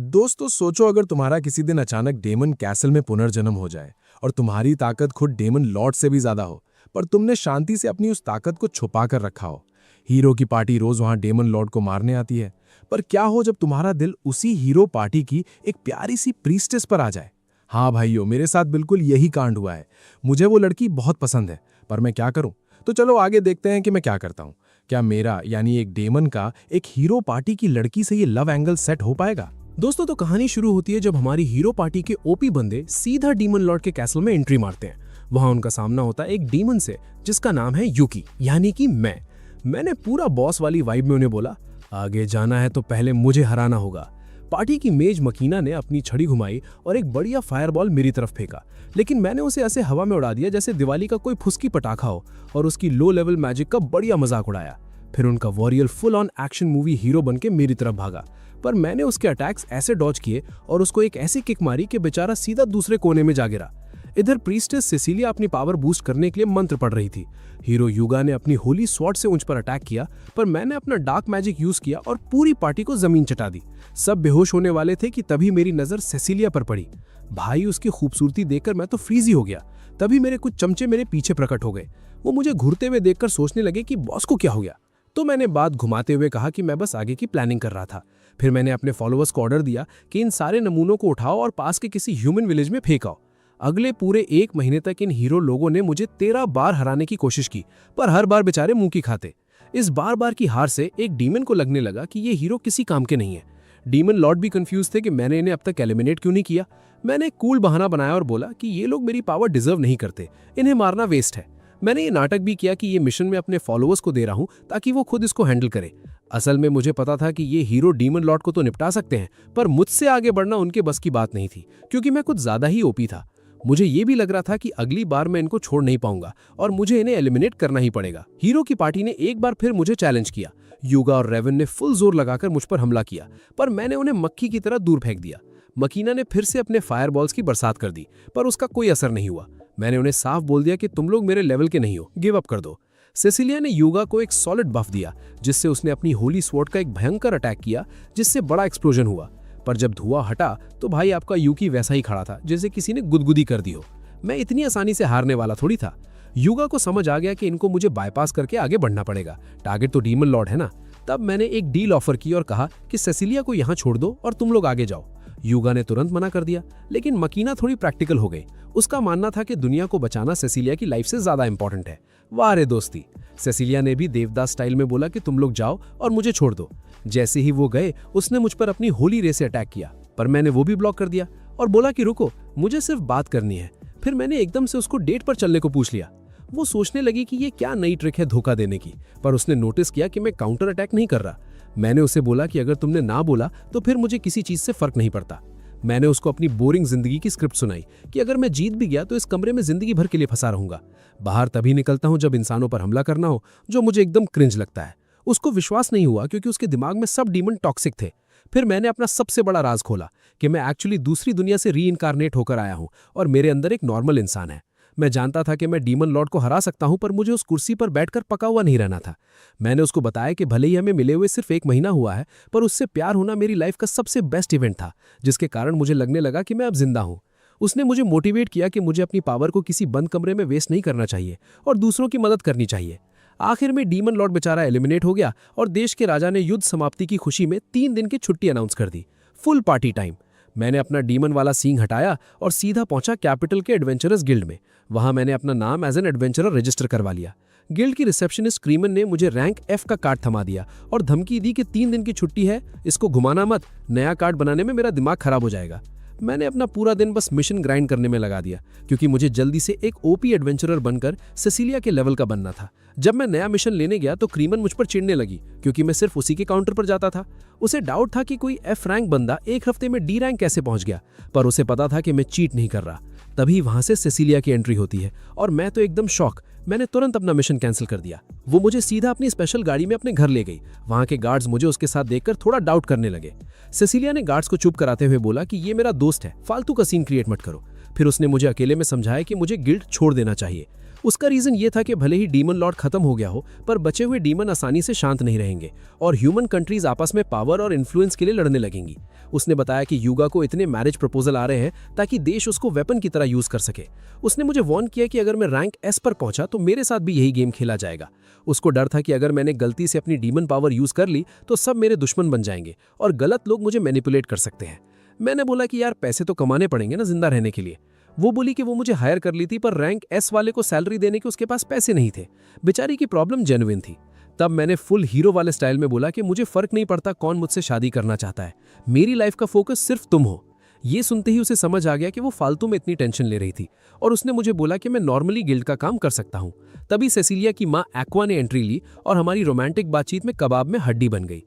दोस्तों सोचो अगर तुम्हारा किसी दिन अचानक डेमन कैसल में पुनर्जन्म हो जाए और तुम्हारी ताकत खुद डेमन लॉर्ड से भी ज्यादा हो, पर तुमने शांति से अपनी उस ताकत को छुपा कर रखा हो। हीरो की पार्टी रोज वहां डेमन लॉर्ड को मारने आती है, पर क्या हो जब तुम्हारा दिल उसी हीरो पार्टी की एक प्यारी सी प्रीस्टेस पर आ जाए। हाँ भाइयों, मेरे साथ बिल्कुल यही कांड हुआ है। मुझे वो लड़की बहुत पसंद है, पर मैं क्या करूं? तो चलो आगे देखते हैं कि मैं क्या करता हूं। क्या मेरा यानी एक डेमन का एक हीरो पार्टी की लड़की से ये लव एंगल सेट हो पाएगा? दोस्तों तो कहानी शुरू होती है जब हमारी हीरो पार्टी के ओपी बंदे सीधा डीमन लॉर्ड के कैसल में एंट्री मारते हैं। वहां उनका सामना होता है एक डीमन से जिसका नाम है यूकी, यानी कि मैंने पूरा बॉस वाली वाइब में उन्हें बोला, आगे जाना है तो पहले मुझे हराना होगा। पार्टी की मेज मकीना ने अपनी छड़ी घुमाई और एक बढ़िया फायरबॉल मेरी तरफ फेंका, लेकिन मैंने उसे ऐसे हवा में उड़ा दिया जैसे दिवाली का कोई फुसकी पटाखा हो और उसकी लो लेवल मैजिक का बढ़िया मजाक उड़ाया। फिर उनका warrior full on action movie hero बनके मेरी तरफ भागा, पर मैंने उसके अटैक्स ऐसे डॉज किए और उसको एक ऐसी किक मारी कि बेचारा सीधा दूसरे कोने में जा गिरा। इधर प्रीस्टेस सेसिलिया अपनी पावर बूस्ट करने के लिए मंत्र पढ़ रही थी। हीरो युगा ने अपनी होली स्वॉर्ड से उस पर अटैक किया, पर मैंने अपना डार्क मैजिक यूज किया और पूरी पार्टी को जमीन चटा दी। सब बेहोश होने वाले थे कि तभी मेरी नजर सेसिलिया पर पड़ी। भाई, उसकी खूबसूरती देखकर मैं तो फ्रीज ही हो गया। तभी मेरे कुछ चमचे मेरे पीछे प्रकट हो गए। वो मुझे घूरते हुए देखकर सोचने लगे कि बॉस को क्या हो गया। तो मैंने बात घुमाते हुए कहा कि मैं बस आगे की प्लानिंग कर रहा था। फिर मैंने अपने फॉलोअर्स को ऑर्डर दिया कि इन सारे नमूनों को उठाओ और पास के किसी ह्यूमन विलेज में फेंकाओ। अगले पूरे 1 महीने तक इन हीरो लोगों ने मुझे 13 बार हराने की कोशिश की, पर हर बार बेचारे मुंह की खाते। इस बार की हार से एक डीमन को लगने लगा कि ये हीरो किसी काम के नहीं है। डीमन लॉर्ड भी कंफ्यूज थे कि मैंने इन्हें अब तक एलिमिनेट क्यों नहीं किया। मैंने एक कूल बहाना बनाया और बोला कि ये लोग मेरी पावर डिजर्व नहीं करते, इन्हें मारना वेस्ट है। मैंने ये नाटक भी किया कि ये मिशन मैं अपने फॉलोअर्स को दे रहा हूं ताकि वो खुद इसको हैंडल करे। असल में मुझे पता था कि ये हीरो डीमन लॉर्ड को तो निपटा सकते हैं, पर मुझसे आगे बढ़ना उनके बस की बात नहीं थी, क्योंकि मैं कुछ ज्यादा ही ओपी था। मुझे ये भी लग रहा था कि अगली बार मैं इनको छोड़ नहीं पाऊंगा और मुझे इन्हें एलिमिनेट करना ही पड़ेगा। हीरो की पार्टी ने एक बार फिर मुझे चैलेंज किया। युगा और रेवन ने फुल जोर लगाकर मुझ पर हमला किया, पर मैंने उन्हें मक्खी की तरह दूर फेंक दिया। मकीना ने फिर से अपने फायरबॉल्स की बरसात कर दी, पर उसका कोई असर नहीं हुआ। मैंने उन्हें साफ बोल दिया कि तुम लोग मेरे लेवल के नहीं हो, गिव अप कर दो। सेसिलिया ने युगा को एक सॉलिड बफ दिया, जिससे उसने अपनी होली स्वॉर्ड का एक भयंकर अटैक किया, जिससे बड़ा एक्सप्लोजन हुआ। पर जब धुआं हटा तो भाई आपका यूकी वैसा ही खड़ा था जैसे किसी ने गुदगुदी कर दी हो। मैं इतनी आसानी से हारने वाला थोड़ी था। युगा को समझ आ गया कि इनको मुझे बाईपास करके आगे बढ़ना पड़ेगा, टारगेट तो डीमन लॉर्ड है ना। तब मैंने एक डील ऑफर की और कहा कि सेसिलिया को यहाँ छोड़ दो और तुम लोग आगे जाओ। युगा ने तुरंत मना कर दिया, लेकिन मकीना थोड़ी प्रैक्टिकल हो गई। उसका मानना था कि दुनिया को बचाना सेसिलिया की लाइफ से ज्यादा इंपॉर्टेंट है। वाह रे दोस्ती। सेसिलिया ने भी देवदास स्टाइल में बोला कि तुम लोग जाओ और मुझे छोड़ दो। जैसे ही वो गए उसने मुझ पर अपनी होली रे से अटैक किया, पर मैंने वो भी ब्लॉक कर दिया और बोला कि रुको, मुझे सिर्फ बात करनी है। फिर मैंने एकदम से उसको डेट पर चलने को पूछ लिया। वो सोचने लगी कि ये क्या नई ट्रिक है धोखा देने की, पर उसने नोटिस किया कि मैं काउंटर अटैक नहीं कर रहा। मैंने उसे बोला कि अगर तुमने ना बोला तो फिर मुझे किसी चीज से फर्क नहीं पड़ता। मैंने उसको अपनी बोरिंग जिंदगी की स्क्रिप्ट सुनाई कि अगर मैं जीत भी गया तो इस कमरे में जिंदगी भर के लिए फंसा रहूंगा। बाहर तभी निकलता हूं जब इंसानों पर हमला करना हो, जो मुझे एकदम क्रिंज लगता है। उसको विश्वास नहीं हुआ क्योंकि उसके दिमाग में सब डीमन टॉक्सिक थे। फिर मैंने अपना सबसे बड़ा राज खोला कि मैं एक्चुअली दूसरी दुनिया से रीइंकारनेट होकर आया हूं और मेरे अंदर एक नॉर्मल इंसान है। मैं जानता था कि मैं डीमन लॉर्ड को हरा सकता हूं, पर मुझे उस कुर्सी पर बैठकर पका हुआ नहीं रहना था। मैंने उसको बताया कि भले ही हमें मिले हुए सिर्फ 1 महीना हुआ है, पर उससे प्यार होना मेरी लाइफ का सबसे बेस्ट इवेंट था, जिसके कारण मुझे लगने लगा कि मैं अब जिंदा हूं। उसने मुझे मोटिवेट किया कि मुझे अपनी पावर को किसी बंद कमरे में वेस्ट नहीं करना चाहिए और दूसरों की मदद करनी चाहिए। आखिर में डीमन लॉर्ड बेचारा एलिमिनेट हो गया और देश के राजा ने युद्ध समाप्ति की खुशी में 3 दिन की छुट्टी अनाउंस कर दी। Full party time. मैंने अपना डीमन वाला सींग हटाया और सीधा पहुंचा कैपिटल के एडवेंचरस गिल्ड में। वहां मैंने अपना नाम एज एन एडवेंचरर रजिस्टर करवा लिया। गिल्ड की रिसेप्शनिस्ट क्रीमन ने मुझे रैंक F का कार्ड थमा दिया और धमकी दी कि 3 दिन की छुट्टी है, इसको घुमाना मत, नया कार्ड बनाने में मेरा दिमाग खराब हो जाएगा। मैंने अपना पूरा दिन बस मिशन ग्राइंड करने में लगा दिया, क्योंकि मुझे जल्दी से एक ओपी एडवेंचरर बनकर सेसिलिया के लेवल का बनना था। जब मैं नया मिशन लेने गया तो क्रीमन मुझ पर चिढ़ने लगी, क्योंकि मैं सिर्फ उसी के काउंटर पर जाता था। उसे डाउट था कि कोई F रैंक बंदा 1 हफ्ते में D रैंक कैसे पहुंच गया, पर उसे पता था कि मैं चीट नहीं कर रहा। तभी वहां से सेसिलिया की एंट्री होती है और मैं तो एकदम शॉक। मैंने तुरंत अपना मिशन कैंसिल कर दिया। वो मुझे सीधा अपनी स्पेशल गाड़ी में अपने घर ले गई। वहां के गार्ड्स मुझे उसके साथ देखकर थोड़ा डाउट करने लगे। सेसिलिया ने गार्ड्स को चुप कराते हुए बोला कि ये मेरा दोस्त है, फालतू का सीन क्रिएट मत करो। फिर उसने मुझे अकेले में समझाया कि मुझे गिल्ड छोड़ देना चाहिए। उसका रीजन ये था कि भले ही डीमन लॉर्ड खत्म हो गया हो, पर बचे हुए डीमन आसानी से शांत नहीं रहेंगे और ह्यूमन कंट्रीज आपस में पावर और इन्फ्लुएंस के लिए लड़ने लगेंगी। उसने बताया कि युगा को इतने मैरिज प्रपोजल आ रहे हैं ताकि देश उसको वेपन की तरह यूज कर सके। उसने मुझे वार्न किया कि अगर मैं रैंक एस पर पहुंचा तो मेरे साथ भी यही गेम खेला जाएगा। उसको डर था कि अगर मैंने गलती से अपनी डीमन पावर यूज कर ली तो सब मेरे दुश्मन बन जाएंगे और गलत लोग मुझे मैनिपुलेट कर सकते हैं। मैंने बोला कि यार पैसे तो कमाने पड़ेंगे ना जिंदा रहने के लिए। वो बोली कि वो मुझे हायर कर ली थी, पर रैंक एस वाले को सैलरी देने के उसके पास पैसे नहीं थे। बेचारी की प्रॉब्लम जेन्युइन थी। तब मैंने फुल हीरो वाले स्टाइल में बोला कि मुझे फर्क नहीं पड़ता कौन मुझसे शादी करना चाहता है, मेरी लाइफ का फोकस सिर्फ तुम हो। ये सुनते ही उसे समझ आ गया कि वो फालतू में इतनी टेंशन ले रही थी और उसने मुझे बोला कि मैं नॉर्मली गिल्ड का काम कर सकता हूँ। तभी सेसिलिया की माँ एक्वा ने एंट्री ली और हमारी रोमांटिक बातचीत में कबाब में हड्डी बन गई।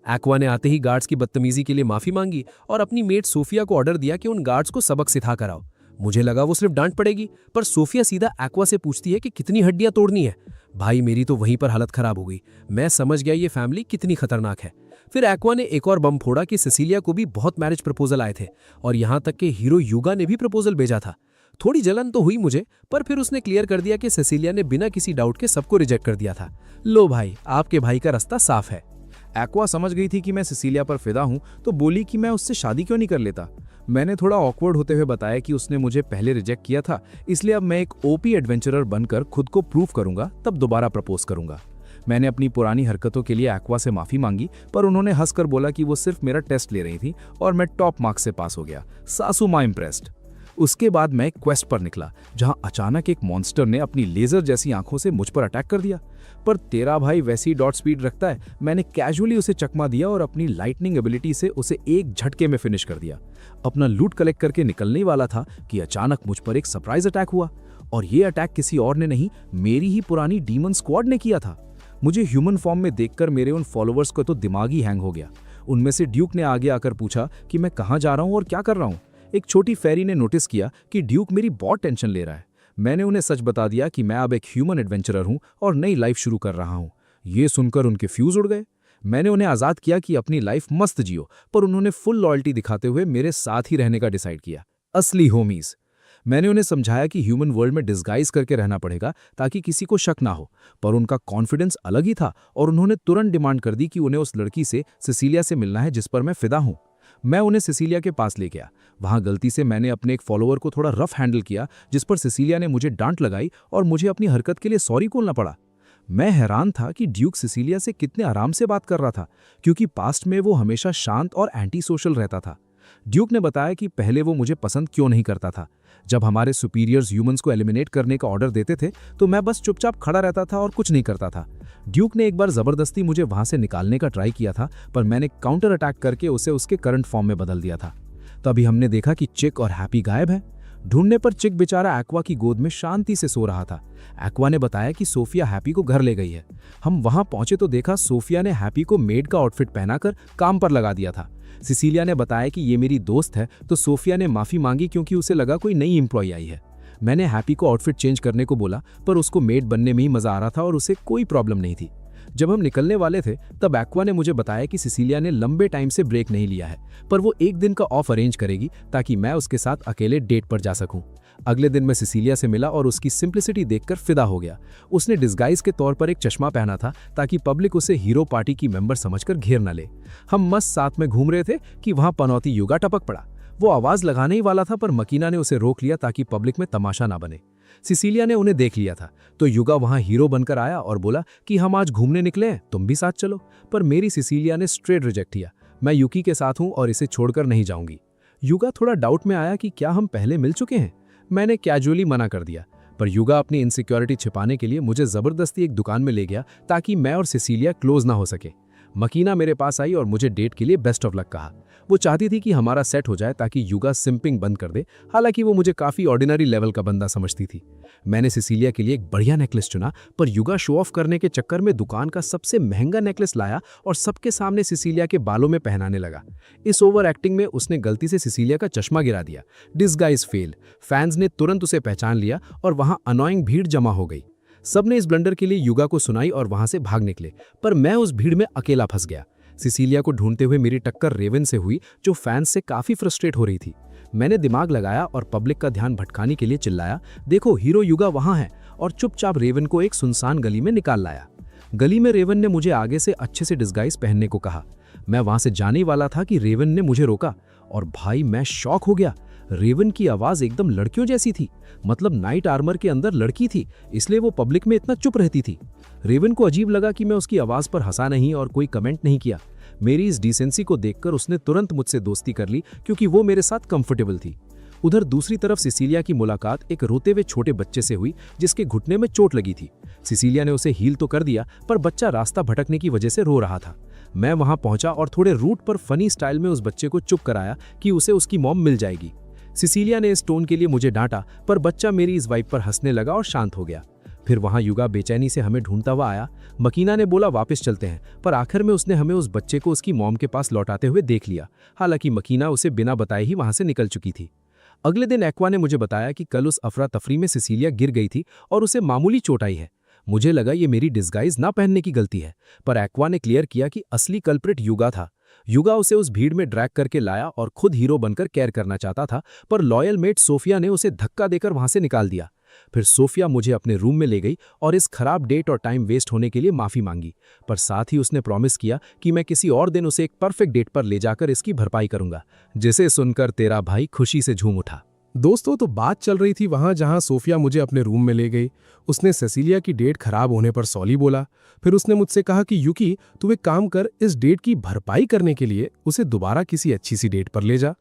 एक्वा ने आते ही गार्ड्स की बदतमीजी के लिए माफी मांगी और अपनी मेट सोफिया को ऑर्डर दिया कि उन गार्ड्स को सबक सिखा कर आओ। मुझे लगा वो सिर्फ डांट पड़ेगी, पर सोफिया सीधा एक्वा से पूछती है कि कितनी हड्डियां तोड़नी है। भाई मेरी तो वहीं पर हालत खराब हो गई। मैं समझ गया ये फैमिली कितनी खतरनाक है। फिर एक्वा ने एक और बम फोड़ा कि सेसिलिया को भी बहुत मैरिज प्रपोजल आए थे और यहां तक कि हीरो युगा ने भी प्रपोजल भेजा था। थोड़ी जलन तो हुई मुझे, पर फिर उसने क्लियर कर दिया कि सेसिलिया ने बिना किसी डाउट के सबको रिजेक्ट कर दिया था। लो भाई, आपके भाई का रास्ता साफ है। एक्वा समझ गई थी कि मैं सिसिलिया पर फिदा हूं, तो बोली कि मैं उससे शादी क्यों नहीं कर लेता। मैंने थोड़ा ऑकवर्ड होते हुए बताया कि उसने मुझे पहले रिजेक्ट किया था, इसलिए अब मैं एक ओपी एडवेंचरर बनकर खुद को प्रूव करूंगा, तब दोबारा प्रपोज करूंगा। मैंने अपनी पुरानी हरकतों के लिए एक्वा से माफी मांगी, पर उन्होंने हंसकर बोला कि वो सिर्फ मेरा टेस्ट ले रही थी और मैं टॉप मार्क्स से पास हो गया। सासू माँ इम्प्रेस्ड। उसके बाद मैं एक क्वेस्ट पर निकला, जहां अचानक एक मॉन्स्टर ने अपनी लेजर जैसी आंखों से मुझ पर अटैक कर दिया। पर तेरा भाई वैसी डॉट स्पीड रखता है, मैंने कैजुअली उसे चकमा दिया और अपनी लाइटनिंग एबिलिटी से उसे एक झटके में फिनिश कर दिया। अपना लूट कलेक्ट करके निकलने वाला था कि अचानक मुझ पर एक सरप्राइज अटैक हुआ, और ये अटैक किसी और ने नहीं, मेरी ही पुरानी डीमन स्क्वाड ने किया था। मुझे ह्यूमन फॉर्म में देखकर मेरे उन फॉलोअर्स को तो दिमाग ही हैंग हो गया। उनमें से ड्यूक ने आगे आकर पूछा कि मैं कहाँ जा रहा हूँ और क्या कर रहा हूँ। एक छोटी फेरी ने नोटिस किया कि ड्यूक मेरी बहुत टेंशन ले रहा है। मैंने उन्हें सच बता दिया कि मैं अब एक ह्यूमन एडवेंचरर हूं और नई लाइफ शुरू कर रहा हूं। ये सुनकर उनके फ्यूज उड़ गए। मैंने उन्हें आज़ाद किया कि अपनी लाइफ मस्त जियो, पर उन्होंने फुल लॉयल्टी दिखाते हुए मेरे साथ ही रहने का डिसाइड किया। असली होमीज। मैंने उन्हें समझाया कि ह्यूमन वर्ल्ड में डिस्गाइज करके रहना पड़ेगा ताकि किसी को शक ना हो, पर उनका कॉन्फिडेंस अलग ही था और उन्होंने तुरंत डिमांड कर दी कि उन्हें उस लड़की से, सिसिलिया से मिलना है जिस पर मैं फिदा हूं। मैं उन्हें सिसिलिया के पास ले गया। वहां गलती से मैंने अपने एक फॉलोअर को थोड़ा रफ हैंडल किया, जिस पर सिसिलिया ने मुझे डांट लगाई और मुझे अपनी हरकत के लिए सॉरी बोलना पड़ा। मैं हैरान था कि ड्यूक सिसिलिया से कितने आराम से बात कर रहा था, क्योंकि पास्ट में वो हमेशा शांत और एंटी सोशल रहता था। ड्यूक ने बताया कि पहले वो मुझे पसंद क्यों नहीं करता था। जब हमारे सुपीरियर्स ह्यूमंस को एलिमिनेट करने का ऑर्डर देते थे तो मैं बस चुपचाप खड़ा रहता था और कुछ नहीं करता था। ड्यूक ने एक बार जबरदस्ती मुझे वहां से निकालने का ट्राई किया था, पर मैंने काउंटर अटैक करके उसे उसके करंट फॉर्म में बदल दिया था। तभी हमने देखा कि चिक और हैप्पी गायब है। ढूंढने पर चिक बेचारा एक्वा की गोद में शांति से सो रहा था। एक्वा ने बताया कि सोफिया हैप्पी को घर ले गई है। हम वहां पहुंचे तो देखा सोफिया ने हैप्पी को मेड का आउटफिट पहनाकर काम पर लगा दिया था। सिसिलिया ने बताया कि ये मेरी दोस्त है, तो सोफिया ने माफी मांगी क्योंकि उसे लगा कोई नई एम्प्लॉय आई है। मैंने हैप्पी को आउटफिट चेंज करने को बोला, पर उसको मेड बनने में ही मजा आ रहा था और उसे कोई प्रॉब्लम नहीं थी। जब हम निकलने वाले थे तब एक्वा ने मुझे बताया कि सिसिलिया ने लंबे टाइम से ब्रेक नहीं लिया है, पर वो एक दिन का ऑफ अरेंज करेगी ताकि मैं उसके साथ अकेले डेट पर जा सकूं। अगले दिन मैं सिसिलिया से मिला और उसकी सिंप्लिसिटी देखकर फिदा हो गया। उसने डिस्गाइज के तौर पर एक चश्मा पहना था ताकि पब्लिक उसे हीरो पार्टी की मेंबर समझकर घेर न ले। हम मस्त साथ में घूम रहे थे कि वहां पनौती युगा टपक पड़ा। वो आवाज लगाने ही वाला था, पर मकीना ने उसे रोक लिया ताकि पब्लिक में तमाशा ना बने। सिसिलिया ने उन्हें देख लिया था तो युगा वहां हीरो बनकर आया और बोला कि हम आज घूमने निकले हैं, तुम भी साथ चलो। पर मेरी सिसिलिया ने स्ट्रेट रिजेक्ट किया। मैं युकी के साथ हूं और इसे छोड़कर नहीं जाऊंगी। युगा थोड़ा डाउट में आया कि क्या हम पहले मिल चुके हैं। मैंने कैजुअली मना कर दिया, पर युगा अपनी इनसिक्योरिटी छिपाने के लिए मुझे जबरदस्ती एक दुकान में ले गया ताकि मैं और सिसिलिया क्लोज ना हो सके। मकीना मेरे पास आई और मुझे डेट के लिए बेस्ट ऑफ लक कहा। वो चाहती थी कि हमारा सेट हो जाए ताकि युगा सिंपिंग बंद कर दे। हालांकि वो मुझे काफी ऑर्डिनरी लेवल का बंदा समझती थी। मैंने सिसिलिया के लिए एक बढ़िया नेकलेस चुना, पर युगा शो ऑफ करने के चक्कर में दुकान का सबसे महंगा नेकलेस लाया और सबके सामने सिसिलिया के बालों में पहनाने लगा। इस ओवर एक्टिंग में उसने गलती से सिसिलिया का चश्मा गिरा दिया। Disguise fail. फैंस ने तुरंत उसे पहचान लिया और वहां अनोइंग भीड़ जमा हो गई। सबने इस ब्लंडर के लिए युगा को सुनाई और वहां से भाग निकले, पर मैं उस भीड़ में अकेला फंस गया। सिसिलिया को ढूंढते हुए मेरी टक्कर रेवन से हुई, जो फैंस से काफी फ्रस्ट्रेट हो रही थी। मैंने दिमाग लगाया और पब्लिक का ध्यान भटकाने के लिए चिल्लाया, देखो हीरो युगा वहां है, और चुपचाप रेवन को एक सुनसान गली में निकाल लाया। गली में रेवन ने मुझे आगे से अच्छे से डिस्गाइज पहनने को कहा। मैं वहां से जाने वाला था कि रेवन ने मुझे रोका और भाई मैं शॉक हो गया। रेवन की आवाज एकदम लड़कियों जैसी थी, मतलब नाइट आर्मर के अंदर लड़की थी, इसलिए वो पब्लिक में इतना चुप रहती थी। रेवन को अजीब लगा कि मैं उसकी आवाज पर हंसा नहीं और कोई कमेंट नहीं किया। मेरी इस डिसेंसी को देखकर उसने तुरंत मुझसे दोस्ती कर ली क्योंकि वो मेरे साथ कंफर्टेबल थी। उधर दूसरी तरफ सिसिलिया की मुलाकात एक रोते हुए छोटे बच्चे से हुई जिसके घुटने में चोट लगी थी। सिसिलिया ने उसे हील तो कर दिया पर बच्चा रास्ता भटकने की वजह से रो रहा था। मैं वहां पहुंचा और थोड़े रूट पर फनी स्टाइल में उस बच्चे को चुप कराया कि उसे उसकी मॉम मिल जाएगी। सिसिलिया ने इस टोन के लिए मुझे डांटा पर बच्चा मेरी इस वाइब पर हंसने लगा और शांत हो गया। फिर वहां युगा बेचैनी से हमें ढूंढता हुआ आया। मकीना ने बोला वापस चलते हैं, पर आखिर में उसने हमें उस बच्चे को उसकी मॉम के पास लौटाते हुए देख लिया। हालांकि मकीना उसे बिना बताए ही वहां से निकल चुकी थी। अगले दिन एक्वा ने मुझे बताया कि कल उस अफरा तफरी में सिसिलिया गिर गई थी और उसे मामूली चोट आई है। मुझे लगा ये मेरी डिस्गाइज ना पहनने की गलती है, पर एक्वा ने क्लियर किया कि असली कल्प्रिट युगा था। युगा उसे उस भीड़ में ड्रैग करके लाया और खुद हीरो बनकर केयर करना चाहता था, पर लॉयल मेट सोफिया ने उसे धक्का देकर वहां से निकाल दिया। फिर सोफिया मुझे अपने रूम में ले गई और इस खराब डेट और टाइम वेस्ट होने के लिए माफी मांगी, पर साथ ही उसने प्रॉमिस किया कि मैं किसी और दिन उसे एक परफेक्ट डेट पर ले जाकर इसकी भरपाई करूंगा। जिसे सुनकर तेरा भाई खुशी से झूम उठा। दोस्तों, तो बात चल रही थी वहां जहां सोफिया मुझे अपने रूम में ले गई। उसने सेसिलिया की डेट खराब होने पर सॉरी बोला। फिर उसने मुझसे कहा कि यूकी, तू एक काम कर, इस डेट की भरपाई करने के लिए उसे दोबारा किसी अच्छी सी डेट पर ले जा।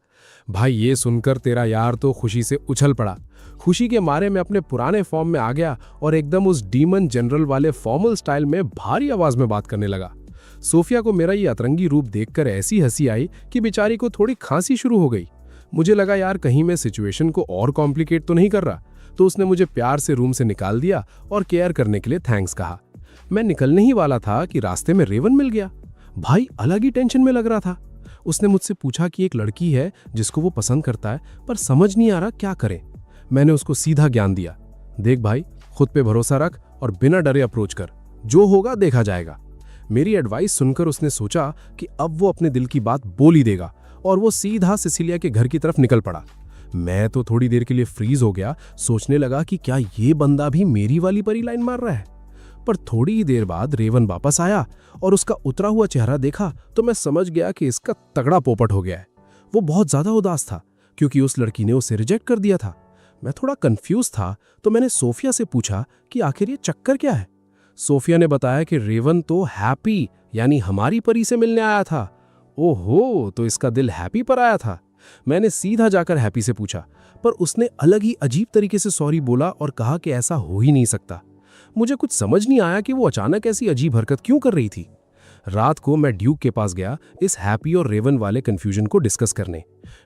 भाई ये सुनकर तेरा यार तो खुशी से उछल पड़ा। खुशी के मारे मैं अपने पुराने फॉर्म में आ गया और एकदम उस डीमन जनरल वाले फॉर्मल स्टाइल में भारी आवाज में बात करने लगा। सोफिया को मेरा ये अतरंगी रूप देखकर ऐसी हंसी आई कि बेचारी को थोड़ी खांसी शुरू हो गई। मुझे लगा यार कहीं मैं सिचुएशन को और कॉम्प्लिकेट तो नहीं कर रहा, तो उसने मुझे प्यार से रूम से निकाल दिया और केयर करने के लिए थैंक्स कहा। मैं निकलने ही वाला था कि रास्ते में रेवन मिल गया। भाई अलग ही टेंशन में लग रहा था। उसने मुझसे पूछा कि एक लड़की है जिसको वो पसंद करता है, पर समझ नहीं आ रहा क्या करे। मैंने उसको सीधा ज्ञान दिया, देख भाई, खुद पे भरोसा रख और बिना डरे अप्रोच कर, जो होगा देखा जाएगा। मेरी एडवाइस सुनकर उसने सोचा कि अब वो अपने दिल की बात बोल ही देगा और वो सीधा सिसिलिया के घर की तरफ निकल पड़ा। मैं तो थोड़ी देर के लिए फ्रीज हो गया, सोचने लगा कि क्या ये बंदा भी मेरी वाली परी लाइन मार रहा है। पर थोड़ी ही देर बाद रेवन वापस आया और उसका उतरा हुआ चेहरा देखा तो मैं समझ गया कि इसका तगड़ा पोपट हो गया है। वो बहुत ज्यादा उदास था क्योंकि उस लड़की ने उसे रिजेक्ट कर दिया था। मैं थोड़ा कंफ्यूज था तो मैंने सोफिया से पूछा कि आखिर ये चक्कर क्या है। सोफिया ने बताया कि रेवन तो हैप्पी यानी हमारी परी से मिलने आया था। ओहो, तो इसका दिल हैप्पी पर आया था। मैंने सीधा जाकर हैप्पी से पूछा, पर उसने अलग ही अजीब तरीके से सॉरी बोला और कहा कि ऐसा हो ही नहीं सकता। मुझे कुछ समझ नहीं आया कि वो अचानक ऐसी अजीब हरकत क्यों कर रही थी। रात को मैं ड्यूक के पास गया इस हैप्पी और रेवन वाले कंफ्यूजन को डिस्कस करने।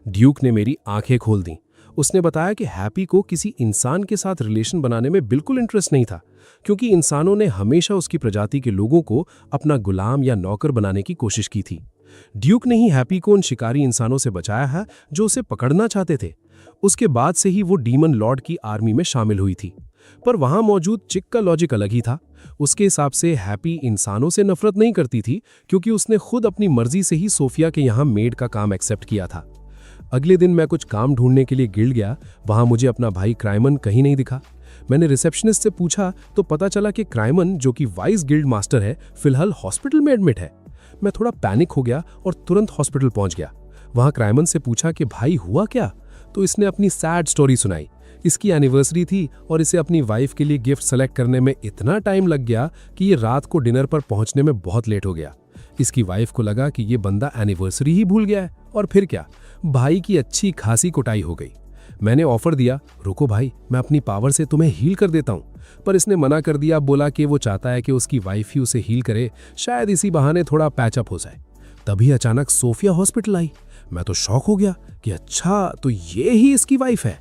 ड्यूक ने मेरी आंखें खोल दी। उसने बताया कि हैप्पी को किसी इंसान के साथ रिलेशन बनाने में बिल्कुल इंटरेस्ट नहीं था, क्योंकि इंसानों ने हमेशा उसकी प्रजाति के लोगों को अपना गुलाम या नौकर बनाने की कोशिश की थी। ड्यूक ने ही हैप्पी को उन शिकारी इंसानों से बचाया है जो उसे पकड़ना चाहते थे। उसके बाद से ही वो डीमन लॉर्ड की आर्मी में शामिल हुई थी। पर वहां मौजूद चिक का लॉजिक अलग ही था। उसके हिसाब से हैप्पी इंसानों से नफरत नहीं करती थी, क्योंकि उसने खुद अपनी मर्जी से ही सोफिया के यहाँ मेड का काम एक्सेप्ट किया था। अगले दिन मैं कुछ काम ढूंढने के लिए गिल्ड गया। वहां मुझे अपना भाई क्राइमन कहीं नहीं दिखा। मैंने रिसेप्शनिस्ट से पूछा तो पता चला कि क्राइमन, जो कि वाइस गिल्ड मास्टर है, फिलहाल हॉस्पिटल में एडमिट है। मैं थोड़ा पैनिक हो गया और तुरंत हॉस्पिटल पहुंच गया। वहां क्राइमन से पूछा कि भाई हुआ क्या, तो इसने अपनी सैड स्टोरी सुनाई। इसकी एनिवर्सरी थी और इसे अपनी वाइफ के लिए गिफ्ट सेलेक्ट करने में इतना टाइम लग गया कि ये रात को डिनर पर पहुंचने में बहुत लेट हो गया। इसकी वाइफ को लगा कि ये बंदा एनिवर्सरी ही भूल गया है, और फिर क्या, भाई की अच्छी खासी कुटाई हो गई। मैंने ऑफर दिया, रुको भाई, मैं अपनी पावर से तुम्हें हील कर देता हूँ, पर इसने मना कर दिया। बोला कि वो चाहता है कि उसकी वाइफ ही उसे हील करे, शायद इसी बहाने थोड़ा पैचअप हो जाए। तभी अचानक सोफिया हॉस्पिटल आई। मैं तो शॉक हो गया कि अच्छा, तो ये ही इसकी वाइफ है।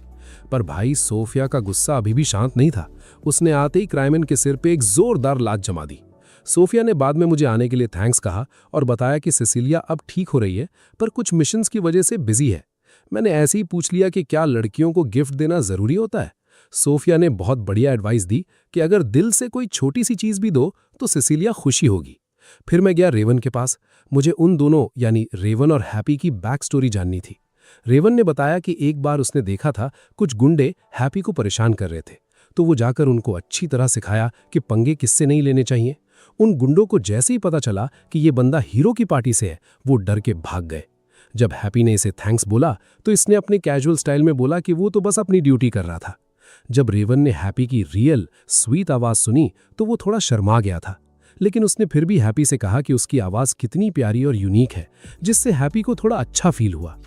पर भाई सोफिया का गुस्सा अभी भी शांत नहीं था। उसने आते ही क्राइमन के सिर पे एक जोरदार लात जमा दी। सोफिया ने बाद में मुझे आने के लिए थैंक्स कहा और बताया कि सिसिलिया अब ठीक हो रही है, पर कुछ मिशंस की वजह से बिजी है। मैंने ऐसे ही पूछ लिया कि क्या लड़कियों को गिफ्ट देना जरूरी होता है। सोफिया ने बहुत बढ़िया एडवाइस दी कि अगर दिल से कोई छोटी सी चीज भी दो तो सिसिलिया खुशी होगी। फिर मैं गया रेवन के पास। मुझे उन दोनों यानी रेवन और हैप्पी की बैक स्टोरी जाननी थी। रेवन ने बताया कि एक बार उसने देखा था कुछ गुंडे हैप्पी को परेशान कर रहे थे, तो वो जाकर उनको अच्छी तरह सिखाया कि पंगे किससे नहीं लेने चाहिए। उन गुंडों को जैसे ही पता चला कि ये बंदा हीरो की पार्टी से है, वो डर के भाग गए। जब हैप्पी ने इसे थैंक्स बोला तो इसने अपने कैजुअल स्टाइल में बोला कि वो तो बस अपनी ड्यूटी कर रहा था। जब रेवन ने हैप्पी की रियल स्वीट आवाज सुनी तो वो थोड़ा शर्मा गया था, लेकिन उसने फिर भी हैप्पी से कहा कि उसकी आवाज कितनी प्यारी और यूनिक है, जिससे हैप्पी को थोड़ा अच्छा फील हुआ।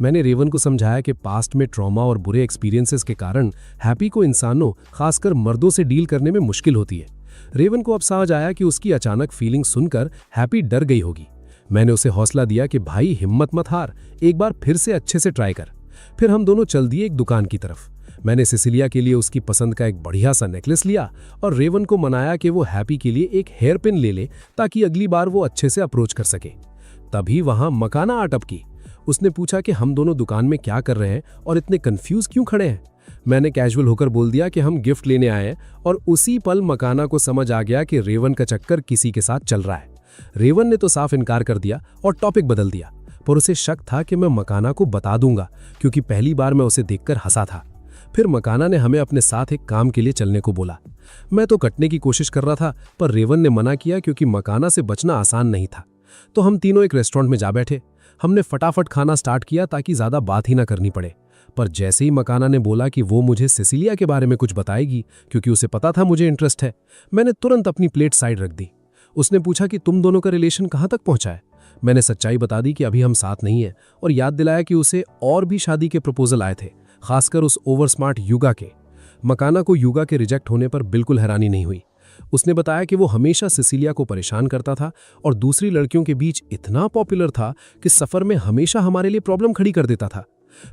मैंने रेवन को समझाया कि पास्ट में ट्रॉमा और बुरे एक्सपीरियंसेस के कारण हैप्पी को इंसानों, खासकर मर्दों से डील करने में मुश्किल होती है। रेवन को अब समझ आया कि उसकी अचानक फीलिंग सुनकर हैप्पी डर गई होगी। मैंने उसे हौसला दिया कि भाई हिम्मत मत हार, एक बार फिर से अच्छे से ट्राई कर। फिर हम दोनों चल दिए एक दुकान की तरफ। मैंने सिसिलिया के लिए उसकी पसंद का एक बढ़िया सा नेकलेस लिया और रेवन को मनाया कि वो हैप्पी के लिए एक हेयर पिन ले ले ताकि अगली बार वो अच्छे से अप्रोच कर सके। तभी वहां मकाना आ टपकी। उसने पूछा कि हम दोनों दुकान में क्या कर रहे हैं और इतने कंफ्यूज क्यों खड़े हैं। मैंने कैजुअल होकर बोल दिया कि हम गिफ्ट लेने आए हैं, और उसी पल मकाना को समझ आ गया कि रेवन का चक्कर किसी के साथ चल रहा है। रेवन ने तो साफ इनकार कर दिया और टॉपिक बदल दिया, पर उसे शक था कि मैं मकाना को बता दूंगा, क्योंकि पहली बार मैं उसे देखकर हंसा था। फिर मकाना ने हमें अपने साथ एक काम के लिए चलने को बोला। मैं तो कटने की कोशिश कर रहा था, पर रेवन ने मना किया क्योंकि मकाना से बचना आसान नहीं था। तो हम तीनों एक रेस्टोरेंट में जा बैठे। हमने फटाफट खाना स्टार्ट किया ताकि ज्यादा बात ही ना करनी पड़े। पर जैसे ही मकाना ने बोला कि वो मुझे सिसिलिया के बारे में कुछ बताएगी, क्योंकि उसे पता था मुझे इंटरेस्ट है, मैंने तुरंत अपनी प्लेट साइड रख दी। उसने पूछा कि तुम दोनों का रिलेशन कहाँ तक पहुंचा है। मैंने सच्चाई बता दी कि अभी हम साथ नहीं हैं, और याद दिलाया कि उसे और भी शादी के प्रपोजल आए थे, खासकर उस ओवर स्मार्ट युगा के। मकाना को युगा के रिजेक्ट होने पर बिल्कुल हैरानी नहीं हुई। उसने बताया कि वो हमेशा सिसिलिया को परेशान करता था और दूसरी लड़कियों के बीच इतना पॉपुलर था कि सफर में हमेशा हमारे लिए प्रॉब्लम खड़ी कर देता था।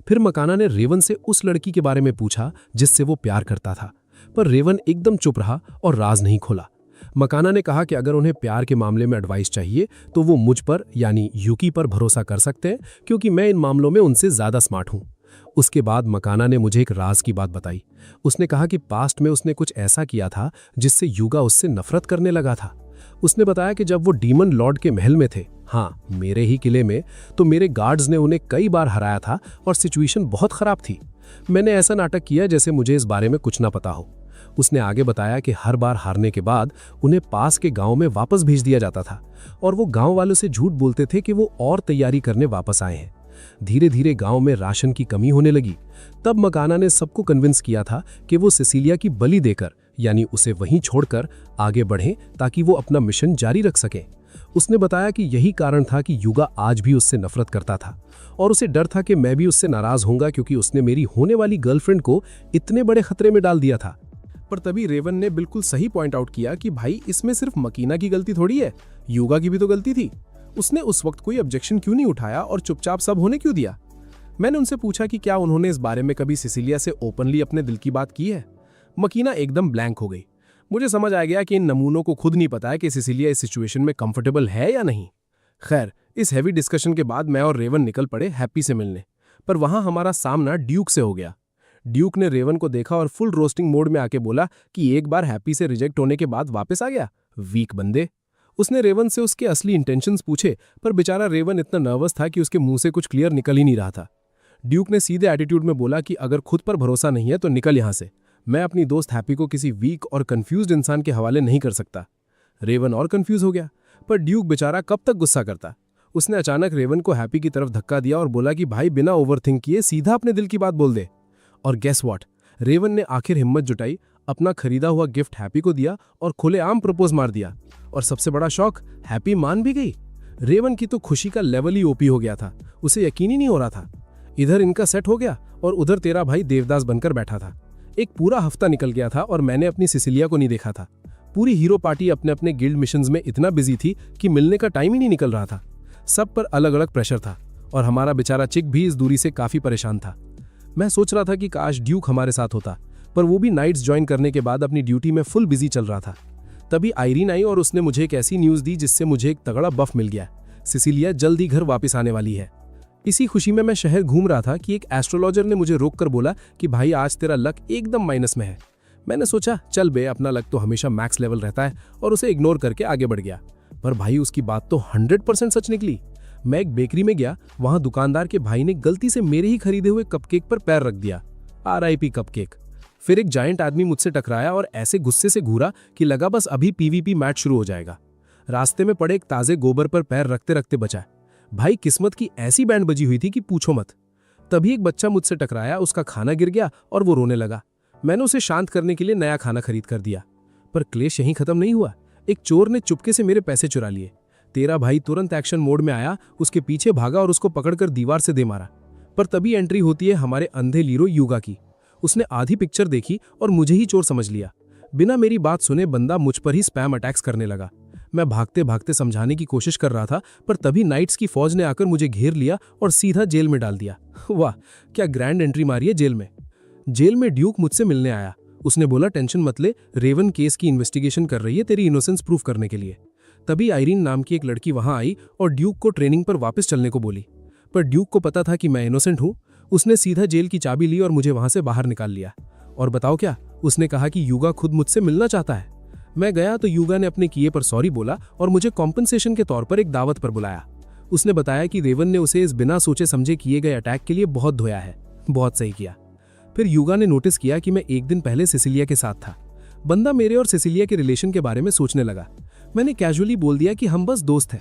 फिर मकाना ने रेवन से उस लड़की के बारे में पूछा जिससे वो प्यार करता था, पर रेवन एकदम चुप रहा और राज नहीं खोला। मकाना ने कहा कि अगर उन्हें प्यार के मामले में एडवाइस चाहिए तो वो मुझ पर यानी यूकी पर भरोसा कर सकते हैं, क्योंकि मैं इन मामलों में उनसे ज्यादा स्मार्ट हूं। उसके बाद मकाना ने मुझे एक राज की बात बताई। उसने कहा कि पास्ट में उसने कुछ ऐसा किया था जिससे युगा उससे नफरत करने लगा था। उसने बताया कि जब वो डीमन लॉर्ड के महल में थे, हाँ मेरे ही किले में, तो मेरे गार्ड्स ने उन्हें कई बार हराया था और सिचुएशन बहुत खराब थी। मैंने ऐसा नाटक किया जैसे मुझे इस बारे में कुछ ना पता हो। उसने आगे बताया कि हर बार हारने के बाद उन्हें पास के गांव में वापस भेज दिया जाता था, और वो गांव वालों से झूठ बोलते थे कि वो और तैयारी करने वापस आए हैं। धीरे धीरे गांव में राशन की कमी होने लगी। तब मकाना ने सबको कन्विंस किया था कि वो सिसिलिया की बलि देकर, यानी उसे वहीं छोड़कर आगे बढ़ें ताकि वो अपना मिशन जारी रख सकें। उसने बताया कि यही कारण था कि युगा आज भी उससे नफरत करता था, और उसे डर था कि मैं भी उससे नाराज होऊंगा क्योंकि उसने मेरी होने वाली गर्लफ्रेंड को इतने बड़े खतरे में डाल दिया था। पर तभी रेवन ने बिल्कुल सही पॉइंट आउट किया कि भाई इसमें सिर्फ मकीना की गलती थोड़ी है, युगा की भी तो गलती थी। उसने उस वक्त कोई ऑब्जेक्शन क्यों नहीं उठाया और चुपचाप सब होने क्यों दिया। मैंने उनसे पूछा कि क्या उन्होंने इस बारे में कभी सिसिलिया से ओपनली अपने दिल की बात की है। मकीना एकदम ब्लैंक हो गई। मुझे समझ आ गया कि इन नमूनों को खुद नहीं पता है कि सिसिलिया इस सिचुएशन में कंफर्टेबल है या नहीं। खैर, इस हैवी डिस्कशन के बाद मैं और रेवन निकल पड़े हैप्पी से मिलने, पर वहां हमारा सामना ड्यूक से हो गया। ड्यूक ने रेवन को देखा और फुल रोस्टिंग मोड में आके बोला कि एक बार हैप्पी से रिजेक्ट होने के बाद वापस आ गया, वीक बंदे। उसने रेवन से उसके असली इंटेंशंस पूछे, पर बेचारा रेवन इतना नर्वस था कि उसके मुंह से कुछ क्लियर निकल ही नहीं रहा था। ड्यूक ने सीधे एटीट्यूड में बोला कि अगर खुद पर भरोसा नहीं है तो निकल यहां से। मैं अपनी दोस्त हैप्पी को किसी वीक और कंफ्यूज्ड इंसान के हवाले नहीं कर सकता। रेवन और कंफ्यूज हो गया, पर ड्यूक बेचारा कब तक गुस्सा करता। उसने अचानक रेवन को हैप्पी की तरफ धक्का दिया और बोला कि भाई बिना ओवरथिंक किए सीधा अपने दिल की बात बोल दे। और गेस व्हाट, रेवन ने आखिर हिम्मत जुटाई, अपना खरीदा हुआ गिफ्ट हैप्पी को दिया और खुलेआम प्रपोज मार दिया। और सबसे बड़ा शौक, हैप्पी मान भी गई। रेवन की तो खुशी का लेवल ही ओपी हो गया था, उसे यकीन ही नहीं हो रहा था। इधर इनका सेट हो गया और उधर तेरा भाई देवदास बनकर बैठा था। एक पूरा हफ्ता निकल गया था और मैंने अपनी सिसिलिया को नहीं देखा था। पूरी हीरो पार्टी अपने अपने गिल्ड मिशंस में इतना बिजी थी कि मिलने का टाइम ही नहीं निकल रहा था। सब पर अलग अलग प्रेशर था और हमारा बेचारा चिक भी इस दूरी से काफी परेशान था। मैं सोच रहा था कि काश ड्यूक हमारे साथ होता, पर वो भी नाइट्स ज्वाइन करने के बाद अपनी ड्यूटी में फुल बिजी चल रहा था। तभी आयरीन आई और उसने मुझे एक ऐसी न्यूज दी जिससे मुझे एक तगड़ा बफ मिल गया। सिसिलिया जल्द ही घर वापस आने वाली है। इसी खुशी में मैं शहर घूम रहा था कि एक एस्ट्रोलॉजर ने मुझे रोककर बोला कि भाई आज तेरा लक एकदम माइनस में है। मैंने सोचा चल बे, अपना लक तो हमेशा मैक्स लेवल रहता है, और उसे इग्नोर करके आगे बढ़ गया। पर भाई उसकी बात तो 100% सच निकली। मैं एक बेकरी में गया, वहां दुकानदार के भाई ने गलती से मेरे ही खरीदे हुए कपकेक पर पैर रख दिया। RIP cupcake. फिर एक जायंट आदमी मुझसे टकराया और ऐसे गुस्से से घूरा कि लगा बस अभी पीवीपी मैच शुरू हो जाएगा। रास्ते में पड़े एक ताजे गोबर पर पैर रखते रखते बचा। भाई किस्मत की ऐसी बैंड बजी हुई थी कि पूछो मत। तभी एक बच्चा मुझसे टकराया, उसका खाना गिर गया और वो रोने लगा। मैंने उसे शांत करने के लिए नया खाना खरीद कर दिया। पर क्लेश यहीं खत्म नहीं हुआ। एक चोर ने चुपके से मेरे पैसे चुरा लिए। तेरा भाई तुरंत एक्शन मोड में आया, उसके पीछे भागा और उसको पकड़कर दीवार से दे मारा। पर तभी एंट्री होती है हमारे अंधे लीरो युगा की। उसने आधी पिक्चर देखी और मुझे ही चोर समझ लिया। बिना मेरी बात सुने बंदा मुझ पर ही स्पैम अटैक्स करने लगा। मैं भागते भागते समझाने की कोशिश कर रहा था, पर तभी नाइट्स की फौज ने आकर मुझे घेर लिया और सीधा जेल में डाल दिया। वाह, क्या ग्रैंड एंट्री मारी है जेल में। जेल में ड्यूक मुझसे मिलने आया। उसने बोला टेंशन मत ले, रेवन केस की इन्वेस्टिगेशन कर रही है तेरी इनोसेंस प्रूफ करने के लिए। तभी आइरीन नाम की एक लड़की वहां आई और ड्यूक को ट्रेनिंग पर वापस चलने को बोली। पर ड्यूक को पता था कि मैं इनोसेंट हूं। उसने सीधा जेल की चाबी ली और मुझे वहां से बाहर निकाल लिया। और बताओ क्या, उसने कहा कि युगा खुद मुझसे मिलना चाहता है। मैं गया तो युगा ने अपने किए पर सॉरी बोला और मुझे कॉम्पनसेशन के तौर पर एक दावत पर बुलाया। उसने बताया कि रेवन ने उसे इस बिना सोचे समझे किए गए अटैक के लिए बहुत धोया है। बहुत सही किया। फिर युगा ने नोटिस किया कि मैं एक दिन पहले सिसिलिया के साथ था। बंदा मेरे और सिसिलिया के रिलेशन के बारे में सोचने लगा। मैंने कैजुअली बोल दिया कि हम बस दोस्त हैं।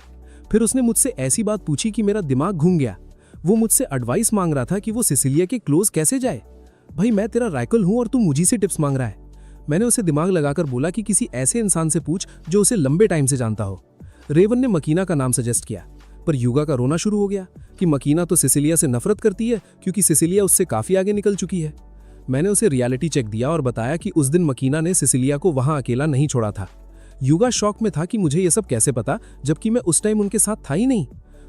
फिर उसने मुझसे ऐसी बात पूछी कि मेरा दिमाग घूम गया। वो मुझसे एडवाइस मांग रहा था कि वो सिसिलिया के क्लोज कैसे जाए। भाई मैं तेरा राइकल हूं और तू मुझी से टिप्स मांग रहा है। मैंने उसे दिमाग लगाकर बोला कि किसी ऐसे इंसान से पूछ जो उसे लंबे टाइम से जानता हो। रेवन ने मकीना का नाम सजेस्ट किया, पर युगा का रोना शुरू हो गया कि मकीना तो सिसिलिया से नफरत करती है क्योंकि सिसिलिया उससे काफी आगे निकल चुकी है। मैंने उसे रियलिटी चेक दिया और बताया कि उस दिन मकीना ने सिसिलिया को वहां अकेला नहीं छोड़ा था। युगा शॉक में था कि मुझे यह सब कैसे पता, जबकि मैं उस टाइम उनके साथ था ही नहीं।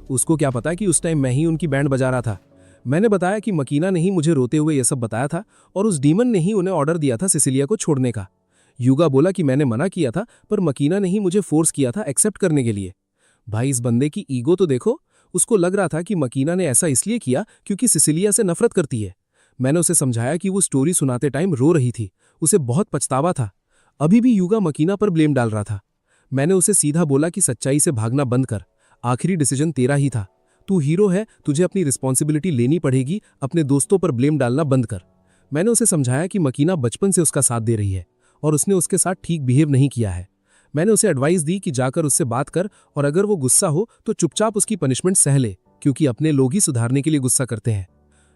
उसको क्या पता कि उस टाइम मैं ही उनकी बैंड बजा रहा था। मैंने बताया कि मकीना ने ही मुझे रोते हुए यह सब बताया था और उस डीमन ने ही उन्हें ऑर्डर दिया था सिसिलिया को छोड़ने का। युगा बोला कि मैंने मना किया था, पर मकीना ने ही मुझे फोर्स किया था एक्सेप्ट करने के लिए। भाई इस बंदे की ईगो तो देखो। उसको लग रहा था कि मकीना ने ऐसा इसलिए किया क्योंकि सिसिलिया से नफरत करती है। मैंने उसे समझाया कि वो स्टोरी सुनाते टाइम रो रही थी, उसे बहुत पछतावा था। अभी भी युगा मकीना पर ब्लेम डाल रहा था। मैंने उसे सीधा बोला कि सच्चाई से भागना बंद कर, आखिरी डिसीजन तेरा ही था। तू हीरो है, तुझे अपनी रिस्पॉन्सिबिलिटी लेनी पड़ेगी, अपने दोस्तों पर ब्लेम डालना बंद कर। मैंने उसे समझाया कि मकीना बचपन से उसका साथ दे रही है और उसने उसके साथ ठीक बिहेव नहीं किया है। मैंने उसे एडवाइस दी कि जाकर उससे बात कर और अगर वो गुस्सा हो तो चुपचाप उसकी पनिशमेंट सह ले, क्योंकि अपने लोग ही सुधारने के लिए गुस्सा करते हैं।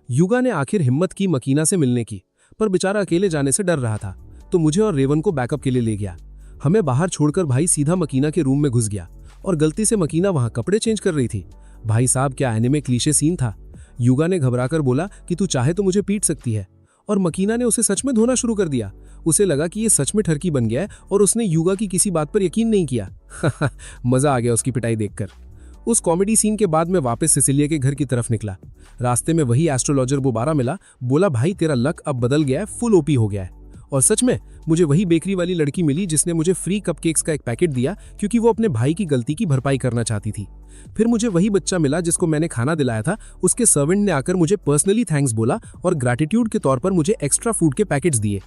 युगा ने आखिर हिम्मत की मकीना से मिलने की, पर बेचारा अकेले जाने से डर रहा था, तो मुझे और रेवन को बैकअप के लिए ले गया। हमें बाहर छोड़कर भाई सीधा मकीना के रूम में घुस गया और गलती से मकीना वहां कपड़े चेंज कर रही थी। भाई साहब क्या एनिमे क्लीशे सीन था। युगा ने घबराकर बोला कि तू चाहे तो मुझे पीट सकती है, और मकीना ने उसे सच में धोना शुरू कर दिया। उसे लगा कि ये सच में ठरकी बन गया है और उसने युगा की किसी बात पर यकीन नहीं किया। मजा आ गया उसकी पिटाई देखकर। उस कॉमेडी सीन के बाद मैं वापस सिसिलिया के घर की तरफ निकला। रास्ते में वही एस्ट्रोलॉजर दोबारा मिला। बोला भाई तेरा लक अब बदल गया है, फुल ओपी हो गया है। और सच में मुझे वही बेकरी वाली लड़की मिली जिसने मुझे फ्री कपकेक्स का एक पैकेट दिया क्योंकि वो अपने भाई की गलती की भरपाई करना चाहती थी। फिर मुझे वही बच्चा मिला जिसको मैंने खाना दिलाया था। उसके सर्वेंट ने आकर मुझे पर्सनली थैंक्स बोला और ग्रैटिट्यूड के तौर पर मुझे एक्स्ट्रा फूड के पैकेट्स दिए।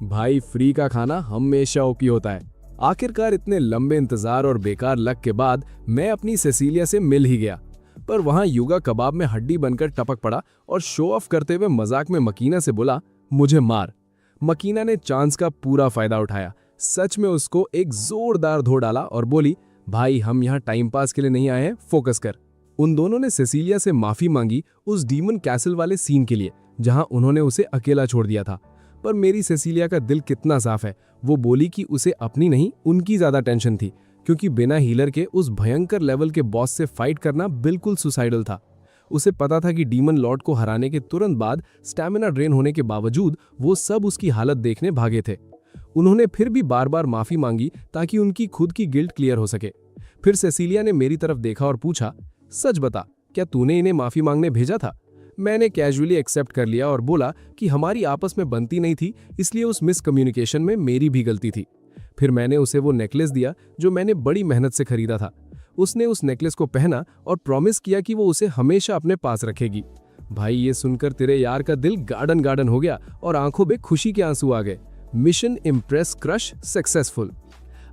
भाई फ्री का खाना हमेशा ओपी होता है। आखिरकार इतने लंबे इंतजार और बेकार लक के बाद मैं अपनी सेसिलिया से मिल ही गया, पर वहां युगा कबाब में हड्डी बनकर टपक पड़ा और शो ऑफ करते हुए मजाक में मकीना से बोला मुझे मार। मकीना ने चांस का पूरा फायदा उठाया, सच में उसको एक जोरदार धो डाला और बोली भाई हम यहाँ टाइम पास के लिए नहीं आए हैं, फोकस कर। उन दोनों ने सेसिलिया से माफी मांगी उस डीमन कैसल वाले सीन के लिए जहां उन्होंने उसे अकेला छोड़ दिया था। पर मेरी सेसिलिया का दिल कितना साफ है, वो बोली कि उसे अपनी नहीं उनकी ज्यादा टेंशन थी, क्योंकि बिना हीलर के उस भयंकर लेवल के बॉस से फाइट करना बिल्कुल सुसाइडल था। उसे पता था कि डीमन लॉर्ड को हराने के तुरंत बाद स्टैमिना ड्रेन होने के बावजूद वो सब उसकी हालत देखने भागे थे। उन्होंने फिर भी बार बार माफी मांगी ताकि उनकी खुद की गिल्ट क्लियर हो सके। फिर सेसिलिया ने मेरी तरफ देखा और पूछा सच बता, क्या तूने इन्हें माफी मांगने भेजा था? मैंने कैजुअली एक्सेप्ट कर लिया और बोला कि हमारी आपस में बनती नहीं थी, इसलिए उस मिसकम्युनिकेशन में मेरी भी गलती थी। फिर मैंने उसे वो नेकलेस दिया जो मैंने बड़ी मेहनत से खरीदा था। उसने उस नेकलेस को पहना और प्रॉमिस किया कि वो उसे हमेशा अपने पास रखेगी। भाई ये सुनकर तेरे यार का दिल गार्डन गार्डन हो गया और आंखों में खुशी के आंसू आ गए। Mission impress crush successful.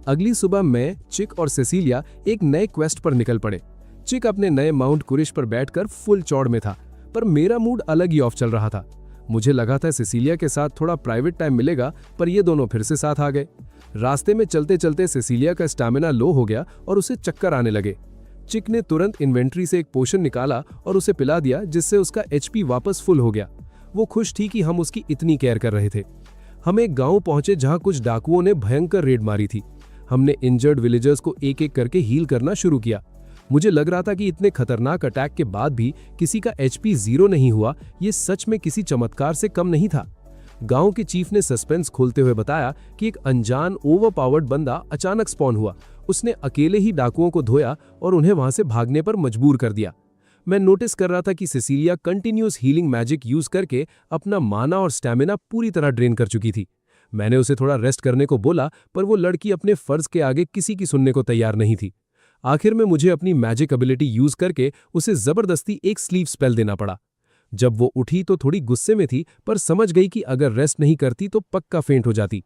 अगली सुबह मैं, चिक और सेसिलिया एक नए क्वेस्ट पर निकल पड़े। चिक अपने नए माउंट कुरिश पर बैठकर फुल चौड़ में था, पर मेरा मूड अलग ही ऑफ चल रहा था। मुझे लगा था सिसिलिया के साथ थोड़ा प्राइवेट टाइम मिलेगा, पर ये दोनों फिर से साथ आ गए। रास्ते में चलते चलते सिसिलिया का स्टैमिना लो हो गया और उसे चक्कर आने लगे। चिक ने तुरंत इन्वेंट्री से एक पोशन निकाला और उसे पिला दिया, जिससे उसका एचपी वापस फुल हो गया। वो खुश थी कि हम उसकी इतनी केयर कर रहे थे। हम एक गांव पहुंचे जहां कुछ डाकुओं ने भयंकर रेड मारी थी। हमने इंजर्ड विलेजर्स को एक एक करके हील करना शुरू किया। मुझे लग रहा था कि इतने खतरनाक अटैक के बाद भी किसी का एचपी 0 नहीं हुआ, ये सच में किसी चमत्कार से कम नहीं था। गांव के चीफ ने सस्पेंस खोलते हुए बताया कि एक अनजान ओवरपावर्ड बंदा अचानक स्पॉन हुआ। उसने अकेले ही डाकुओं को धोया और उन्हें वहां से भागने पर मजबूर कर दिया। मैं नोटिस कर रहा था कि Sicilia continuous healing magic use करके अपना माना और स्टैमिना पूरी तरह ड्रेन कर चुकी थी। मैंने उसे थोड़ा रेस्ट करने को बोला, पर वो लड़की अपने फर्ज के आगे किसी की सुनने को तैयार नहीं थी। आखिर में मुझे अपनी मैजिक एबिलिटी यूज करके उसे जबरदस्ती एक स्लीव स्पेल देना पड़ा। जब वो उठी तो थोड़ी गुस्से में थी, पर समझ गई कि अगर रेस्ट नहीं करती तो पक्का फेंट हो जाती।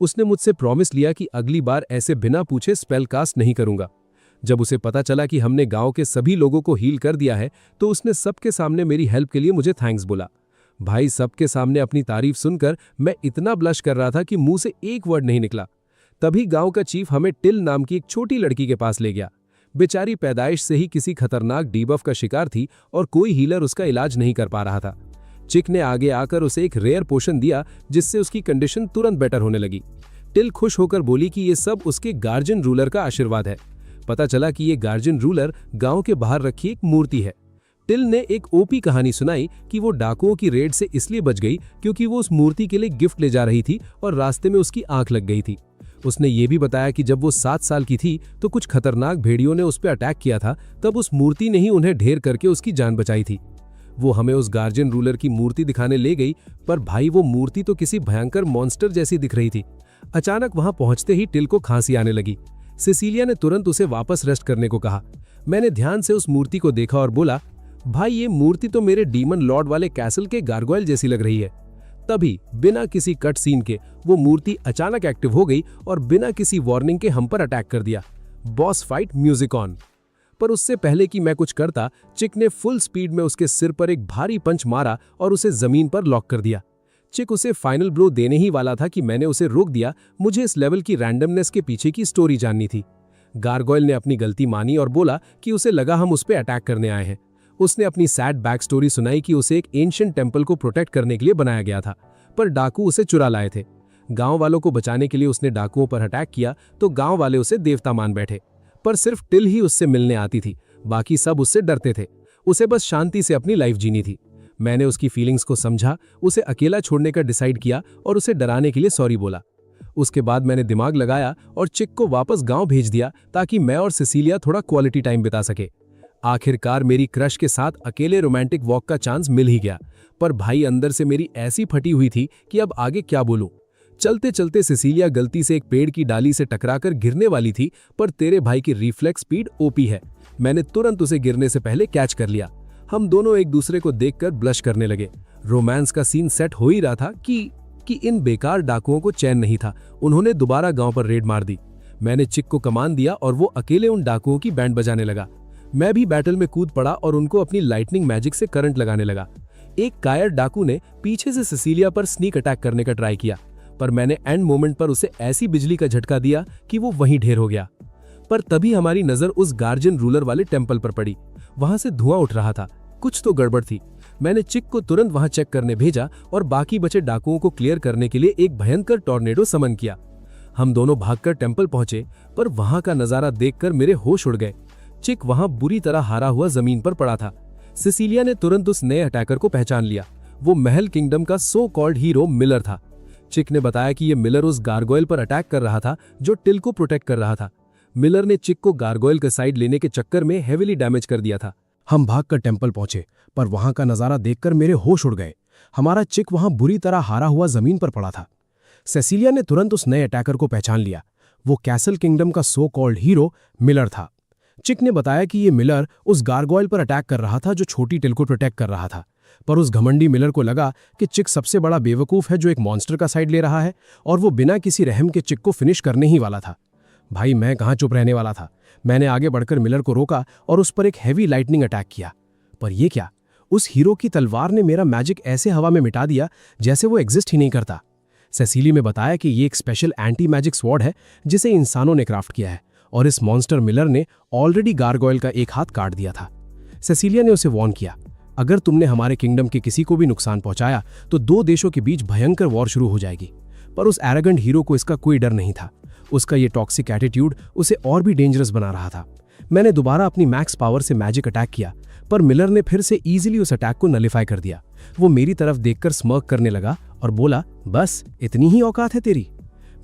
उसने मुझसे प्रॉमिस लिया कि अगली बार ऐसे बिना पूछे स्पेल कास्ट नहीं करूंगा। जब उसे पता चला कि हमने गांव के सभी लोगों को हील कर दिया है, तो उसने सबके सामने मेरी हेल्प के लिए मुझे थैंक्स बोला। भाई, सबके सामने अपनी तारीफ सुनकर मैं इतना ब्लश कर रहा था कि मुंह से एक वर्ड नहीं निकला। तभी गांव का चीफ हमें टिल नाम की एक छोटी लड़की के पास ले गया। बेचारी पैदाइश से ही किसी खतरनाक डीबफ का शिकार थी और कोई हीलर उसका इलाज नहीं कर पा रहा था। चिक ने आगे आकर उसे एक रेयर पोशन दिया, जिससे उसकी कंडीशन तुरंत बेटर होने लगी। टिल खुश होकर बोली कि ये सब उसके गार्जियन रूलर का आशीर्वाद है। पता चला कि ये गार्जियन रूलर गांव के बाहर रखी एक मूर्ति है। टिल ने एक ओपी कहानी सुनाई कि वो डाकुओं की रेड से इसलिए बच गई क्योंकि वो उस मूर्ति के लिए गिफ्ट ले जा रही थी और रास्ते में उसकी आंख लग गई थी। उसने ये भी बताया कि जब वो 7 साल की थी तो कुछ खतरनाक भेड़ियों ने उस पर अटैक किया था, तब उस मूर्ति ने ही उन्हें ढेर करके उसकी जान बचाई थी। वो हमें उस गार्जियन रूलर की मूर्ति दिखाने ले गई, पर भाई वो मूर्ति तो किसी भयंकर मॉन्स्टर जैसी दिख रही थी। अचानक वहां पहुंचते ही टिल को खांसी आने लगी। सिसिलिया ने तुरंत उसे वापस रेस्ट करने को कहा। मैंने ध्यान से उस मूर्ति को देखा और बोला, भाई ये मूर्ति तो मेरे डीमन लॉर्ड वाले कैसल के गार्गोइल जैसी लग रही है। तभी बिना किसी कट सीन के वो मूर्ति अचानक एक्टिव हो गई और बिना किसी वार्निंग के हम पर अटैक कर दिया। Boss fight music on. पर उससे पहले कि मैं कुछ करता, चिक ने फुल स्पीड में उसके सिर पर एक भारी पंच मारा और उसे जमीन पर लॉक कर दिया। चिक उसे फाइनल ब्लो देने ही वाला था कि मैंने उसे रोक दिया। मुझे इस लेवल की रैंडमनेस के पीछे की स्टोरी जाननी थी। गार्गोइल ने अपनी गलती मानी और बोला कि उसे लगा हम उस पर अटैक करने आए हैं। उसने अपनी सैड बैक स्टोरी सुनाई कि उसे एक एंशिएंट टेंपल को प्रोटेक्ट करने के लिए बनाया गया था, पर डाकू उसे चुरा लाए थे। गांव वालों को बचाने के लिए उसने डाकुओं पर अटैक किया तो गांव वाले उसे देवता मान बैठे, पर सिर्फ टिल ही उससे मिलने आती थी। बाकी सब उससे डरते थे। उसे बस शांति से अपनी लाइफ जीनी थी। मैंने उसकी फीलिंग्स को समझा, उसे अकेला छोड़ने का डिसाइड किया और उसे डराने के लिए सॉरी बोला। उसके बाद मैंने दिमाग लगाया और चिक को वापस गांव भेज दिया ताकि मैं और सिसिलिया थोड़ा क्वालिटी टाइम बिता सके। आखिरकार मेरी क्रश के साथ अकेले रोमांटिक वॉक का चांस मिल ही गया, पर भाई अंदर से मेरी ऐसी फटी हुई थी कि अब आगे क्या बोलूं। चलते चलते सिसिलिया गलती से एक पेड़ की डाली से टकराकर गिरने वाली थी, पर तेरे भाई की रिफ्लेक्स स्पीड ओपी है। मैंने तुरंत उसे गिरने से पहले कैच कर लिया। हम दोनों एक दूसरे को देखकर ब्लश करने लगे। रोमांस का सीन सेट हो ही रहा था कि इन बेकार डाकुओं को चैन नहीं था। उन्होंने दोबारा गांव पर रेड मार दी। मैंने चिक को कमान दिया और वो अकेले उन डाकुओं की बैंड बजाने लगा। मैं भी बैटल में कूद पड़ा और उनको अपनी लाइटनिंग मैजिक से करंट लगाने लगा। एक कायर डाकू ने पीछे से सिसिलिया पर स्नीक अटैक करने का ट्राई किया, पर मैंने एंड मोमेंट पर उसे ऐसी बिजली का झटका दिया कि वो वहीं ढेर हो गया। पर तभी हमारी नजर उस गार्जियन रूलर वाले टेंपल पर पड़ी। वहां से धुआं उठ रहा था, कुछ तो गड़बड़ थी। मैंने चिक को तुरंत वहां चेक करने भेजा और बाकी बचे डाकुओं को क्लियर करने के लिए एक भयंकर टॉर्नेडो समन किया। हम दोनों भागकर टेंपल पहुंचे, पर वहां का नजारा देखकर मेरे होश उड़ गए। चिक वहां बुरी तरह हारा हुआ जमीन पर पड़ा था। सिसिलिया ने तुरंत उस नए अटैकर को पहचान लिया। वो महल किंगडम का सो कॉल्ड हीरो मिलर था। चिक ने बताया कि ये मिलर उस गार्गोइल पर अटैक कर रहा था जो टिल को प्रोटेक्ट कर रहा था। मिलर ने चिक को गार्गोइल का साइड लेने के चक्कर में हेविली डैमेज कर दिया था। हम भागकर टेंपल पहुंचे, पर वहां का नजारा देखकर मेरे होश उड़ गए। हमारा चिक वहां बुरी तरह हारा हुआ जमीन पर पड़ा था। सेसिलिया ने तुरंत उस नए अटैकर को पहचान लिया। वो कैसल किंगडम का सो कॉल्ड हीरो मिलर था। चिक ने बताया कि ये मिलर उस गार्गोइल पर अटैक कर रहा था जो छोटी टिल को प्रोटेक्ट कर रहा था, पर उस घमंडी मिलर को लगा कि चिक सबसे बड़ा बेवकूफ है जो एक मॉन्स्टर का साइड ले रहा है, और वो बिना किसी रहम के चिक को फिनिश करने ही वाला था। भाई मैं कहाँ चुप रहने वाला था। मैंने आगे बढ़कर मिलर को रोका और उस पर एक हैवी लाइटनिंग अटैक किया। पर ये क्या, उस हीरो की तलवार ने मेरा मैजिक ऐसे हवा में मिटा दिया जैसे वो एग्जिस्ट ही नहीं करता। सेसिली ने बताया कि ये एक स्पेशल एंटी मैजिक स्वॉर्ड है जिसे इंसानों ने क्राफ्ट किया है और इस मॉन्स्टर मिलर ने ऑलरेडी गार्गोयल का एक हाथ काट दिया था। सेसिलिया ने उसे वार्न किया, अगर तुमने हमारे किंगडम के किसी को भी नुकसान पहुंचाया तो 2 देशों के बीच भयंकर वॉर शुरू हो जाएगी। पर उस एरोगेंट हीरो को इसका कोई डर नहीं था। उसका ये टॉक्सिक एटीट्यूड उसे और भी डेंजरस बना रहा था। मैंने दोबारा अपनी मैक्स पावर से मैजिक अटैक किया, पर मिलर ने फिर से इजीली उस अटैक को नलिफाई कर दिया। वो मेरी तरफ देखकर स्मर्क करने लगा और बोला, बस इतनी ही औकात है तेरी।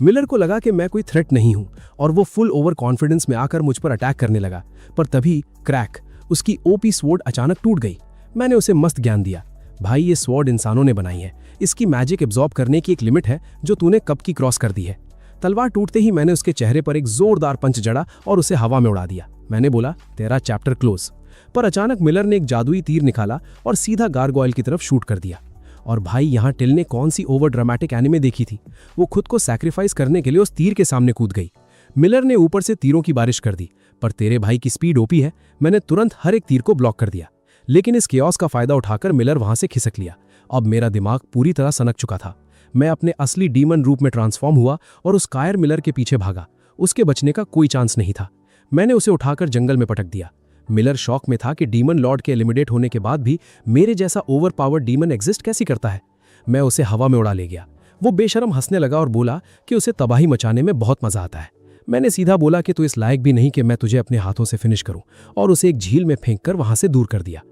मिलर को लगा कि मैं कोई थ्रेट नहीं हूं और वो फुल ओवर कॉन्फिडेंस में आकर मुझ पर अटैक करने लगा। पर तभी क्रैक, उसकी ओपी स्वॉर्ड अचानक टूट गई। मैंने उसे मस्त ज्ञान दिया, भाई ये स्वॉर्ड इंसानों ने बनाई है, इसकी मैजिक एब्जॉर्ब करने की एक लिमिट है जो तूने कब की क्रॉस कर दी है। तलवार टूटते ही मैंने उसके चेहरे पर एक जोरदार पंच जड़ा और उसे हवा में उड़ा दिया। मैंने बोला, तेरा चैप्टर क्लोज। पर अचानक मिलर ने एक जादुई तीर निकाला और सीधा गार्गोयल की तरफ शूट कर दिया। और भाई यहाँ टिल ने कौन सी ओवर ड्रामेटिक एनिमे देखी थी। वो खुद को सैक्रिफाइस करने के लिए उस तीर के सामने कूद गई। मिलर ने ऊपर से तीरों की बारिश कर दी, पर तेरे भाई की स्पीड ओपी है, मैंने तुरंत हर एक तीर को ब्लॉक कर दिया। लेकिन इस केओस का फायदा उठाकर मिलर वहां से खिसक लिया। अब मेरा दिमाग पूरी तरह सनक चुका था। मैं अपने असली डीमन रूप में ट्रांसफॉर्म हुआ और उस कायर मिलर के पीछे भागा। उसके बचने का कोई चांस नहीं था। मैंने उसे उठाकर जंगल में पटक दिया। मिलर शॉक में था कि डीमन लॉर्ड के एलिमिनेट होने के बाद भी मेरे जैसा ओवर पावर डीमन एग्जिस्ट कैसी करता है। मैं उसे हवा में उड़ा ले गया। वो बेशर्म हंसने लगा और बोला कि उसे तबाही मचाने में बहुत मजा आता है। मैंने सीधा बोला कि तू इस लायक भी नहीं कि मैं तुझे अपने हाथों से फिनिश करूं, और उसे एक झील में फेंककर वहां से दूर कर दिया।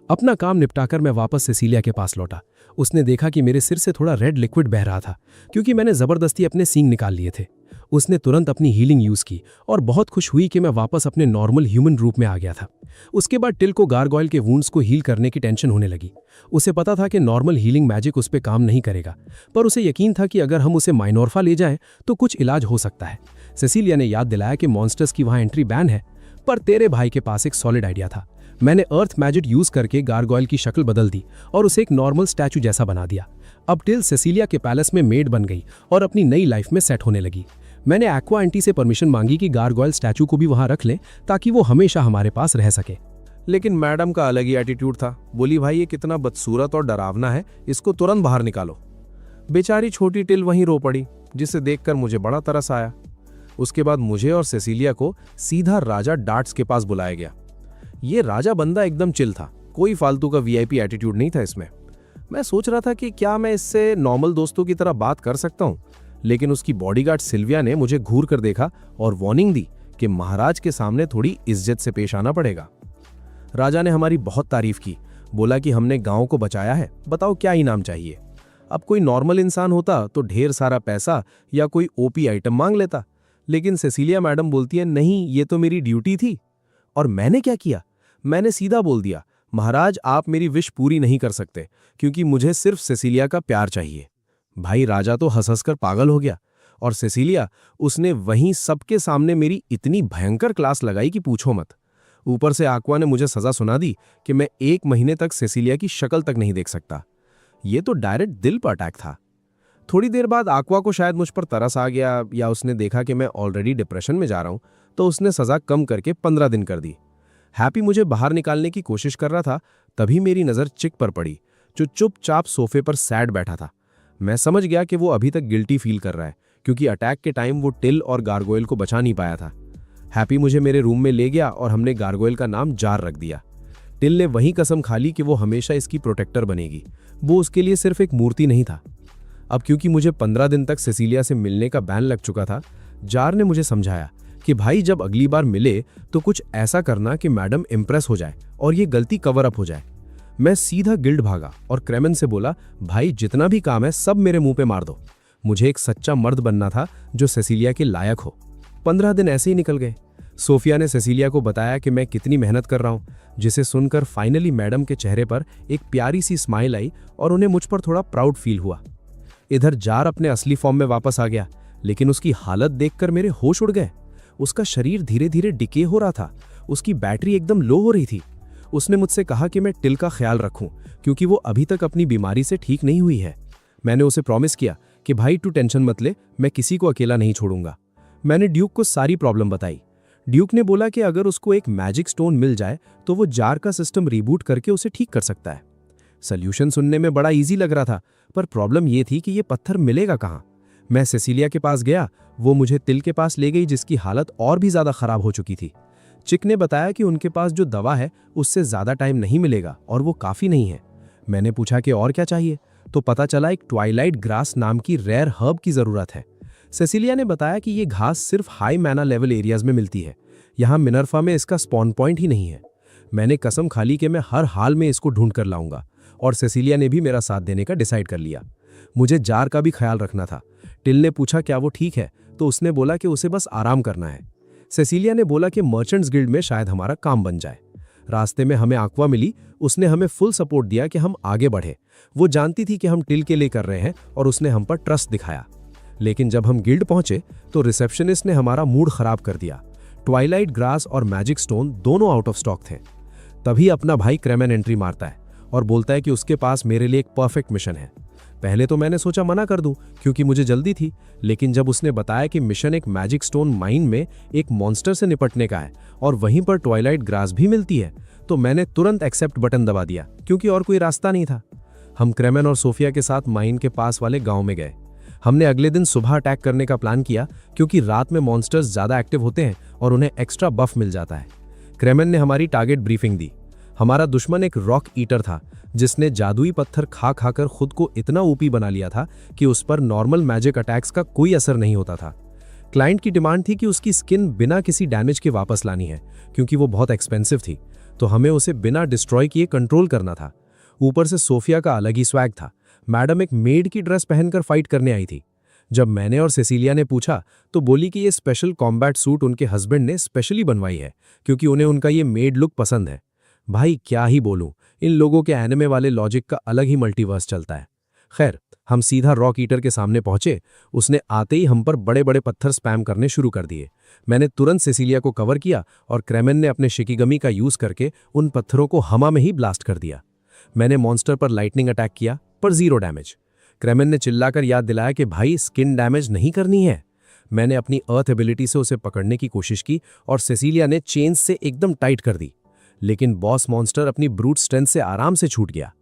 अपना काम निपटाकर मैं वापस सेसिलिया के पास लौटा। उसने देखा कि मेरे सिर से थोड़ा रेड लिक्विड बह रहा था, क्योंकि मैंने जबरदस्ती अपने सींग निकाल लिए थे। उसने तुरंत अपनी हीलिंग यूज की और बहुत खुश हुई कि मैं वापस अपने नॉर्मल ह्यूमन रूप में आ गया था। उसके बाद टिल को गार्गोयल के वुंड्स को हील करने की टेंशन होने लगी। उसे पता था कि नॉर्मल हीलिंग मैजिक उस पर काम नहीं करेगा, पर उसे यकीन था कि अगर हम उसे माइनोर्फा ले जाएं तो कुछ इलाज हो सकता है। सेसिलिया ने याद दिलाया कि मॉन्स्टर्स की वहां एंट्री बैन है, पर तेरे भाई के पास एक सॉलिड आइडिया था। मैंने अर्थ मैजिक यूज करके गार्गोयल की शक्ल बदल दी और उसे एक नॉर्मल स्टैचू जैसा बना दिया। अब टिल सेसिलिया के पैलेस में मेड बन गई और अपनी नई लाइफ में सेट होने लगी। मैंने एक्वा आंटी से परमिशन मांगी कि गार्गोयल स्टैचू को भी वहां रख लें ताकि वो हमेशा हमारे पास रह सके। लेकिन मैडम का अलग ही एटीट्यूड था। बोली, भाई ये कितना बदसूरत और डरावना है, इसको तुरंत बाहर निकालो। बेचारी छोटी टिल वहीं रो पड़ी, जिसे देखकर मुझे बड़ा तरस आया। उसके बाद मुझे और सेसिलिया को सीधा राजा डार्ट्स के पास बुलाया गया। ये राजा बंदा एकदम चिल था, कोई फालतू का वीआईपी एटीट्यूड नहीं था इसमें। मैं सोच रहा था कि क्या मैं इससे नॉर्मल दोस्तों की तरह बात कर सकता हूँ, लेकिन उसकी बॉडीगार्ड सिल्विया ने मुझे घूर कर देखा और वार्निंग दी कि महाराज के सामने थोड़ी इज्जत से पेश आना पड़ेगा। राजा ने हमारी बहुत तारीफ की, बोला कि हमने गांव को बचाया है, बताओ क्या इनाम चाहिए। अब कोई नॉर्मल इंसान होता तो ढेर सारा पैसा या कोई ओपी आइटम मांग लेता, लेकिन सेसिलिया मैडम बोलती है, नहीं ये तो मेरी ड्यूटी थी। और मैंने क्या किया, मैंने सीधा बोल दिया, महाराज आप मेरी विश पूरी नहीं कर सकते क्योंकि मुझे सिर्फ सेसिलिया का प्यार चाहिए। भाई राजा तो हंस कर पागल हो गया, और सेसिलिया, उसने वहीं सबके सामने मेरी इतनी भयंकर क्लास लगाई कि पूछो मत। ऊपर से आक्वा ने मुझे सजा सुना दी कि मैं 1 महीने तक सेसिलिया की शक्ल तक नहीं देख सकता। ये तो डायरेक्ट दिल पर अटैक था। थोड़ी देर बाद आक्वा को शायद मुझ पर तरस आ गया, या उसने देखा कि मैं ऑलरेडी डिप्रेशन में जा रहा हूं, तो उसने सजा कम करके 15 दिन कर दी। हैप्पी मुझे बाहर निकालने की कोशिश कर रहा था, तभी मेरी नजर चिक पर पड़ी, जो चुपचाप सोफे पर सैड बैठा था। मैं समझ गया कि वो अभी तक गिल्टी फील कर रहा है, क्योंकि अटैक के टाइम वो टिल और गार्गोयल को बचा नहीं पाया था। हैप्पी मुझे मेरे रूम में ले गया और हमने गार्गोयल का नाम जार रख दिया। टिल ने वही कसम खा ली कि वो हमेशा इसकी प्रोटेक्टर बनेगी। वो उसके लिए सिर्फ एक मूर्ति नहीं था। अब क्योंकि मुझे 15 दिन तक सेसिलिया से मिलने का बैन लग चुका था, जार ने मुझे समझाया कि भाई जब अगली बार मिले तो कुछ ऐसा करना कि मैडम इंप्रेस हो जाए और ये गलती कवर अप हो जाए। मैं सीधा गिल्ड भागा और क्रेमन से बोला, भाई जितना भी काम है सब मेरे मुंह पे मार दो। मुझे एक सच्चा मर्द बनना था जो सेसिलिया के लायक हो। 15 दिन ऐसे ही निकल गए। सोफिया ने सेसिलिया को बताया कि मैं कितनी मेहनत कर रहा हूं, जिसे सुनकर फाइनली मैडम के चेहरे पर एक प्यारी सी स्माइल आई और उन्हें मुझ पर थोड़ा प्राउड फील हुआ। इधर जार अपने असली फॉर्म में वापस आ गया, लेकिन उसकी हालत देखकर मेरे होश उड़ गए। उसका शरीर धीरे धीरे डिके हो रहा था, उसकी बैटरी एकदम लो हो रही थी। उसने मुझसे कहा कि मैं टिल का ख्याल रखूं, क्योंकि वो अभी तक अपनी बीमारी से ठीक नहीं हुई है। मैंने उसे प्रॉमिस किया कि भाई तू टेंशन मत ले, मैं किसी को अकेला नहीं छोड़ूंगा। मैंने ड्यूक को सारी प्रॉब्लम बताई। ड्यूक ने बोला कि अगर उसको एक मैजिक स्टोन मिल जाए तो वो जार का सिस्टम रीबूट करके उसे ठीक कर सकता है। सोल्यूशन सुनने में बड़ा इजी लग रहा था, पर प्रॉब्लम ये थी कि ये पत्थर मिलेगा कहाँ। मैं सेसिलिया के पास गया, वो मुझे तिल के पास ले गई जिसकी हालत और भी ज़्यादा खराब हो चुकी थी। चिक ने बताया कि उनके पास जो दवा है उससे ज़्यादा टाइम नहीं मिलेगा और वो काफ़ी नहीं है। मैंने पूछा कि और क्या चाहिए, तो पता चला एक ट्वाइलाइट ग्रास नाम की रेयर हर्ब की ज़रूरत है। सेसिलिया ने बताया कि ये घास सिर्फ हाई मैना लेवल एरियाज में मिलती है, यहाँ मिनर्फा में इसका स्पॉन पॉइंट ही नहीं है। मैंने कसम खा ली कि मैं हर हाल में इसको ढूंढ कर लाऊंगा, और सेसिलिया ने भी मेरा साथ देने का डिसाइड कर लिया। मुझे जार का भी ख्याल रखना था। टिल ने पूछा क्या वो ठीक है, तो उसने बोला कि उसे बस आराम करना है। सेसिलिया ने बोला कि मर्चेंट्स गिल्ड में शायद हमारा काम बन जाए। रास्ते में हमें आक्वा मिली, उसने हमें फुल सपोर्ट दिया कि हम आगे बढ़े। वो जानती थी कि हम टिल के लिए कर रहे हैं और उसने हम पर ट्रस्ट दिखाया। लेकिन जब हम गिल्ड पहुंचे तो रिसेप्शनिस्ट ने हमारा मूड खराब कर दिया। ट्वाइलाइट ग्रास और मैजिक स्टोन दोनों आउट ऑफ स्टॉक थे। तभी अपना भाई क्रेमेन एंट्री मारता है और बोलता है कि उसके पास मेरे लिए एक परफेक्ट मिशन है। पहले तो मैंने सोचा मना कर दूं क्योंकि मुझे जल्दी थी, लेकिन जब उसने बताया कि मिशन एक मैजिक स्टोन माइन में एक मॉन्स्टर से निपटने का है और वहीं पर ट्वाइलाइट ग्रास भी मिलती है, तो मैंने तुरंत एक्सेप्ट बटन दबा दिया क्योंकि और कोई रास्ता नहीं था। हम क्रेमेन और सोफिया के साथ माइन के पास वाले गांव में गए। हमने अगले दिन सुबह अटैक करने का प्लान किया क्योंकि रात में मॉन्स्टर्स ज़्यादा एक्टिव होते हैं और उन्हें एक्स्ट्रा बफ मिल जाता है। क्रेमेन ने हमारी टारगेट ब्रीफिंग दी। हमारा दुश्मन एक रॉक ईटर था जिसने जादुई पत्थर खा खाकर खुद को इतना ओपी बना लिया था कि उस पर नॉर्मल मैजिक अटैक्स का कोई असर नहीं होता था। क्लाइंट की डिमांड थी कि उसकी स्किन बिना किसी डैमेज के वापस लानी है क्योंकि वो बहुत एक्सपेंसिव थी, तो हमें उसे बिना डिस्ट्रॉय किए कंट्रोल करना था। ऊपर से सोफिया का अलग ही स्वैग था। मैडम एक मेड की ड्रेस पहनकर फाइट करने आई थी। जब मैंने और सेसिलिया ने पूछा तो बोली कि ये स्पेशल कॉम्बैट सूट उनके हस्बैंड ने स्पेशली बनवाई है क्योंकि उन्हें उनका ये मेड लुक पसंद है। भाई क्या ही बोलूं, इन लोगों के एनिमे वाले लॉजिक का अलग ही मल्टीवर्स चलता है। खैर, हम सीधा रॉक ईटर के सामने पहुंचे। उसने आते ही हम पर बड़े बड़े पत्थर स्पैम करने शुरू कर दिए। मैंने तुरंत सेसिलिया को कवर किया और क्रेमेन ने अपने शिकिगमी का यूज करके उन पत्थरों को हवा में ही ब्लास्ट कर दिया। मैंने मॉन्स्टर पर लाइटनिंग अटैक किया पर 0 डैमेज। क्रेमेन ने चिल्लाकर याद दिलाया कि भाई स्किन डैमेज नहीं करनी है। मैंने अपनी अर्थ एबिलिटी से उसे पकड़ने की कोशिश की और सेसिलिया ने चेन्स से एकदम टाइट कर दी, लेकिन बॉस मॉन्स्टर अपनी ब्रूट स्ट्रेंथ से आराम से छूट गया।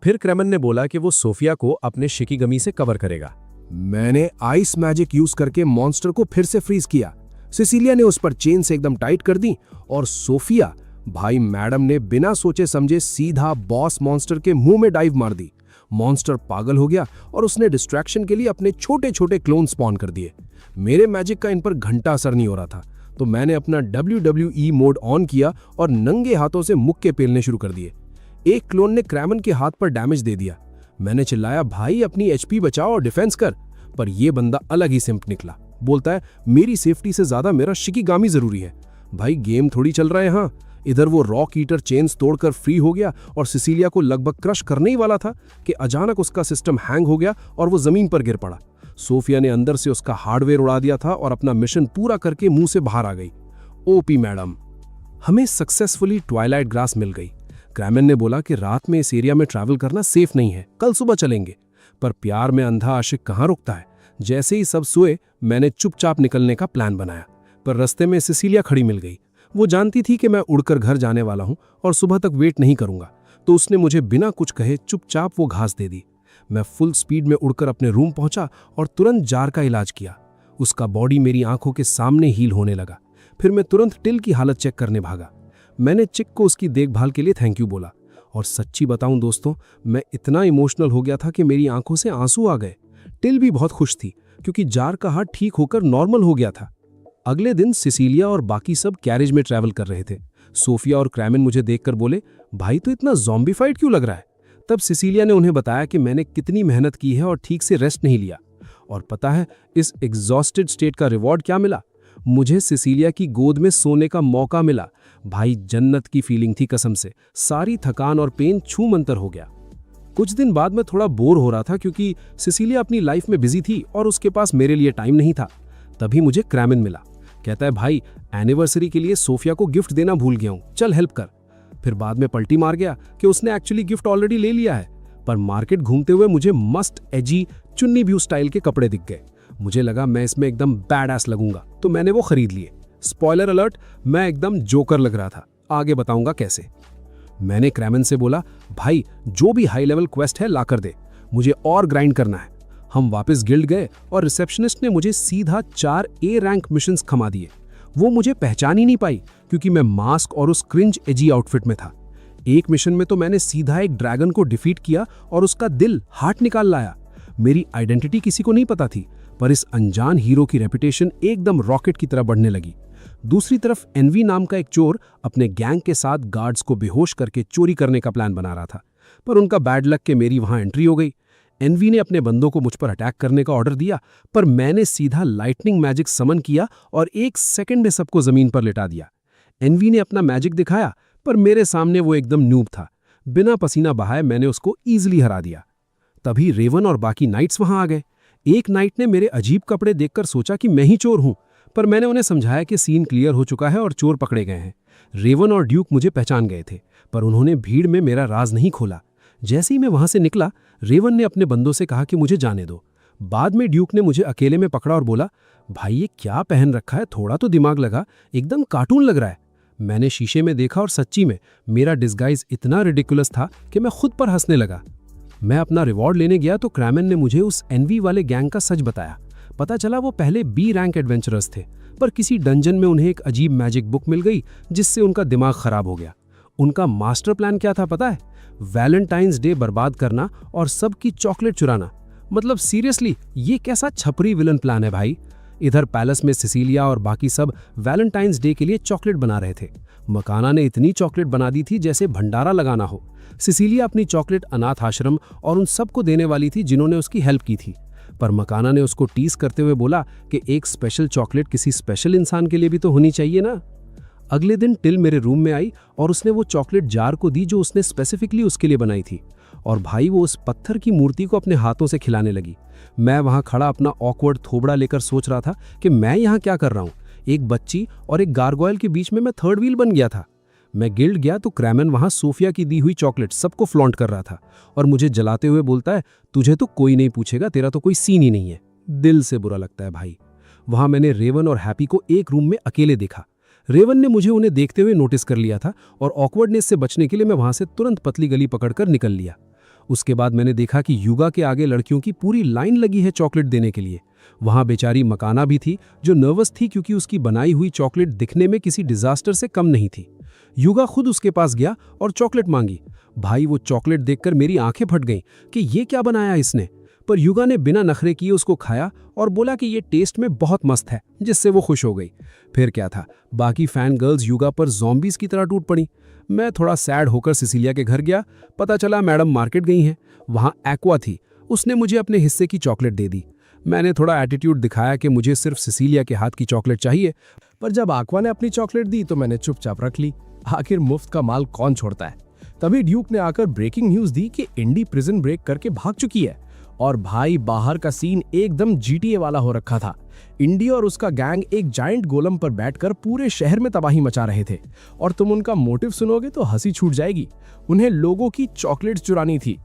फिर क्रेमेन ने बोला कि वो सोफिया को अपने शिकिगमी से कवर करेगा। मैंने आइस मैजिक यूज करके मॉन्स्टर को फिर से फ्रीज किया। सिसिलिया ने उस पर चेन से एकदम टाइट कर दी और सोफिया भाई मैडम ने बिना सोचे समझे सीधा बॉस मॉन्स्टर के मुंह में डाइव मार दी। मॉन्स्टर पागल हो गया और उसने डिस्ट्रैक्शन के लिए अपने छोटे छोटे क्लोन स्पॉन कर दिए। मेरे मैजिक का इन पर घंटा असर नहीं हो रहा था, तो मैंने अपना WWE मोड ऑन किया और नंगे हाथों से मुक्के पेलने शुरू कर दिए। एक क्लोन ने क्रेमेन के हाथ पर डैमेज दे दिया। मैंने चिल्लाया भाई अपनी HP बचाओ और डिफेंस कर, पर यह बंदा अलग ही सिंप निकला। बोलता है मेरी सेफ्टी से ज्यादा मेरा शिकिगामी जरूरी है। भाई गेम थोड़ी चल रहा है यहाँ। इधर वो रॉक ईटर चेन्स तोड़कर फ्री हो गया और सिसिलिया को लगभग क्रश करने ही वाला था कि अचानक उसका सिस्टम हैंग हो गया और वो जमीन पर गिर पड़ा। सोफिया ने अंदर से उसका हार्डवेयर उड़ा दिया था और अपना मिशन पूरा करके मुंह से बाहर आ गई। OP madam. हमें सक्सेसफुली ट्वाइलाइट ग्रास मिल गई। क्रेमेन ने बोला कि रात में इस एरिया में ट्रैवल करना सेफ नहीं है, कल सुबह चलेंगे। पर प्यार में अंधा आशिक कहाँ रुकता है। जैसे ही सब सोए मैंने चुपचाप निकलने का प्लान बनाया, पर रास्ते में सिसिलिया खड़ी मिल गई। वो जानती थी कि मैं उड़कर घर जाने वाला हूं और सुबह तक वेट नहीं करूंगा, तो उसने मुझे बिना कुछ कहे चुपचाप वो घास दे दी। मैं फुल स्पीड में उड़कर अपने रूम पहुंचा और तुरंत जार का इलाज किया। उसका बॉडी मेरी आंखों के सामने हील होने लगा। फिर मैं तुरंत टिल की हालत चेक करने भागा। मैंने चिक को उसकी देखभाल के लिए थैंक यू बोला, और सच्ची बताऊं दोस्तों, मैं इतना इमोशनल हो गया था कि मेरी आंखों से आंसू आ गए। टिल भी बहुत खुश थी क्योंकि जार का हाथ ठीक होकर नॉर्मल हो गया था। अगले दिन सिसिलिया और बाकी सब कैरेज में ट्रैवल कर रहे थे। सोफिया और क्रेमेन मुझे देखकर बोले भाई तो इतना ज़ॉम्बीफाइड क्यों लग रहा है। तब सिसिलिया ने उन्हें बताया कि मैंने कितनी मेहनत की है और ठीक से रेस्ट नहीं लिया। और पता है इस एग्जॉस्टेड स्टेट का रिवॉर्ड क्या मिला? मुझे सिसिलिया की गोद में सोने का मौका मिला। भाई जन्नत की फीलिंग थी कसम से। सारी थकान और पेन छू मंतर हो गया। कुछ दिन बाद मैं थोड़ा बोर हो रहा था क्योंकि सिसिलिया अपनी लाइफ में बिजी थी और उसके पास मेरे लिए टाइम नहीं था। तभी मुझे क्रेमेन मिला। कहता है भाई एनिवर्सरी के लिए सोफिया को गिफ्ट देना भूल गया हूं, चल हेल्प कर। फिर बाद में पलटी मार गया कि उसने एक्चुअली गिफ्ट ऑलरेडी ले लिया है। पर मार्केट घूमते हुए मुझे मस्त एजी चुन्नी व्यू स्टाइल के कपड़े दिख गए। मुझे लगा मैं इसमें एकदम बैड एस लगूंगा, तो मैंने वो खरीद लिए। स्पॉइलर अलर्ट, मैं एकदम जोकर लग रहा था। आगे बताऊंगा कैसे। मैंने क्रैमन से बोला, भाई जो भी हाई लेवल क्वेस्ट है ला कर दे, मुझे और ग्राइंड करना है। हम वापस गिल्ड गए और रिसेप्शनिस्ट ने मुझे सीधा 4 ए रैंक मिशंस खमा दिए। वो मुझे पहचान ही नहीं पाई क्योंकि मैं मास्क और उस क्रिंज एजी आउटफिट में था। एक मिशन में तो मैंने सीधा एक ड्रैगन को डिफीट किया और उसका दिल हार्ट निकाल लाया। मेरी आइडेंटिटी किसी को नहीं पता थी, पर इस अनजान हीरो की रेपुटेशन एकदम रॉकेट की तरह बढ़ने लगी। दूसरी तरफ एनवी नाम का एक चोर अपने गैंग के साथ गार्ड्स को बेहोश करके चोरी करने का प्लान बना रहा था, पर उनका बैड लक के मेरी वहां एंट्री हो गई। एनवी ने अपने बंदों को मुझ पर अटैक करने का ऑर्डर दिया, पर मैंने सीधा लाइटनिंग मैजिक समन किया और 1 सेकंड में सबको जमीन पर लिटा दिया। एनवी ने अपना मैजिक दिखाया, पर मेरे सामने वो एकदम नूब था। बिना पसीना बहाए मैंने उसको ईजिली हरा दिया। तभी रेवन और बाकी नाइट्स वहां आ गए। एक नाइट ने मेरे अजीब कपड़े देखकर सोचा कि मैं ही चोर हूं, पर मैंने उन्हें समझाया कि सीन क्लियर हो चुका है और चोर पकड़े गए हैं। रेवन और ड्यूक मुझे पहचान गए थे, पर उन्होंने भीड़ में मेरा राज नहीं खोला। जैसे ही मैं वहां से निकला, रेवन ने अपने बंदों से कहा कि मुझे जाने दो। बाद में ड्यूक ने मुझे अकेले में पकड़ा और बोला, भाई ये क्या पहन रखा है, थोड़ा तो दिमाग लगा, एकदम कार्टून लग रहा है। मैंने शीशे में देखा और सच्ची में मेरा डिस्गाइज इतना रिडिकुलस था कि मैं खुद पर हंसने लगा। मैं अपना रिवॉर्ड लेने गया तो क्रैमन ने मुझे उस एनवी वाले गैंग का सच बताया। पता चला वो पहले बी रैंक एडवेंचरर्स थे, पर किसी डंजन में उन्हें एक अजीब मैजिक बुक मिल गई जिससे उनका दिमाग खराब हो गया। उनका मास्टर प्लान क्या था पता है? वैलेंटाइंस डे बर्बाद करना और सबकी चॉकलेट चुराना। मतलब सीरियसली, ये कैसा छपरी विलन प्लान है भाई। इधर पैलेस में सिसिलिया और बाकी सब वैलेंटाइंस डे के लिए चॉकलेट बना रहे थे। मकाना ने इतनी चॉकलेट बना दी थी जैसे भंडारा लगाना हो। सिसिलिया अपनी चॉकलेट अनाथ आश्रम और उन सबको देने वाली थी जिन्होंने उसकी हेल्प की थी, पर मकाना ने उसको टीज करते हुए बोला कि एक स्पेशल चॉकलेट किसी स्पेशल इंसान के लिए भी तो होनी चाहिए ना। अगले दिन टिल मेरे रूम में आई और उसने वो चॉकलेट जार को दी जो उसने स्पेसिफिकली उसके लिए बनाई थी, और भाई वो उस पत्थर की मूर्ति को अपने हाथों से खिलाने लगी। मैं वहां खड़ा अपना ऑकवर्ड थोबड़ा लेकर सोच रहा था कि मैं यहाँ क्या कर रहा हूँ। एक बच्ची और एक गार्गोयल के बीच में मैं थर्ड व्हील बन गया था। मैं गिल्ड गया तो क्रैमन वहां सोफिया की दी हुई चॉकलेट सबको फ्लॉन्ट कर रहा था और मुझे जलाते हुए बोलता है, तुझे तो कोई नहीं पूछेगा, तेरा तो कोई सीन ही नहीं है। दिल से बुरा लगता है भाई। वहां मैंने रेवन और हैप्पी को एक रूम में अकेले देखा। रेवन ने मुझे उन्हें देखते हुए नोटिस कर लिया था और ऑकवर्डनेस से बचने के लिए मैं वहां से तुरंत पतली गली पकड़कर निकल लिया। उसके बाद मैंने देखा कि युगा के आगे लड़कियों की पूरी लाइन लगी है चॉकलेट देने के लिए। वहां बेचारी मकाना भी थी जो नर्वस थी क्योंकि उसकी बनाई हुई चॉकलेट दिखने में किसी डिजास्टर से कम नहीं थी। युगा खुद उसके पास गया और चॉकलेट मांगी। भाई वो चॉकलेट देखकर मेरी आंखें फट गईं कि ये क्या बनाया इसने, पर युगा ने बिना नखरे किए उसको खाया और बोला कि ये टेस्ट में बहुत मस्त है, जिससे वो खुश हो गई। फिर क्या था, बाकी फैन गर्ल्स युगा पर ज़ॉम्बीज की तरह टूट पड़ी। मैं थोड़ा सैड होकर सिसिलिया के घर गया। पता चला मैडम मार्केट गई हैं। वहाँ एक्वा थी, उसने मुझे अपने हिस्से की चॉकलेट दे दी। मैंने थोड़ा एटीट्यूड दिखाया कि मुझे सिर्फ सिसिलिया के हाथ की चॉकलेट चाहिए, पर जब एक्वा ने अपनी चॉकलेट दी तो मैंने चुपचाप रख ली। आखिर मुफ्त का माल कौन छोड़ता है। तभी ड्यूक ने आकर ब्रेकिंग न्यूज दी कि इंडी प्रिजन ब्रेक करके भाग चुकी है, और भाई बाहर का सीन एकदम जीटीए वाला हो रखा था। इंडी और उसका गैंग एक जायंट गोलम पर बैठकर पूरे शहर में तबाही मचा रहे थे, और तुम उनका मोटिव सुनोगे तो हंसी छूट जाएगी। उन्हें लोगों की चॉकलेट चुरानी थी।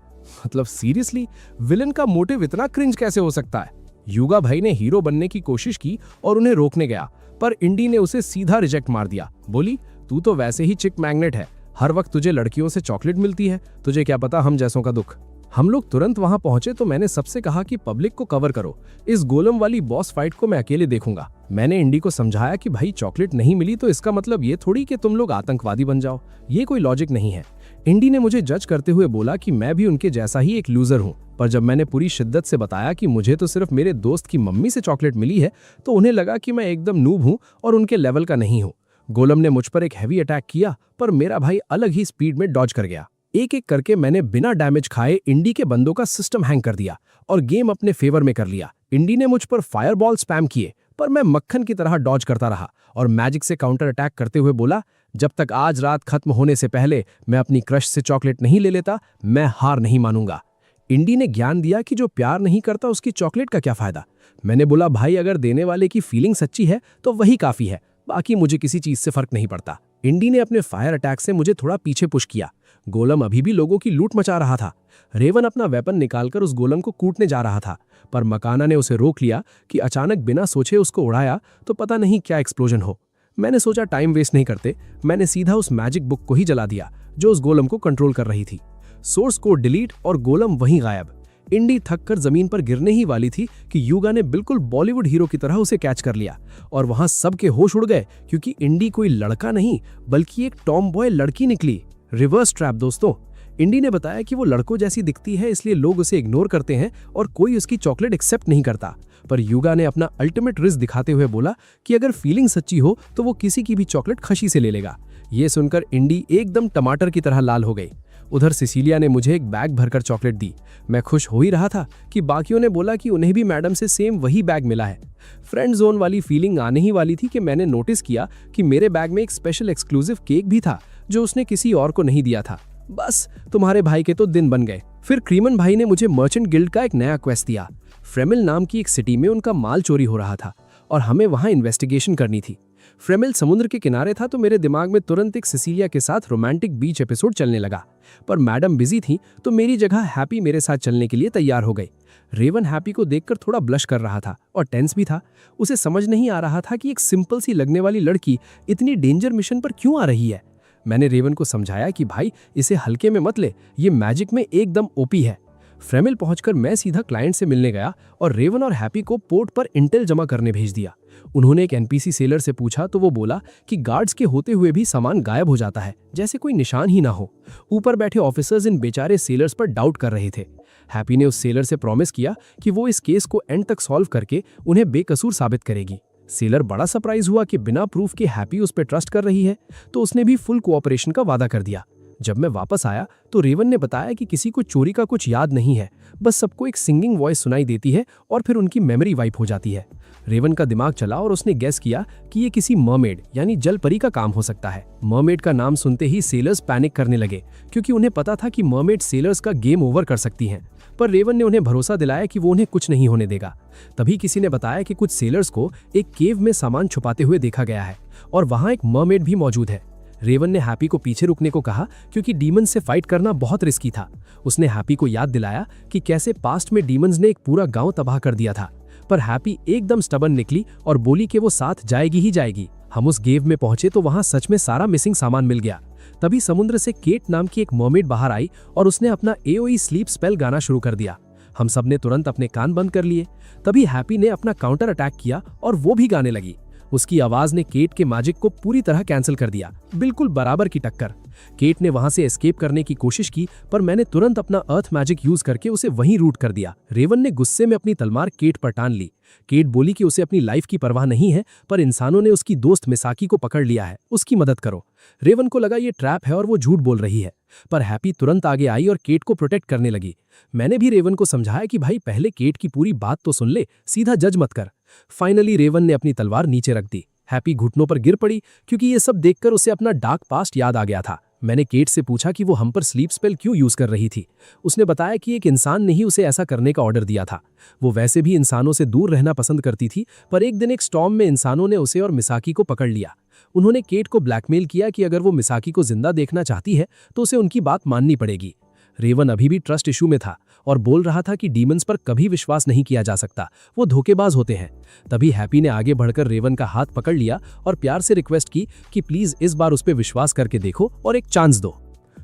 मतलब सीरियसली, विलन का मोटिव इतना क्रिंज कैसे हो सकता है। युगा भाई ने हीरो बनने की कोशिश की और उन्हें रोकने गया, पर इंडी ने उसे सीधा रिजेक्ट मार दिया। बोली, तू तो वैसे ही चिक मैग्नेट है, हर वक्त तुझे लड़कियों से चॉकलेट मिलती है, तुझे क्या पता हम जैसों का दुख। हम लोग तुरंत वहां पहुंचे तो मैंने सबसे कहा कि पब्लिक को कवर करो, इस गोलम वाली बॉस फाइट को मैं अकेले देखूंगा। मैंने इंडी को समझाया कि भाई चॉकलेट नहीं मिली तो इसका मतलब ये थोड़ी कि तुम लोग आतंकवादी बन जाओ, ये कोई लॉजिक नहीं है। इंडी ने मुझे जज करते हुए बोला कि मैं भी उनके जैसा ही एक लूजर हूं, पर जब मैंने पूरी शिद्दत से बताया कि मुझे तो सिर्फ मेरे दोस्त की मम्मी से चॉकलेट मिली है, तो उन्हें लगा कि मैं एकदम नूब हूं और उनके लेवल का नहीं हूं। गोलम ने मुझ पर एक हैवी अटैक किया, पर मेरा भाई अलग ही स्पीड में डॉज कर गया। एक एक करके मैंने बिना डैमेज खाए इंडी के बंदों का सिस्टम हैंग कर दिया और गेम अपने फेवर में कर लिया। इंडी ने मुझ पर फायरबॉल स्पैम किए, पर मैं मक्खन की तरह डॉज करता रहा और मैजिक से काउंटर अटैक करते हुए बोला, जब तक आज रात खत्म होने से पहले मैं अपनी क्रश से चॉकलेट नहीं ले लेता, मैं हार नहीं मानूंगा। इंडी ने ज्ञान दिया कि जो प्यार नहीं करता उसकी चॉकलेट का क्या फायदा। मैंने बोला, भाई अगर देने वाले की फीलिंग सच्ची है तो वही काफी है, बाकी मुझे किसी चीज से फर्क नहीं पड़ता। इंडी ने अपने फायर अटैक से मुझे थोड़ा पीछे पुश किया। गोलम अभी भी लोगों की लूट मचा रहा था। रेवन अपना वेपन निकालकर उस गोलम को कूटने जा रहा था, पर मकाना ने उसे रोक लिया कि अचानक बिना सोचे उसको उड़ाया तो पता नहीं क्या एक्सप्लोजन हो। मैंने सोचा टाइम वेस्ट नहीं करते, मैंने सीधा उस मैजिक बुक को ही जला दिया जो उस गोलम को कंट्रोल कर रही थी। सोर्स कोड डिलीट और गोलम वहीं गायब। इंडी थककर जमीन पर गिरने ही वाली थी कि युगा ने बिल्कुल बॉलीवुड हीरो की तरह उसे कैच कर लिया और वहां सबके होश उड़ गए, क्योंकि इंडी कोई लड़का नहीं बल्कि एक टॉम बॉय लड़की निकली। रिवर्स ट्रैप दोस्तों। इंडी ने बताया कि वो लड़कों जैसी दिखती है, इसलिए लोग उसे इग्नोर करते हैं और कोई उसकी चॉकलेट एक्सेप्ट नहीं करता। पर युगा ने अपना अल्टीमेट रिस्क दिखाते हुए बोला कि अगर फीलिंग सच्ची हो तो वो किसी की भी चॉकलेट खशी से ले लेगा। ये सुनकर इंडी एकदम टमाटर की तरह लाल हो गई। उधर सिसिलिया ने मुझे एक बैग भरकर चॉकलेट दी। मैं खुश हो ही रहा था कि बाकियों ने बोला कि उन्हें भी मैडम से सेम वही बैग मिला है। फ्रेंड जोन वाली फीलिंग आने ही वाली थी कि मैंने नोटिस किया कि मेरे बैग में एक स्पेशल एक्सक्लूसिव केक भी था जो उसने किसी और को नहीं दिया था। बस तुम्हारे भाई के तो दिन बन गए। फिर क्रीमन भाई ने मुझे मर्चेंट गिल्ड का एक नया क्वेस्ट दिया। फ्रेमिल नाम की एक सिटी में उनका माल चोरी हो रहा था और हमें वहां इन्वेस्टिगेशन करनी थी। फ्रेमिल समुद्र के किनारे था तो मेरे दिमाग में तुरंत एक सिसिलिया के साथ रोमांटिक बीच एपिसोड चलने लगा। पर मैडम बिजी थी तो मेरी जगह हैप्पी मेरे साथ चलने के लिए तैयार हो गई। रेवन हैप्पी को देखकर थोड़ा ब्लश कर रहा था और टेंस भी था। उसे समझ नहीं आ रहा था कि एक सिंपल सी लगने वाली लड़की इतनी डेंजर मिशन पर क्यों आ रही है। मैंने रेवन को समझाया कि भाई इसे हल्के में मत ले, ये मैजिक में एकदम ओपी है। फ्रेमिल पहुंचकर मैं सीधा क्लाइंट से मिलने गया और रेवन और हैप्पी को पोर्ट पर इंटेल जमा करने भेज दिया। उन्होंने एक एनपीसी सेलर से पूछा तो वो बोला कि गार्ड्स के होते हुए भी सामान गायब हो जाता है, जैसे कोई निशान ही ना हो। ऊपर बैठे ऑफिसर्स इन बेचारे सेलर्स पर डाउट कर रहे थे। हैप्पी ने उस सेलर से प्रॉमिस किया कि वो इस केस को एंड तक सॉल्व करके उन्हें बेकसूर साबित करेगी। सेलर बड़ा सरप्राइज हुआ कि बिना प्रूफ के हैप्पी उस पर ट्रस्ट कर रही है, तो उसने भी फुल कोऑपरेशन का वादा कर दिया। जब मैं वापस आया तो रेवन ने बताया कि किसी को चोरी का कुछ याद नहीं है, बस सबको एक सिंगिंग वॉइस सुनाई देती है और फिर उनकी मेमोरी वाइप हो जाती है। रेवन का दिमाग चला और उसने गेस किया कि ये किसी मरमेड यानी जल परी का काम हो सकता है। मरमेड का नाम सुनते ही सेलर्स पैनिक करने लगे, क्योंकि उन्हें पता था कि मरमेड सेलर्स का गेम ओवर कर सकती हैं। पर रेवन ने उन्हें भरोसा दिलाया कि वो उन्हें कुछ नहीं होने देगा। तभी किसी ने बताया कि कुछ सेलर्स को एक केव में सामान छुपाते हुए देखा गया है और वहां एक मरमेड भी मौजूद है। रेवन ने हैप्पी को पीछे रुकने को कहा क्योंकि डीमन से फाइट करना बहुत रिस्की था। उसने हैप्पी को याद दिलाया कि कैसे पास्ट में डीमंस ने एक पूरा गांव तबाह कर दिया था। पर हैप्पी एकदम स्टबर्न निकली और बोली कि वो साथ जाएगी ही जाएगी। हम उस गेव में पहुंचे तो वहां सच में सारा मिसिंग सामान मिल गया। तभी समुद्र से केट नाम की एक मरमेड बाहर आई और उसने अपना एओई स्लीप स्पेल गाना शुरू कर दिया। हम सब ने तुरंत अपने कान बंद कर लिए। तभी हैप्पी ने अपना काउंटर अटैक किया और वो भी गाने लगी। उसकी आवाज ने केट के मैजिक को पूरी तरह कैंसिल कर दिया, बिल्कुल बराबर की टक्कर। केट ने वहां से एस्केप करने की कोशिश की, पर मैंने तुरंत अपना अर्थ मैजिक यूज करके उसे वहीं रूट कर दिया। रेवन ने गुस्से में अपनी तलवार केट पर टान ली। केट बोली कि उसे अपनी लाइफ की परवाह नहीं है, पर इंसानों ने उसकी दोस्त मिसाकी को पकड़ लिया है, उसकी मदद करो। रेवन को लगा ये ट्रैप है और वो झूठ बोल रही है, पर हैप्पी तुरंत आगे आई और केट को प्रोटेक्ट करने लगी। मैंने भी रेवन को समझाया कि भाई पहले केट की पूरी बात तो सुन ले, सीधा जज मत कर। फाइनली रेवन ने अपनी तलवार नीचे रख दी। हैप्पी घुटनों पर गिर पड़ी क्योंकि ये सब देखकर उसे अपना डार्क पास्ट याद आ गया था। मैंने केट से पूछा कि वो हम पर स्लीप स्पेल क्यों यूज कर रही थी। उसने बताया कि एक इंसान ने ही उसे ऐसा करने का ऑर्डर दिया था। वो वैसे भी इंसानों से दूर रहना पसंद करती थी, पर एक दिन एक स्टॉर्म में इंसानों ने उसे और मिसाकी को पकड़ लिया। उन्होंने केट को ब्लैकमेल किया कि अगर वो मिसाकी को जिंदा देखना चाहती है तो उसे उनकी बात माननी पड़ेगी। रेवन अभी भी ट्रस्ट इशू में था और बोल रहा था कि डीमंस पर कभी विश्वास नहीं किया जा सकता, वो धोखेबाज होते हैं। तभी हैप्पी ने आगे बढ़कर रेवन का हाथ पकड़ लिया और प्यार से रिक्वेस्ट की कि प्लीज इस बार उस पर विश्वास करके देखो और एक चांस दो।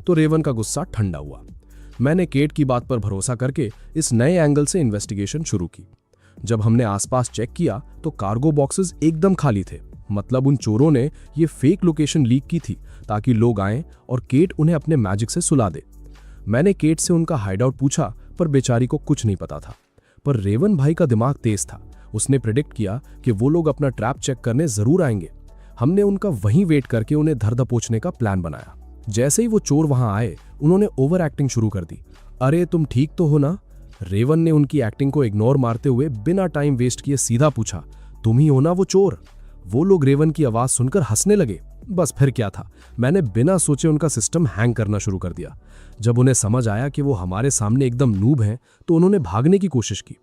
तो रेवन का गुस्सा ठंडा हुआ। मैंने केट की बात पर भरोसा करके इस नए एंगल से इन्वेस्टिगेशन शुरू की। जब हमने आसपास चेक किया तो कार्गो बॉक्सेस एकदम खाली थे। मतलब उन चोरों ने ये फेक लोकेशन लीक की थी ताकि लोग आएं और केट उन्हें अपने मैजिक से सुला दे। मैंने केट से उनका हाइडआउट पूछा, पर बेचारी को कुछ नहीं पता था। पर रेवन भाई का दिमाग तेज था। उसने प्रेडिक्ट किया कि वो लोग अपना ट्रैप चेक करने जरूर आएंगे। हमने उनका वहीं वेट करके उन्हें धर दबोचने का प्लान बनाया। जैसे ही वो चोर वहां आए, उन्होंने ओवर एक्टिंग शुरू कर दी। अरे तुम ठीक तो हो ना? रेवन ने उनकी एक्टिंग को इग्नोर मारते हुए बिना टाइम वेस्ट किए सीधा पूछा, तुम ही हो ना वो चोर? वो लोग रेवन की आवाज सुनकर हंसने लगे। बस फिर क्या था, मैंने बिना सोचे उनका सिस्टम हैंग करना शुरू कर दिया। जब उन्हें समझ आया कि वो हमारे सामने एकदम नूब हैं, तो उन्होंने भागने की कोशिश की,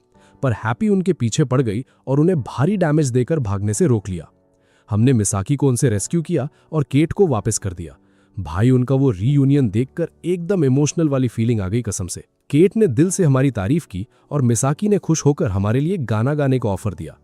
पर हैप्पी उनके पीछे पड़ गई और उन्हें भारी डैमेज देकर भागने से रोक लिया। हमने मिसाकी को उनसे रेस्क्यू किया और केट को वापस कर दिया। भाई उनका वो रीयूनियन देखकर एकदम इमोशनल वाली फीलिंग आ गई कसम से। केट ने दिल से हमारी तारीफ की और मिसाकी ने खुश होकर हमारे लिए गाना गाने का ऑफर दिया।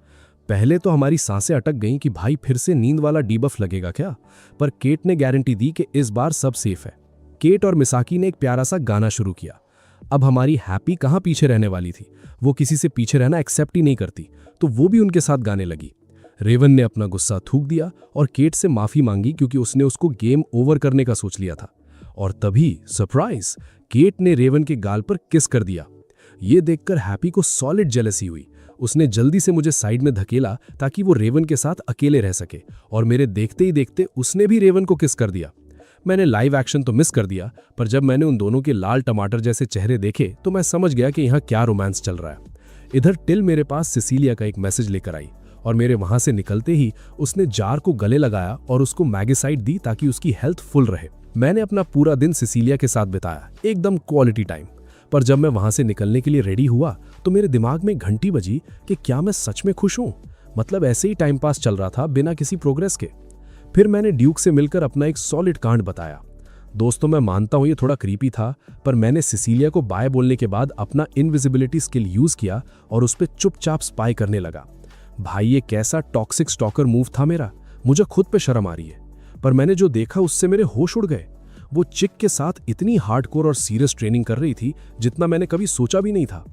पहले तो हमारी सांसें अटक गईं कि भाई फिर से नींद वाला डीबफ लगेगा क्या, पर केट ने गारंटी दी कि इस बार सब सेफ है। केट और मिसाकी ने एक प्यारा सा गाना शुरू किया। अब हमारी हैप्पी कहाँ पीछे रहने वाली थी, वो किसी से पीछे रहना एक्सेप्ट ही नहीं करती, तो वो भी उनके साथ गाने लगी। रेवन ने अपना गुस्सा थूक दिया और केट से माफी मांगी क्योंकि उसने उसको गेम ओवर करने का सोच लिया था। और तभी सरप्राइज, केट ने रेवन के गाल पर किस कर दिया। ये देखकर हैप्पी को सॉलिड जेलसी हुई। उसने जल्दी से मुझे साइड में धकेला ताकि वो रेवन के साथ अकेले रह सके, और मेरे देखते ही देखते उसने भी रेवन को किस कर दिया। मैंने लाइव एक्शन तो मिस कर दिया, पर जब मैंने उन दोनों के लाल टमाटर जैसे चेहरे देखे तो मैं समझ गया कि यहाँ क्या रोमांस चल रहा है। इधर टिल मेरे पास सिसिलिया का एक मैसेज लेकर आई और मेरे वहां से निकलते ही उसने जार को गले लगाया और उसको मैगीसाइड दी ताकि उसकी हेल्थ फुल रहे। मैंने अपना पूरा दिन सिसिलिया के साथ बिताया, एकदम क्वालिटी टाइम। पर जब मैं वहां से निकलने के लिए रेडी हुआ तो मेरे दिमाग में घंटी बजी कि क्या मैं सच में खुश हूं। मतलब ऐसे ही टाइम पास चल रहा था बिना किसी प्रोग्रेस के। फिर मैंने ड्यूक से मिलकर अपना एक सॉलिड कांड बताया। दोस्तों, मैं मानता हूं ये थोड़ा क्रीपी था, पर मैंने सिसिलिया को बाय बोलने के बाद अपना इनविजिबिलिटी स्किल यूज किया और उस पर चुपचाप स्पाई करने लगा। भाई, ये कैसा टॉक्सिक स्टॉकर मूव था मेरा, मुझे खुद पे शर्म आ रही है। पर मैंने जो देखा उससे मेरे होश उड़ गए। वो चिक के साथ इतनी हार्डकोर और सीरियस ट्रेनिंग कर रही थी जितना मैंने कभी सोचा भी नहीं था।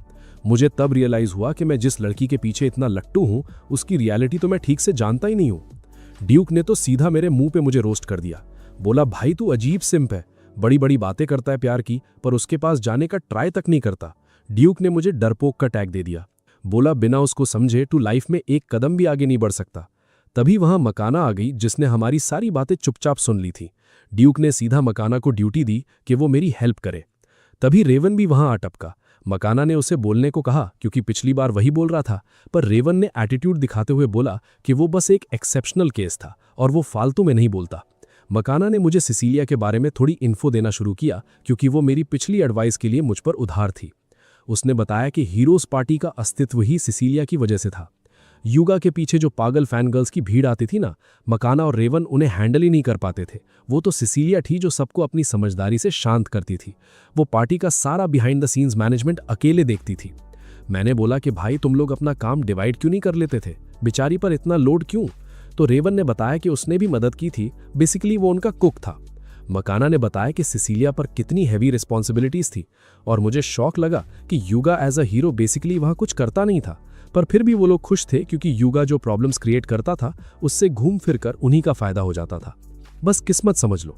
मुझे तब रियलाइज हुआ कि मैं जिस लड़की के पीछे इतना लट्टू हूं उसकी रियलिटी तो मैं ठीक से जानता ही नहीं हूं। ड्यूक ने तो सीधा मेरे मुंह पे मुझे रोस्ट कर दिया। बोला, भाई तू अजीब सिंप है, बड़ी बड़ी बातें करता है प्यार की, पर उसके पास जाने का ट्राई तक नहीं करता। ड्यूक ने मुझे डरपोक का टैग दे दिया। बोला, बिना उसको समझे तू लाइफ में एक कदम भी आगे नहीं बढ़ सकता। तभी वहां मकाना आ गई जिसने हमारी सारी बातें चुपचाप सुन ली थी। ड्यूक ने सीधा मकाना को ड्यूटी दी कि वो मेरी हेल्प करे। तभी रेवन भी वहां आ टपका। मकाना ने उसे बोलने को कहा क्योंकि पिछली बार वही बोल रहा था, पर रेवन ने एटीट्यूड दिखाते हुए बोला कि वो बस एक एक्सेप्शनल केस था और वो फालतू में नहीं बोलता। मकाना ने मुझे सिसिलिया के बारे में थोड़ी इन्फो देना शुरू किया क्योंकि वो मेरी पिछली एडवाइस के लिए मुझ पर उधार थी। उसने बताया कि हीरोज पार्टी का अस्तित्व ही सिसिलिया की वजह से था। युगा के पीछे जो पागल फैन गर्ल्स की भीड़ आती थी ना, मकाना और रेवन उन्हें हैंडल ही नहीं कर पाते थे। वो तो सिसिलिया थी जो सबको अपनी समझदारी से शांत करती थी। वो पार्टी का सारा बिहाइंड द सीन्स मैनेजमेंट अकेले देखती थी। मैंने बोला कि भाई तुम लोग अपना काम डिवाइड क्यों नहीं कर लेते थे, बेचारी पर इतना लोड क्यों? तो रेवन ने बताया कि उसने भी मदद की थी, बेसिकली वो उनका कुक था। मकाना ने बताया कि सिसिलिया पर कितनी हैवी रिस्पॉन्सिबिलिटीज थी और मुझे शौक लगा कि युगा एज अ हीरो बेसिकली वहां कुछ करता नहीं था, पर फिर भी वो लोग खुश थे क्योंकि युगा जो प्रॉब्लम्स क्रिएट करता था उससे घूम फिर कर उन्हीं का फायदा हो जाता था। बस किस्मत समझ लो।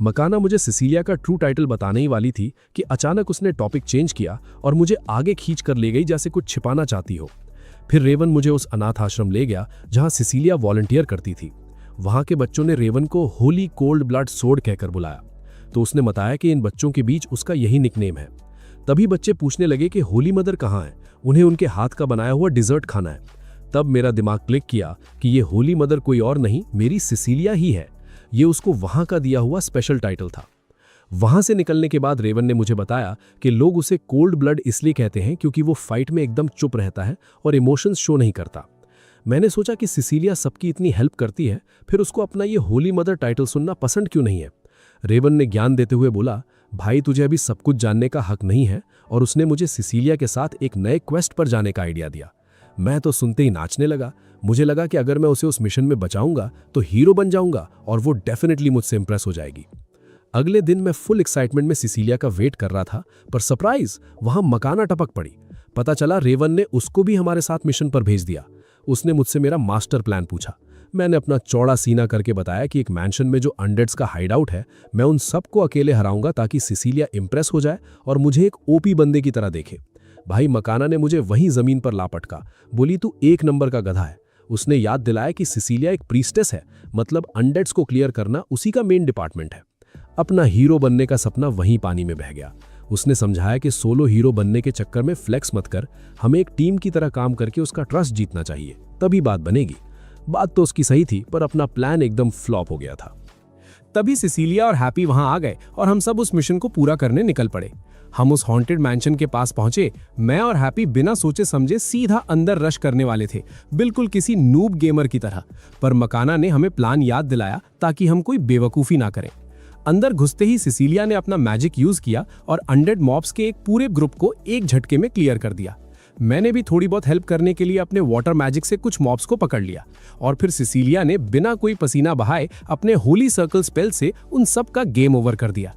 मकाना मुझे सिसिलिया का ट्रू टाइटल बताने ही वाली थी कि अचानक उसने टॉपिक चेंज किया और मुझे आगे खींच कर ले गई जैसे कुछ छिपाना चाहती हो। फिर रेवन मुझे उस अनाथ आश्रम ले गया जहां सिसिलिया वॉलंटियर करती थी। वहां के बच्चों ने रेवन को होली कोल्ड ब्लड सोर्ड कहकर बुलाया, तो उसने बताया कि इन बच्चों के बीच उसका यही निकनेम है। तभी बच्चे पूछने लगे कि होली मदर कहाँ है, उन्हें उनके हाथ का बनाया हुआ डिजर्ट खाना है। तब मेरा दिमाग क्लिक किया कि ये होली मदर कोई और नहीं, मेरी सिसिलिया ही है। ये उसको वहां का दिया हुआ स्पेशल टाइटल था। वहां से निकलने के बाद रेवन ने मुझे बताया कि लोग उसे कोल्ड ब्लड इसलिए कहते हैं क्योंकि वो फाइट में एकदम चुप रहता है और इमोशंस शो नहीं करता। मैंने सोचा कि सिसिलिया सबकी इतनी हेल्प करती है, फिर उसको अपना ये होली मदर टाइटल सुनना पसंद क्यों नहीं है? रेवन ने ज्ञान देते हुए बोला, भाई तुझे अभी सब कुछ जानने का हक नहीं है, और उसने मुझे सिसिलिया के साथ एक नए क्वेस्ट पर जाने का आइडिया दिया। मैं तो सुनते ही नाचने लगा। मुझे लगा कि अगर मैं उसे उस मिशन में बचाऊंगा तो हीरो बन जाऊंगा और वो डेफिनेटली मुझसे इंप्रेस हो जाएगी। अगले दिन मैं फुल एक्साइटमेंट में सिसिलिया का वेट कर रहा था, पर सरप्राइज, वहां मकाना टपक पड़ी। पता चला रेवन ने उसको भी हमारे साथ मिशन पर भेज दिया। उसने मुझसे मेरा मास्टर प्लान पूछा। मैंने अपना चौड़ा सीना करके बताया कि एक मैंशन में जो अनडेड्स का हाइड आउट है, मैं उन सबको अकेले हराऊंगा ताकि सिसिलिया इंप्रेस हो जाए और मुझे एक ओपी बंदे की तरह देखे। भाई मकाना ने मुझे वहीं जमीन पर ला पटका। बोली, तू एक नंबर का गधा है। उसने याद दिलाया कि सिसिलिया एक प्रीस्टेस है, मतलब अनडेड्स को क्लियर करना उसी का मेन डिपार्टमेंट है। अपना हीरो बनने का सपना वहीं पानी में बह गया। उसने समझाया कि सोलो हीरो बनने के चक्कर में फ्लेक्स मत कर, हमें एक टीम की तरह काम करके उसका ट्रस्ट जीतना चाहिए, तभी बात बनेगी। बात तो उसकी सही थी, पर अपना प्लान एकदम फ्लॉप हो गया था। तभी सिसिलिया और हैप्पी वहां आ गए और हम सब उस मिशन को पूरा करने निकल पड़े। हम उस हॉन्टेड मैंशन के पास पहुंचे। मैं और हैप्पी बिना सोचे समझे सीधा अंदर रश करने वाले थे, बिल्कुल किसी नूब गेमर की तरह। पर मकाना ने हमें प्लान याद दिलाया ताकि हम कोई बेवकूफ़ी ना करें। अंदर घुसते ही सिसिलिया ने अपना मैजिक यूज किया और अनडेड मॉब्स के एक पूरे ग्रुप को एक झटके में क्लियर कर दिया। मैंने भी थोड़ी बहुत हेल्प करने के लिए अपने वाटर मैजिक से कुछ मॉब्स को पकड़ लिया और फिर सिसिलिया ने बिना कोई पसीना बहाए अपने होली सर्कल स्पेल से उन सब का गेम ओवर कर दिया।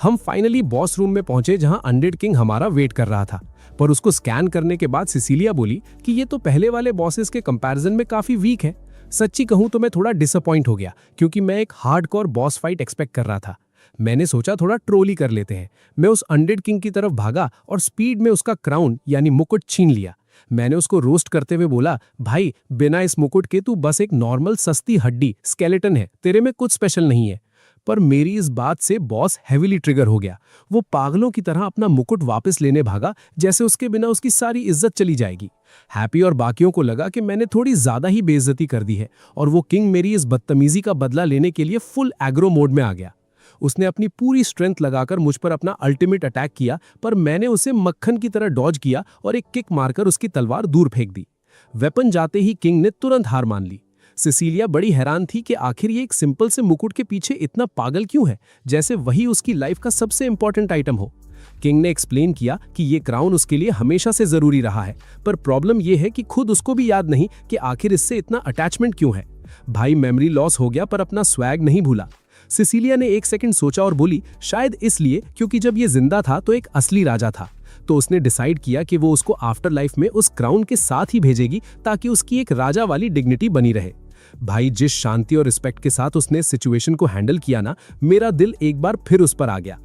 हम फाइनली बॉस रूम में पहुंचे जहां अनडेड किंग हमारा वेट कर रहा था, पर उसको स्कैन करने के बाद सिसिलिया बोली कि ये तो पहले वाले बॉसेस के कंपैरिजन में काफी वीक है। सच्ची कहूं तो मैं थोड़ा डिसअपॉइंट हो गया क्योंकि मैं एक हार्डकोर बॉस फाइट एक्सपेक्ट कर रहा था। मैंने सोचा थोड़ा ट्रोल ही कर लेते हैं। मैं उस अनडेड किंग की तरफ भागा और स्पीड में उसका क्राउन यानी मुकुट छीन लिया। मैंने उसको रोस्ट करते हुए बोला, भाई बिना इस मुकुट के तू बस एक नॉर्मल सस्ती हड्डी स्केलेटन है, तेरे में कुछ स्पेशल नहीं है। पर मेरी इस बात से बॉस हेविली ट्रिगर हो गया। वो पागलों की तरह अपना मुकुट वापस लेने भागा, जैसे उसके बिना उसकी सारी इज्जत चली जाएगी। हैप्पी और बाकियों को लगा कि मैंने थोड़ी ज्यादा ही बेइज्जती कर दी है और वो किंग मेरी इस बदतमीजी का बदला लेने के लिए फुल एग्रो मोड में आ गया। उसने अपनी पूरी स्ट्रेंथ लगाकर मुझ पर अपना अल्टीमेट अटैक किया, पर मैंने उसे मक्खन की तरह डॉज किया और एक किक मारकर उसकी तलवार दूर फेंक दी। वेपन जाते ही किंग ने तुरंत हार मान ली। सिसिलिया बड़ी हैरान थी कि आखिर ये एक सिंपल से मुकुट के पीछे इतना पागल क्यों है, जैसे वही उसकी लाइफ का सबसे इंपॉर्टेंट आइटम हो। किंग ने एक्सप्लेन किया कि ये क्राउन उसके लिए हमेशा से जरूरी रहा है, पर प्रॉब्लम ये है कि खुद उसको भी याद नहीं कि आखिर इससे इतना अटैचमेंट क्यों है। भाई मेमोरी लॉस हो गया पर अपना स्वैग नहीं भूला। सिसिलिया ने एक सेकंड सोचा और बोली, शायद इसलिए क्योंकि जब ये जिंदा था तो एक असली राजा था, तो उसने डिसाइड किया कि वो उसको आफ्टर लाइफ में उस क्राउन के साथ ही भेजेगी ताकि उसकी एक राजा वाली डिग्निटी बनी रहे। भाई जिस शांति और रिस्पेक्ट के साथ उसने सिचुएशन को हैंडल किया ना, मेरा दिल एक बार फिर उस पर आ गया।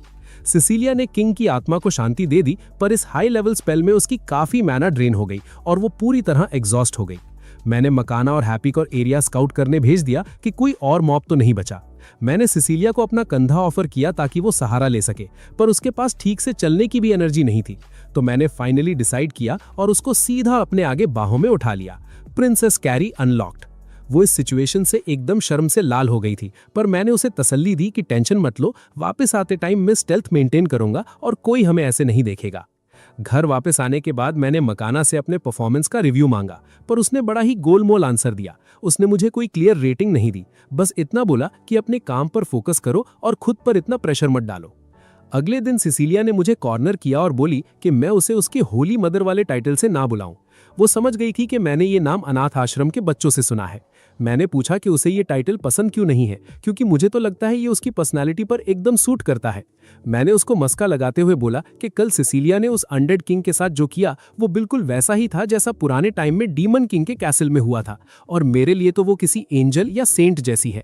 सिसिलिया ने किंग की आत्मा को शांति दे दी, पर इस हाई लेवल स्पेल में उसकी काफी मैना ड्रेन हो गई और वो पूरी तरह एग्जॉस्ट हो गई। मैंने मकाना और हैप्पी को एरिया स्काउट करने भेज दिया कि कोई और मॉब तो नहीं बचा। मैंने सिसिलिया को अपना कंधा ऑफर किया ताकि वो सहारा ले सके, पर उसके पास ठीक से चलने की भी एनर्जी नहीं थी। तो मैंने फाइनली डिसाइड किया और उसको सीधा अपने आगे बाहों में उठा लिया। Princess carry unlocked. वो इस सिचुएशन से एकदम शर्म से लाल हो गई थी, पर मैंने उसे तसल्ली दी कि टेंशन मत लो, वापस आते टाइम मैं स्टेल्थ मेंटेन करूंगा और कोई हमें ऐसे नहीं देखेगा। घर वापस आने के बाद मैंने मकाना से अपने परफॉर्मेंस का रिव्यू मांगा, पर उसने बड़ा ही गोलमोल आंसर दिया। उसने मुझे कोई क्लियर रेटिंग नहीं दी, बस इतना बोला कि अपने काम पर फोकस करो और खुद पर इतना प्रेशर मत डालो। अगले दिन सिसिलिया ने मुझे कॉर्नर किया और बोली कि मैं उसे उसके होली मदर वाले टाइटल से ना बुलाऊं। वो समझ गई थी कि मैंने ये नाम अनाथ आश्रम के बच्चों से सुना है। मैंने पूछा कि उसे ये टाइटल पसंद क्यों नहीं है, क्योंकि मुझे तो लगता है ये उसकी पर्सनालिटी पर एकदम सूट करता है। मैंने उसको मस्का लगाते हुए बोला कि कल सिसिलिया ने उस अनडेड किंग के साथ जो किया वो बिल्कुल वैसा ही था जैसा पुराने टाइम में डीमन किंग के कैसल में हुआ था, और मेरे लिए तो वो किसी एंजल या सेंट जैसी है।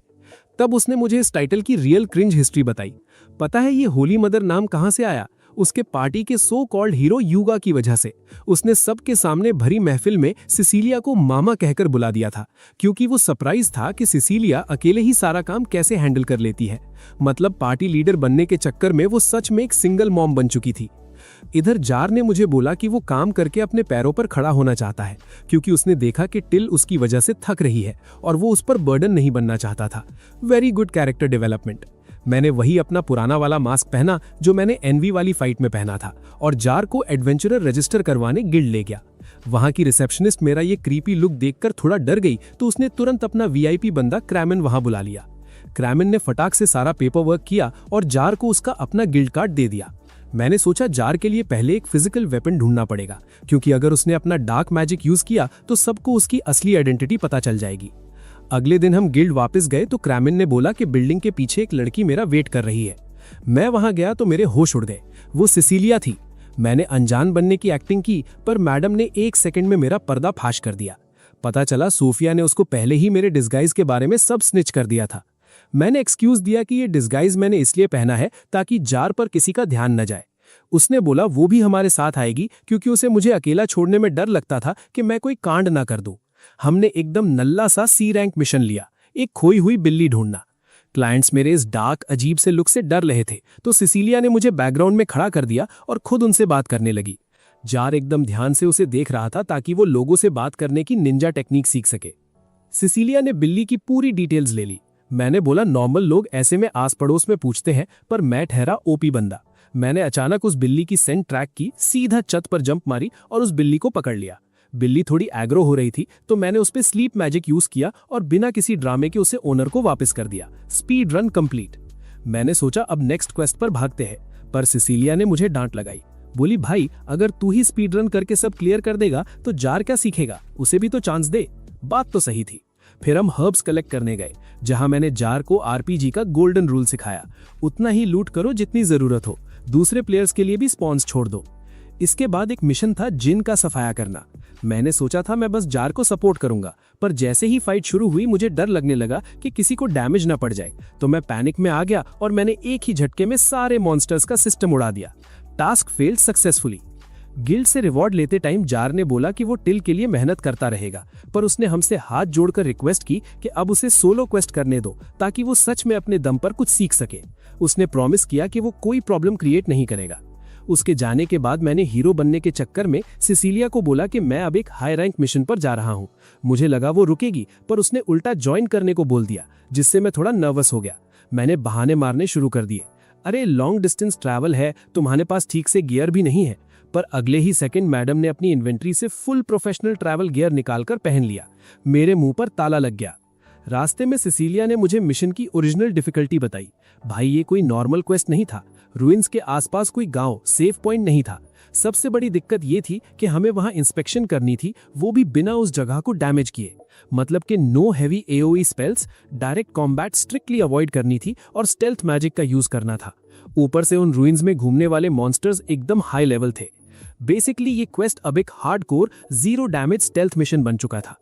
तब उसने मुझे इस टाइटल की रियल क्रिंज हिस्ट्री बताई। पता है ये होली मदर नाम कहां से आया? उसके पार्टी के सो कॉल्ड हीरो यूगा की वजह से। उसने सबके सामने भरी महफिल में सिसिलिया को मामा कहकर बुला दिया था, क्योंकि वो सरप्राइज था कि सिसिलिया अकेले ही सारा काम कैसे हैंडल कर लेती है। मतलब पार्टी लीडर बनने के चक्कर में वो सच में एक सिंगल मॉम बन चुकी थी। इधर जार ने मुझे बोला कि वो काम करके अपने पैरों पर खड़ा होना चाहता है, क्योंकि उसने देखा कि टिल उसकी वजह से थक रही है और वो उस पर बर्डन नहीं बनना चाहता था। Very good character development. मैंने वही अपना पुराना वाला मास्क पहना जो मैंने एनवी वाली फाइट में पहना था, और जार को एडवेंचरर रजिस्टर करवाने गिल्ड ले गया। वहां की रिसेप्शनिस्ट मेरा ये क्रीपी लुक देखकर थोड़ा डर गई, तो उसने तुरंत अपना वीआईपी बंदा क्रैमन वहां बुला लिया। क्रैमन ने फटाक से सारा पेपर वर्क किया और जार को उसका अपना गिल्ड कार्ड दे दिया। मैंने सोचा जार के लिए पहले एक फिजिकल वेपन ढूंढना पड़ेगा, क्योंकि अगर उसने अपना डार्क मैजिक यूज किया तो सबको उसकी असली आइडेंटिटी पता चल जाएगी। अगले दिन हम गिल्ड वापस गए तो क्रैमन ने बोला कि बिल्डिंग के पीछे एक लड़की मेरा वेट कर रही है। मैं वहां गया तो मेरे होश उड़ गए। वो सिसिलिया थी। मैंने अनजान बनने की एक्टिंग की, पर मैडम ने 1 सेकंड में मेरा पर्दा फाश कर दिया। पता चला सोफिया ने उसको पहले ही मेरे डिस्गाइज के बारे में सब स्निच कर दिया था। मैंने एक्सक्यूज दिया कि ये डिस्गाइज मैंने इसलिए पहना है ताकि जार पर किसी का ध्यान न जाए। उसने बोला वो भी हमारे साथ आएगी, क्योंकि उसे मुझे अकेला छोड़ने में डर लगता था कि मैं कोई कांड ना कर दूं। हमने एकदम नल्ला सा सी रैंक मिशन लिया, एक खोई हुई बिल्ली ढूंढना। क्लाइंट्स मेरे इस डार्क अजीब से लुक से डर रहे थे, तो सिसिलिया ने मुझे बैकग्राउंड में खड़ा कर दिया और खुद उनसे बात करने लगी। जार एकदम ध्यान से उसे देख रहा था ताकि वो लोगों से बात करने की निंजा टेक्निक सीख सके। सिसिलिया ने बिल्ली की पूरी डिटेल्स ले ली। मैंने बोला नॉर्मल लोग ऐसे में आस पड़ोस में पूछते हैं, पर मैं ठहरा ओपी बंदा। मैंने अचानक उस बिल्ली की सेंट ट्रैक की, सीधा छत पर जंप मारी और उस बिल्ली को पकड़ लिया। बिल्ली थोड़ी एग्रो हो रही थी, तो मैंने उस पर स्लीप मैजिक यूज किया और बिना किसी ड्रामे के उसे ओनर को वापस कर दिया। Speed run complete. मैंने सोचा अब नेक्स्ट क्वेस्ट पर भागते हैं, पर सिसिलिया ने मुझे डांट लगाई। बोली भाई अगर तू ही स्पीड रन करके सब क्लियर कर देगा तो जार क्या सीखेगा, उसे भी तो चांस दे। बात तो सही थी। फिर हम हर्ब्स कलेक्ट करने गए, जहां मैंने जार को आरपीजी का गोल्डन रूल सिखाया, उतना ही लूट करो जितनी जरूरत हो, दूसरे प्लेयर्स के लिए भी स्पॉन्स छोड़ दो। इसके बाद एक मिशन था जिन का सफाया करना। मैंने सोचा था मैं बस जार को सपोर्ट करूंगा, पर जैसे ही फाइट शुरू हुई मुझे डर लगने लगा कि किसी को डैमेज ना पड़ जाए, तो मैं पैनिक में आ गया और मैंने एक ही झटके में सारे मॉन्स्टर्स का सिस्टम उड़ा दिया। Task failed successfully. गिल्ड से रिवॉर्ड लेते टाइम जार ने बोला कि वो टिल के लिए मेहनत करता रहेगा, पर उसने हमसे हाथ जोड़कर रिक्वेस्ट की कि अब उसे सोलो क्वेस्ट करने दो ताकि वो सच में अपने दम पर कुछ सीख सके। उसने प्रॉमिस किया कि वो कोई प्रॉब्लम क्रिएट नहीं करेगा। उसके जाने के बाद मैंने हीरो बनने के चक्कर में सिसिलिया को बोला कि मैं अब एक हाई रैंक मिशन पर जा रहा हूँ। मुझे लगा वो रुकेगी, पर उसने उल्टा ज्वाइन करने को बोल दिया, जिससे मैं थोड़ा नर्वस हो गया। मैंने बहाने मारने शुरू कर दिए। अरे लॉन्ग डिस्टेंस ट्रैवल है, तुम्हारे पास ठीक से गियर भी नहीं है। पर अगले ही सेकंड मैडम ने अपनी इन्वेंट्री से फुल प्रोफेशनल ट्रैवल गियर निकालकर पहन लिया। मेरे मुंह पर ताला लग गया। रास्ते में सिसिलिया ने मुझे मिशन की ओरिजिनल डिफिकल्टी बताई। भाई ये कोई नॉर्मल क्वेस्ट नहीं था। रुइंस के आसपास कोई गांव, सेफ पॉइंट नहीं था। सबसे बड़ी दिक्कत ये थी कि हमें वहां इंस्पेक्शन करनी थी, वो भी बिना उस जगह को डैमेज किए। मतलब कि know heavy AOE spells, direct combat strictly avoid करनी थी और स्टेल्थ मैजिक का यूज करना था। ऊपर से उन रुइंस में घूमने वाले मॉन्स्टर्स एकदम हाई लेवल थे। बेसिकली ये क्वेस्ट अब एक hardcore zero damage stealth mission बन चुका था।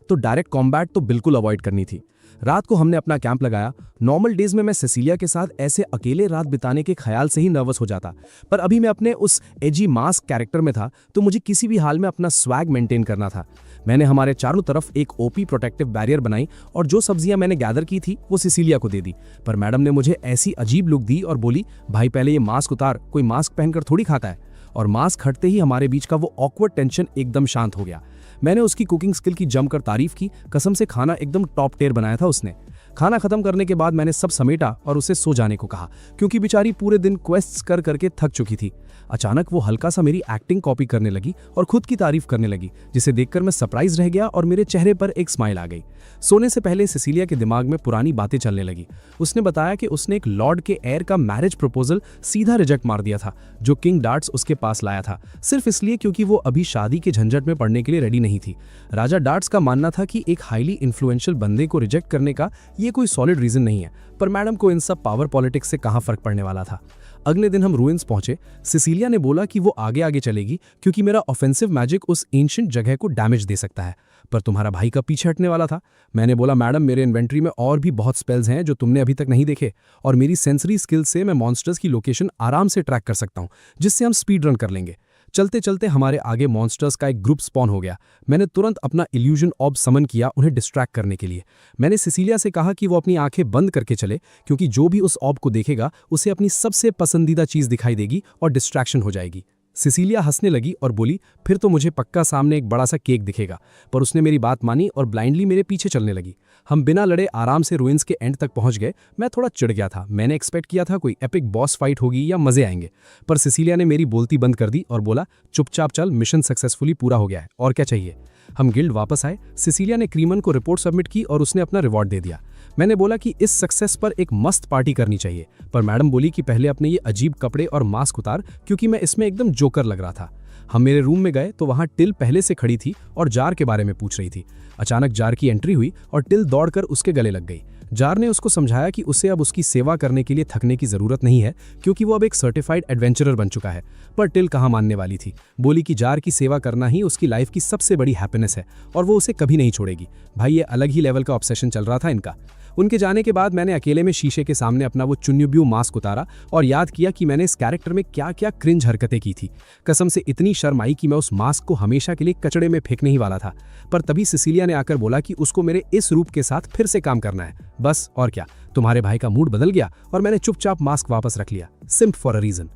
तो डायरेक्ट कॉम्बैट तो बिल्कुल अवॉइड करनी थी। रात को हमने अपना कैंप लगाया। नॉर्मल डेज में मैं सिसिलिया के साथ ऐसे अकेले रात बिताने के ख्याल से ही नर्वस हो जाता, पर अभी मैं अपने उस एजी मास्क कैरेक्टर में था, तो मुझे किसी भी हाल में अपना स्वैग मेंटेन करना था। मैंने हमारे चारों तरफ एक ओपी प्रोटेक्टिव बैरियर बनाई और जो सब्जियां मैंने गैदर की थी वो सिसिलिया को दे दी। पर मैडम ने मुझे ऐसी अजीब लुक दी और बोली, भाई पहले ये मास्क उतार, कोई मास्क पहनकर थोड़ी खाता है। और मास्क हटते ही हमारे बीच का वो ऑकवर्ड टेंशन एकदम शांत हो गया। मैंने उसकी कुकिंग स्किल की जमकर तारीफ की। कसम से खाना एकदम टॉप टियर बनाया था उसने। खाना खत्म करने के बाद मैंने सब समेटा और उसे सो जाने को कहा, क्योंकि बेचारी पूरे दिन क्वेस्ट्स कर करके थक चुकी थी। अचानक वो हल्का सा मेरी एक्टिंग कॉपी करने लगी और खुद की तारीफ करने लगी, जिसे देखकर मैं सरप्राइज रह गया और मेरे चेहरे पर एक स्माइल आ गई। सोने से पहले सिसिलिया के दिमाग में पुरानी बातें चलने लगी। उसने बताया कि उसने एक लॉर्ड के एयर का मैरिज प्रपोजल सीधा रिजेक्ट मार दिया था, जो किंग डार्ट्स उसके पास लाया था, सिर्फ इसलिए क्योंकि वो अभी शादी के झंझट में पड़ने के लिए रेडी नहीं थी। राजा डार्ट्स का मानना था कि एक हाईली इन्फ्लुएंशियल बंदे को रिजेक्ट करने का ये कोई सॉलिड रीजन नहीं है, पर मैडम को इन सब पावर पॉलिटिक्स से कहां फर्क पड़ने वाला था। अगले दिन हम रुइंस पहुंचे। सिसिलिया ने बोला कि वो आगे आगे चलेगी क्योंकि मेरा ऑफेंसिव मैजिक उस एंशिएंट जगह को डैमेज दे सकता है, पर तुम्हारा भाई का पीछे हटने वाला था। मैंने बोला, मैडम मेरे इन्वेंट्री में और भी बहुत स्पेल्स हैं जो तुमने अभी तक नहीं देखे, और मेरी सेंसरी स्किल से मैं मॉन्स्टर्स की लोकेशन आराम से ट्रैक कर सकता हूं, जिससे हम स्पीड रन कर लेंगे। चलते चलते हमारे आगे मॉन्स्टर्स का एक ग्रुप स्पॉन हो गया। मैंने तुरंत अपना इल्यूजन ऑर्ब समन किया उन्हें डिस्ट्रैक्ट करने के लिए। मैंने सिसिलिया से कहा कि वो अपनी आंखें बंद करके चले, क्योंकि जो भी उस ऑर्ब को देखेगा उसे अपनी सबसे पसंदीदा चीज दिखाई देगी और डिस्ट्रैक्शन हो जाएगी। सिसिलिया हंसने लगी और बोली, फिर तो मुझे पक्का सामने एक बड़ा सा केक दिखेगा। पर उसने मेरी बात मानी और ब्लाइंडली मेरे पीछे चलने लगी। हम बिना लड़े आराम से रुइंस के एंड तक पहुंच गए। मैं थोड़ा चिढ़ गया था। मैंने एक्सपेक्ट किया था कोई एपिक बॉस फाइट होगी या मजे आएंगे, पर सिसिलिया ने मेरी बोलती बंद कर दी और बोला, चुपचाप चल, मिशन सक्सेसफुली पूरा हो गया है, और क्या चाहिए। हम गिल्ड वापस आए। सिसिलिया ने क्रीमन को रिपोर्ट सबमिट की और उसने अपना रिवॉर्ड दे दिया। मैंने बोला कि इस सक्सेस पर एक मस्त पार्टी करनी चाहिए, पर मैडम बोली कि पहले अपने ये अजीब कपड़े और मास्क उतार, क्योंकि मैं इसमें एकदम जोकर लग रहा था। हम मेरे रूम में गए तो वहां टिल पहले से खड़ी थी और जार के बारे में पूछ रही थी। अचानक जार की एंट्री हुई और टिल दौड़कर उसके गले लग गई। जार ने उसको समझाया कि उसे अब उसकी सेवा करने के लिए थकने की जरूरत नहीं है, क्योंकि वो अब एक सर्टिफाइड एडवेंचरर बन चुका है। पर टिल कहाँ मानने वाली थी। बोली कि जार की सेवा करना ही उसकी लाइफ की सबसे बड़ी हैप्पीनेस है और वो उसे कभी नहीं छोड़ेगी। भाई ये अलग ही लेवल का ऑब्सेशन चल रहा था इनका। उनके जाने के बाद मैंने अकेले में शीशे के सामने अपना वो चुन्युब्यू मास्क उतारा और याद किया कि मैंने इस कैरेक्टर में क्या क्या क्रिंज हरकतें की थी। कसम से इतनी शर्म आई कि मैं उस मास्क को हमेशा के लिए कचड़े में फेंकने ही वाला था। पर तभी सिसिलिया ने आकर बोला कि उसको मेरे इस रूप के साथ फिर से काम करना है। बस और क्या, तुम्हारे भाई का मूड बदल गया और मैंने चुपचाप मास्क वापस रख लिया, सिंप फॉर अ रीजन।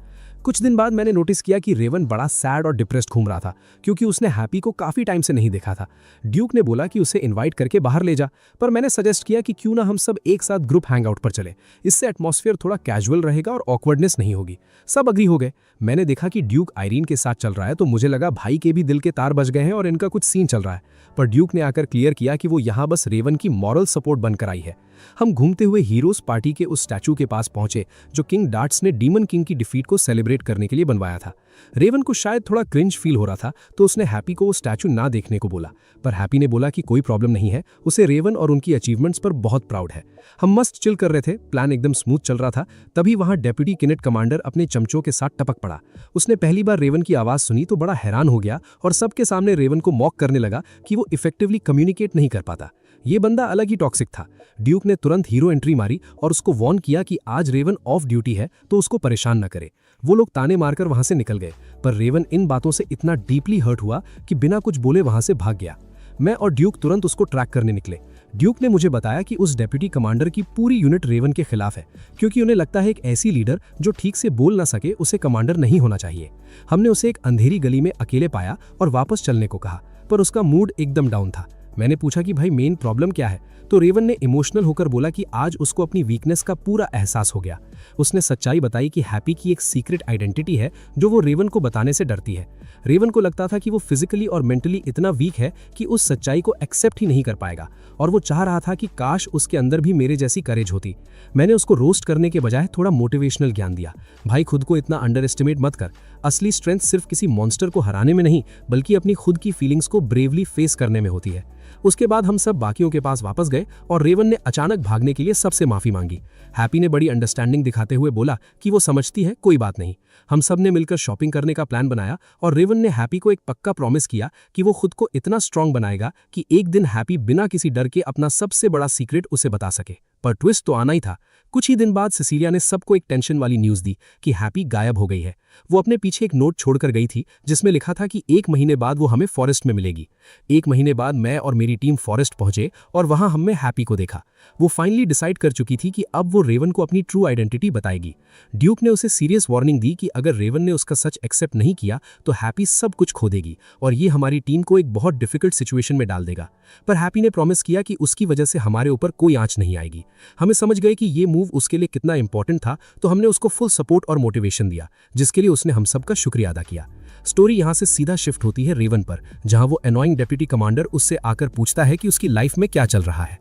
कुछ दिन बाद मैंने नोटिस किया कि रेवन बड़ा सैड और डिप्रेस्ड घूम रहा था, क्योंकि उसने हैप्पी को काफी टाइम से नहीं देखा था। ड्यूक ने बोला कि उसे इनवाइट करके बाहर ले जा, पर मैंने सजेस्ट किया कि क्यों ना हम सब एक साथ ग्रुप हैंगआउट पर चले। इससे एटमॉस्फेयर थोड़ा कैजुअल रहेगा और ऑकवर्डनेस नहीं होगी। सब अग्री हो गए। मैंने देखा कि ड्यूक आयरीन के साथ चल रहा है, तो मुझे लगा भाई के भी दिल के तार बज गए हैं और इनका कुछ सीन चल रहा है। पर ड्यूक ने आकर क्लियर किया कि वो यहाँ बस रेवन की मॉरल सपोर्ट बनकर आई है। हम घूमते हुए हीरोज पार्टी के उस स्टैचू के पास पहुंचे जो किंग डार्ट्स ने डीमन किंग की डिफीट को सेलिब्रेट करने के लिए बनवाया था। रेवन को शायद थोड़ा क्रिंज फील हो रहा था, तो उसने हैप्पी को वो स्टैचू ना देखने को बोला, पर हैप्पी ने बोला कि कोई प्रॉब्लम नहीं है, उसे रेवन और उनकी अचीवमेंट्स पर बहुत प्राउड है। हम मस्त चिल कर रहे थे, प्लान एकदम स्मूथ चल रहा था। तभी वहां डेप्यूटी किनेट कमांडर अपने चमचों के साथ टपक पड़ा। उसने पहली बार रेवन की आवाज सुनी तो बड़ा हैरान हो गया और सबके सामने रेवन को मॉक करने लगा कि वो इफेक्टिवली कम्युनिकेट नहीं कर पाता। ये बंदा अलग ही टॉक्सिक था। ड्यूक ने तुरंत हीरो एंट्री मारी और उसको वार्न किया कि आज रेवन ऑफ ड्यूटी है तो उसको परेशान न करे। वो लोग ताने मारकर वहां से निकल गए, पर रेवन इन बातों से इतना डीपली हर्ट हुआ कि बिना कुछ बोले वहां से भाग गया। मैं और ड्यूक तुरंत उसको ट्रैक करने निकले। ड्यूक ने मुझे बताया कि उस डेप्यूटी कमांडर की पूरी यूनिट रेवन के खिलाफ है, क्योंकि उन्हें लगता है एक ऐसी लीडर जो ठीक से बोल ना सके उसे कमांडर नहीं होना चाहिए। हमने उसे एक अंधेरी गली में अकेले पाया और वापस चलने को कहा, पर उसका मूड एकदम डाउन था। मैंने पूछा कि भाई मेन प्रॉब्लम क्या है, तो रेवन ने इमोशनल होकर बोला कि आज उसको अपनी वीकनेस का पूरा एहसास हो गया। उसने सच्चाई बताई कि हैप्पी की एक सीक्रेट आइडेंटिटी है जो वो रेवन को बताने से डरती है। रेवन को लगता था कि वो फिजिकली और मेंटली इतना वीक है कि उस सच्चाई को एक्सेप्ट ही नहीं कर पाएगा, और वो चाह रहा था कि काश उसके अंदर भी मेरे जैसी करेज होती। मैंने उसको रोस्ट करने के बजाय थोड़ा मोटिवेशनल ज्ञान दिया। भाई खुद को इतना अंडर एस्टिमेट मत कर, असली स्ट्रेंथ सिर्फ किसी मॉन्स्टर को हराने में नहीं बल्कि अपनी खुद की फीलिंग्स को ब्रेवली फेस करने में होती है। उसके बाद हम सब बाकियों के पास वापस गए और रेवन ने अचानक भागने के लिए सबसे माफी मांगी। हैप्पी ने बड़ी अंडरस्टैंडिंग दिखाते हुए बोला कि वो समझती है, कोई बात नहीं। हम सब ने मिलकर शॉपिंग करने का प्लान बनाया और रेवन ने हैप्पी को एक पक्का प्रॉमिस किया कि वो खुद को इतना स्ट्रांग बनाएगा कि एक दिन हैप्पी बिना किसी डर के अपना सबसे बड़ा सीक्रेट उसे बता सके। पर ट्विस्ट तो आना ही था। कुछ ही दिन बाद सिसिलिया ने सबको एक टेंशन वाली न्यूज दी कि हैप्पी गायब हो गई है। वो अपने पीछे एक नोट छोड़कर गई थी जिसमें लिखा था कि 1 महीने बाद वो हमें फॉरेस्ट में मिलेगी। 1 महीने बाद मैं और मेरी टीम फॉरेस्ट पहुंचे और वहां हमने हैप्पी को देखा। वो फाइनली डिसाइड कर चुकी थी कि अब वो रेवन को अपनी ट्रू आइडेंटिटी बताएगी। ड्यूक ने उसे सीरियस वार्निंग दी कि अगर रेवन ने उसका सच एक्सेप्ट नहीं किया तो हैप्पी सब कुछ खो देगी और ये हमारी टीम को एक बहुत डिफिकल्ट सिचुएशन में डाल देगा। पर हैप्पी ने प्रॉमिस किया कि उसकी वजह से हमारे ऊपर कोई आंच नहीं आएगी। हमें समझ गए कि ये मूव उसके लिए कितना इंपॉर्टेंट था, तो हमने उसको फुल सपोर्ट और मोटिवेशन दिया, जिसके लिए उसने हम सबका शुक्रिया अदा किया। स्टोरी यहां से सीधा शिफ्ट होती है रेवन पर, जहां वो एनॉइंग डेप्यूटी कमांडर उससे आकर पूछता है कि उसकी लाइफ में क्या चल रहा है।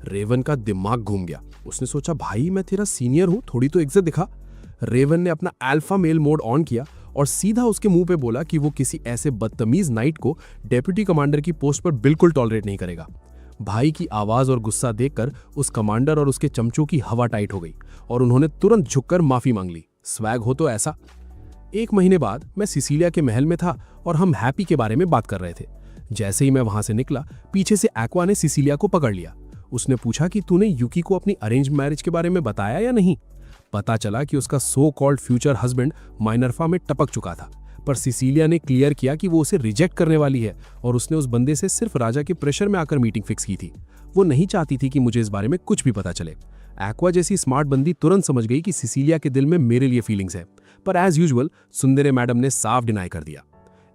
रेवन का दिमाग घूम गया। उसने सोचा, भाई मैं तेरा सीनियर हूं, थोड़ी तो इज्जत दिखा। रेवन ने अपना अल्फा मेल मोड ऑन किया और सीधा उसके मुंह पे बोला कि वो किसी ऐसे बदतमीज नाइट को डेप्यूटी कमांडर की पोस्ट पर बिल्कुल टॉलरेट नहीं करेगा। भाई की आवाज और गुस्सा देखकर उस कमांडर और उसके चमचों की हवा टाइट हो गई और उन्होंने तुरंत झुककर माफी मांग ली। स्वैग हो तो ऐसा। 1 महीने बाद मैं सिसिलिया के महल में था और हम हैप्पी के बारे में बात कर रहे थे। जैसे ही मैं वहां से निकला, पीछे से एक्वा ने सिसिलिया को पकड़ लिया। उसने पूछा कि तूने यूकी को अपनी अरेंज मैरिज के बारे में बताया या नहीं। पता चला कि उसका सो कॉल्ड फ्यूचर हस्बैंड माइनरफा में टपक चुका था, पर सिसिलिया ने क्लियर किया कि वो उसे रिजेक्ट करने वाली है और उसने उस बंदे से सिर्फ राजा के प्रेशर में आकर मीटिंग फिक्स की थी। वो नहीं चाहती थी कि मुझे इस बारे में कुछ भी पता चले। एक्वा जैसी स्मार्ट बंदी तुरंत समझ गई कि सिसिलिया के दिल में मेरे लिए फीलिंग्स है, पर एज यूजुअल सुंदरे मैडम ने साफ डिनाई कर दिया।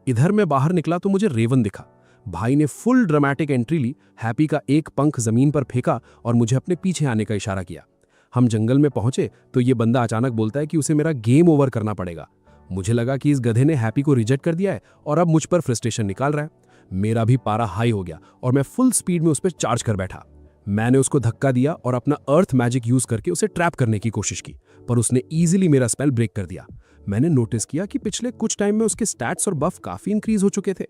इधर मैं बाहर निकला तो मुझे रेवन दिखा। भाई ने फुल ड्रामेटिक एंट्री ली, हैप्पी का एक पंख जमीन पर फेंका और मुझे अपने पीछे आने का इशारा किया। हम जंगल में पहुंचे तो ये बंदा अचानक बोलता है कि उसे मेरा गेम ओवर करना पड़ेगा। मुझे लगा कि इस गधे ने हैप्पी को रिजेक्ट कर दिया है और अब मुझ पर फ्रस्ट्रेशन निकाल रहा है। मेरा भी पारा हाई हो गया और मैं फुल स्पीड में उस पर चार्ज कर बैठा। मैंने उसको धक्का दिया और अपना अर्थ मैजिक यूज करके उसे ट्रैप करने की कोशिश की, पर उसने इजीली मेरा स्पेल ब्रेक कर दिया। मैंने नोटिस किया कि पिछले कुछ टाइम में उसके स्टैट्स और बफ काफी इंक्रीज हो चुके थे।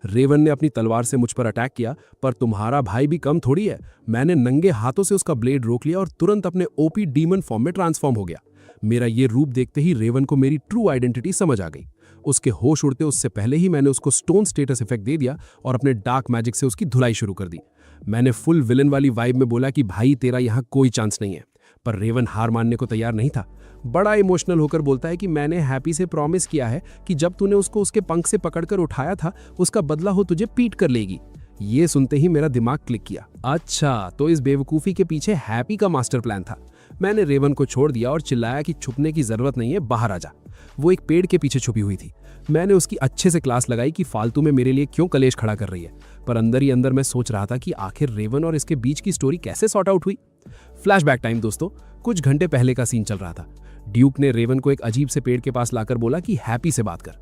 रेवन ने अपनी तलवार से मुझ पर अटैक किया, पर तुम्हारा भाई भी कम थोड़ी है। मैंने नंगे हाथों से उसका ब्लेड रोक लिया और तुरंत अपने ओपी डीमन फॉर्म में ट्रांसफॉर्म हो गया। मेरा ये रूप देखते ही रेवन को मेरी ट्रू आइडेंटिटी समझ आ गई। उसके होश उड़ते उससे पहले ही मैंने उसको स्टोन स्टेटस इफेक्ट दे दिया और अपने डार्क मैजिक से उसकी धुलाई शुरू कर दी। मैंने फुल विलन वाली वाइब में बोला कि भाई तेरा यहाँ कोई चांस नहीं है, पर रेवन हार मानने को तैयार नहीं था। बड़ा इमोशनल होकर बोलता है कि मैंने हैप्पी से प्रॉमिस किया है कि जब तूने उसको उसके पंख से पकड़कर उठाया था, उसका बदला हो तुझे पीट कर लेगी। ये सुनते ही मेरा दिमाग क्लिक किया। अच्छा, तो इस बेवकूफ़ी के पीछे हैप्पी का मास्टर प्लान था। मैंने रेवन को छोड़ दिया और चिल्लाया कि छुपने की जरूरत नहीं है, बाहर आ जा। वो एक पेड़ के पीछे छुपी हुई थी। मैंने उसकी अच्छे से क्लास लगाई कि फालतू में मेरे लिए क्यों कलेश खड़ा कर रही है, पर अंदर ही अंदर मैं सोच रहा था कि आखिर रेवन और इसके बीच की स्टोरी कैसे सॉर्ट आउट हुई। फ्लैशबैक टाइम दोस्तों, कुछ घंटे पहले का सीन चल रहा था। ड्यूक ने रेवन को एक अजीब से पेड़ के पास लाकर बोला कि हैप्पी से बात कर।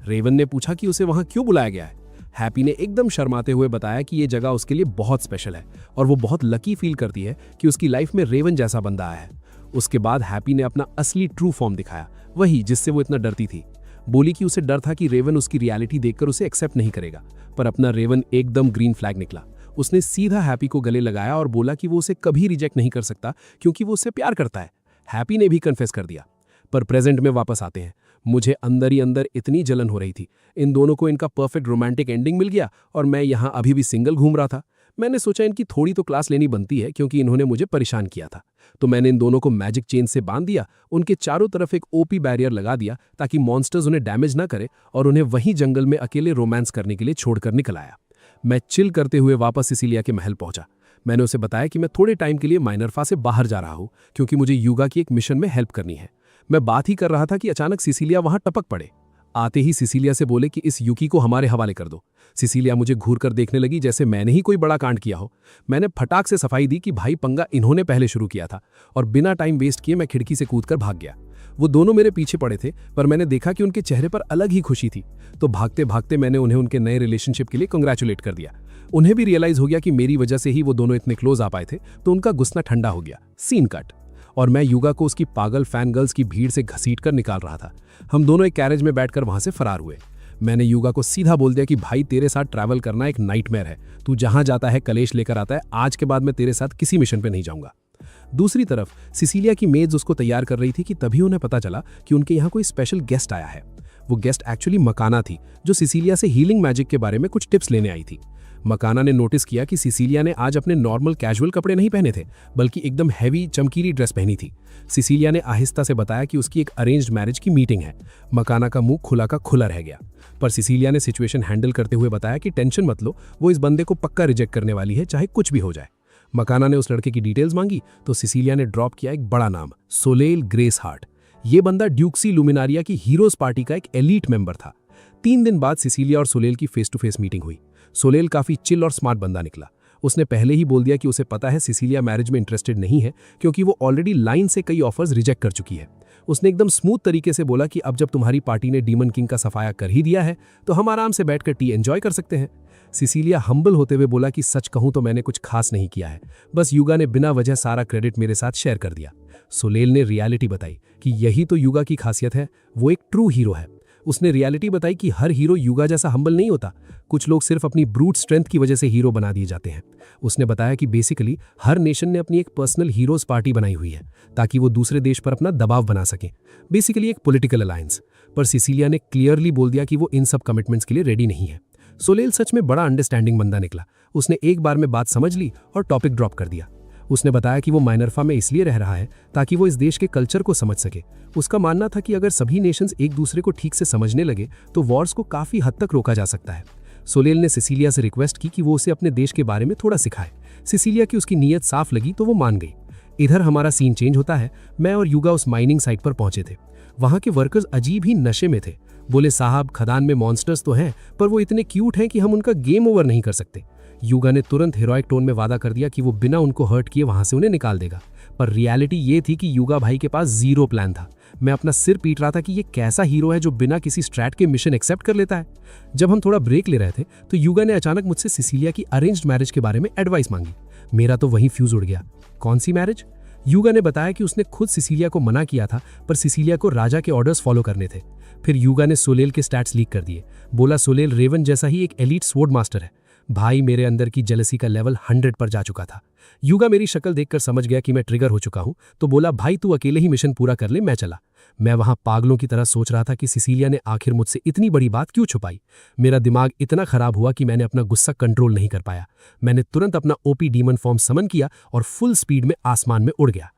रेवन ने पूछा कि उसे वहां क्यों बुलाया गया है। हैप्पी ने एकदम शर्माते हुए बताया कि ये जगह उसके लिए बहुत स्पेशल है और वो बहुत लकी फील करती है कि उसकी लाइफ में रेवन जैसा बंदा आया है। उसके बाद हैप्पी ने अपना असली ट्रू फॉर्म दिखाया, वही जिससे वो इतना डरती थी। बोली कि उसे डर था कि रेवन उसकी रियलिटी देखकर उसे एक्सेप्ट नहीं करेगा, पर अपना रेवन एकदम ग्रीन फ्लैग निकला। उसने सीधा हैप्पी को गले लगाया और बोला कि वो उसे कभी रिजेक्ट नहीं कर सकता क्योंकि वो उससे प्यार करता है। हैप्पी ने भी कन्फेस कर दिया। पर प्रेजेंट में वापस आते हैं। मुझे अंदर ही अंदर इतनी जलन हो रही थी। इन दोनों को इनका परफेक्ट रोमांटिक एंडिंग मिल गया और मैं यहाँ अभी भी सिंगल घूम रहा था। मैंने सोचा इनकी थोड़ी तो क्लास लेनी बनती है क्योंकि इन्होंने मुझे परेशान किया था। तो मैंने इन दोनों को मैजिक चेन से बांध दिया, उनके चारों तरफ एक ओपी बैरियर लगा दिया ताकि मॉन्स्टर्स उन्हें डैमेज ना करे और उन्हें वहीं जंगल में अकेले रोमांस करने के लिए छोड़कर निकल आया। मैं चिल करते हुए वापस सिसिलिया के महल पहुंचा। मैंने उसे बताया कि मैं थोड़े टाइम के लिए माइनरफा से बाहर जा रहा हूं क्योंकि मुझे यूगा की एक मिशन में हेल्प करनी है। मैं बात ही कर रहा था कि अचानक सिसिलिया वहां टपक पड़े। आते ही सिसिलिया से बोले कि इस यूकी को हमारे हवाले कर दो। सिसिलिया मुझे घूर कर देखने लगी जैसे मैंने ही कोई बड़ा कांड किया हो। मैंने फटाक से सफाई दी कि भाई पंगा इन्होंने पहले शुरू किया था और बिना टाइम वेस्ट किए मैं खिड़की से कूदकर भाग गया। वो दोनों मेरे पीछे पड़े थे पर मैंने देखा कि उनके चेहरे पर अलग ही खुशी थी, तो भागते भागते मैंने उन्हें उनके नए रिलेशनशिप के लिए कंग्रेचुलेट कर दिया। उन्हें भी रियलाइज हो गया कि मेरी वजह से ही वो दोनों इतने क्लोज आ पाए थे, तो उनका गुस्सा ठंडा हो गया। Scene cut. और मैं यूगा को उसकी पागल फैन गर्ल्स की भीड़ से घसीट कर निकाल रहा था। हम दोनों एक कैरेज में बैठकर वहां से फरार हुए। मैंने यूगा को सीधा बोल दिया कि भाई तेरे साथ ट्रैवल करना एक नाइटमेयर है, तू जहां जाता है कलेश लेकर आता है, आज के बाद मैं तेरे साथ किसी मिशन पे नहीं जाऊंगा। दूसरी तरफ सिसिलिया की मेड्स उसको तैयार कर रही थी कि तभी उन्हें पता चला कि उनके यहाँ कोई स्पेशल गेस्ट आया है। वो गेस्ट एक्चुअली मकाना थी, जो सिसिलिया से हीलिंग मैजिक के बारे में कुछ टिप्स लेने आई थी। मकाना ने नोटिस किया कि सिसिलिया ने आज अपने नॉर्मल कैजुअल कपड़े नहीं पहने थे, बल्कि एकदम हैवी चमकीली ड्रेस पहनी थी। सिसिलिया ने आहिस्ता से बताया कि उसकी एक अरेंज्ड मैरिज की मीटिंग है। मकाना का मुंह खुला का खुला रह गया, पर सिसिलिया ने सिचुएशन हैंडल करते हुए बताया कि टेंशन मत लो, वो इस बंदे को पक्का रिजेक्ट करने वाली है, चाहे कुछ भी हो जाए। मकाना ने उस लड़के की डिटेल्स मांगी तो सिसिलिया ने ड्रॉप किया एक बड़ा नाम, सोलेल ग्रेस हार्ट। ये बंदा ड्यूक्सी लुमिनारिया की हीरोज पार्टी का एक एलीट मेंबर था। 3 दिन बाद सिसिलिया और सोलेल की फेस टू फेस मीटिंग हुई। सोलेल काफी चिल और स्मार्ट बंदा निकला। उसने पहले ही बोल दिया कि उसे पता है सिसिलिया मैरिज में इंटरेस्टेड नहीं है क्योंकि वो ऑलरेडी लाइन से कई ऑफर्स रिजेक्ट कर चुकी है। उसने एकदम स्मूथ तरीके से बोला कि अब जब तुम्हारी पार्टी ने डीमन किंग का सफाया कर ही दिया है तो हम आराम से बैठकर टी एंजॉय कर सकते हैं। सिसिलिया हम्बल होते हुए बोला कि सच कहूं तो मैंने कुछ खास नहीं किया है, बस यूगा ने बिना वजह सारा क्रेडिट मेरे साथ शेयर कर दिया। सोलेल ने रियलिटी बताई कि यही तो यूगा की खासियत है, वो एक ट्रू हीरो है। उसने रियलिटी बताई कि हर हीरो यूगा जैसा हम्बल नहीं होता, कुछ लोग सिर्फ अपनी ब्रूट स्ट्रेंथ की वजह से हीरो बना दिए जाते हैं। उसने बताया कि बेसिकली हर नेशन ने अपनी एक पर्सनल हीरोज पार्टी बनाई हुई है ताकि वो दूसरे देश पर अपना दबाव बना सके, बेसिकली एक पॉलिटिकल अलायंस। पर सिसिलिया ने क्लियरली बोल दिया कि वो इन सब कमिटमेंट्स के लिए रेडी नहीं है। सोलेल सच में बड़ा अंडरस्टैंडिंग बंदा निकला। उसने एक बार में बात समझ ली और टॉपिक ड्रॉप कर दिया। उसने बताया कि वो माइनरफा में इसलिए रह रहा है ताकि वो इस देश के कल्चर को समझ सके। उसका मानना था कि अगर सभी नेशंस एक दूसरे को ठीक से समझने लगे तो वॉर्स को काफी हद तक रोका जा सकता है। सोलेल ने सिसिलिया से रिक्वेस्ट की कि वो उसे अपने देश के बारे में थोड़ा सिखाए। सिसिलिया की उसकी नीयत साफ लगी तो वो मान गई। इधर हमारा सीन चेंज होता है। मैं और यूगा उस माइनिंग साइट पर पहुंचे थे। वहां के वर्कर्स अजीब ही नशे में थे। बोले साहब खदान में मॉन्स्टर्स तो हैं, पर वो इतने क्यूट हैं कि हम उनका गेम ओवर नहीं कर सकते। यूगा ने तुरंत हीरोइक टोन में वादा कर दिया कि वो बिना उनको हर्ट किए वहां से उन्हें निकाल देगा। पर रियलिटी ये थी कि यूगा भाई के पास जीरो प्लान था। मैं अपना सिर पीट रहा था कि ये कैसा हीरो है जो बिना किसी स्ट्रैट के मिशन एक्सेप्ट कर लेता है। जब हम थोड़ा ब्रेक ले रहे थे तो यूगा ने अचानक मुझसे सिसिलिया की अरेंज्ड मैरिज के बारे में एडवाइस मांगी। मेरा तो वहीं फ्यूज उड़ गया। कौन सी मैरिज? यूगा ने बताया कि उसने खुद सिसिलिया को मना किया था, पर सिसिलिया को राजा के ऑर्डर्स फॉलो करने थे। फिर यूगा ने सोलेल के स्टैट्स लीक कर दिए। बोला सोलेल रेवन जैसा ही एक एलीट स्वॉर्ड मास्टर है। भाई मेरे अंदर की जेलसी का लेवल 100 पर जा चुका था। यूगा मेरी शक्ल देखकर समझ गया कि मैं ट्रिगर हो चुका हूं, तो बोला भाई तू अकेले ही मिशन पूरा कर ले, मैं चला। मैं वहां पागलों की तरह सोच रहा था कि सिसिलिया ने आखिर मुझसे इतनी बड़ी बात क्यों छुपाई। मेरा दिमाग इतना खराब हुआ कि मैंने अपना गुस्सा कंट्रोल नहीं कर पाया। मैंने तुरंत अपना ओपी डीमन फॉर्म समन किया और फुल स्पीड में आसमान में उड़ गया।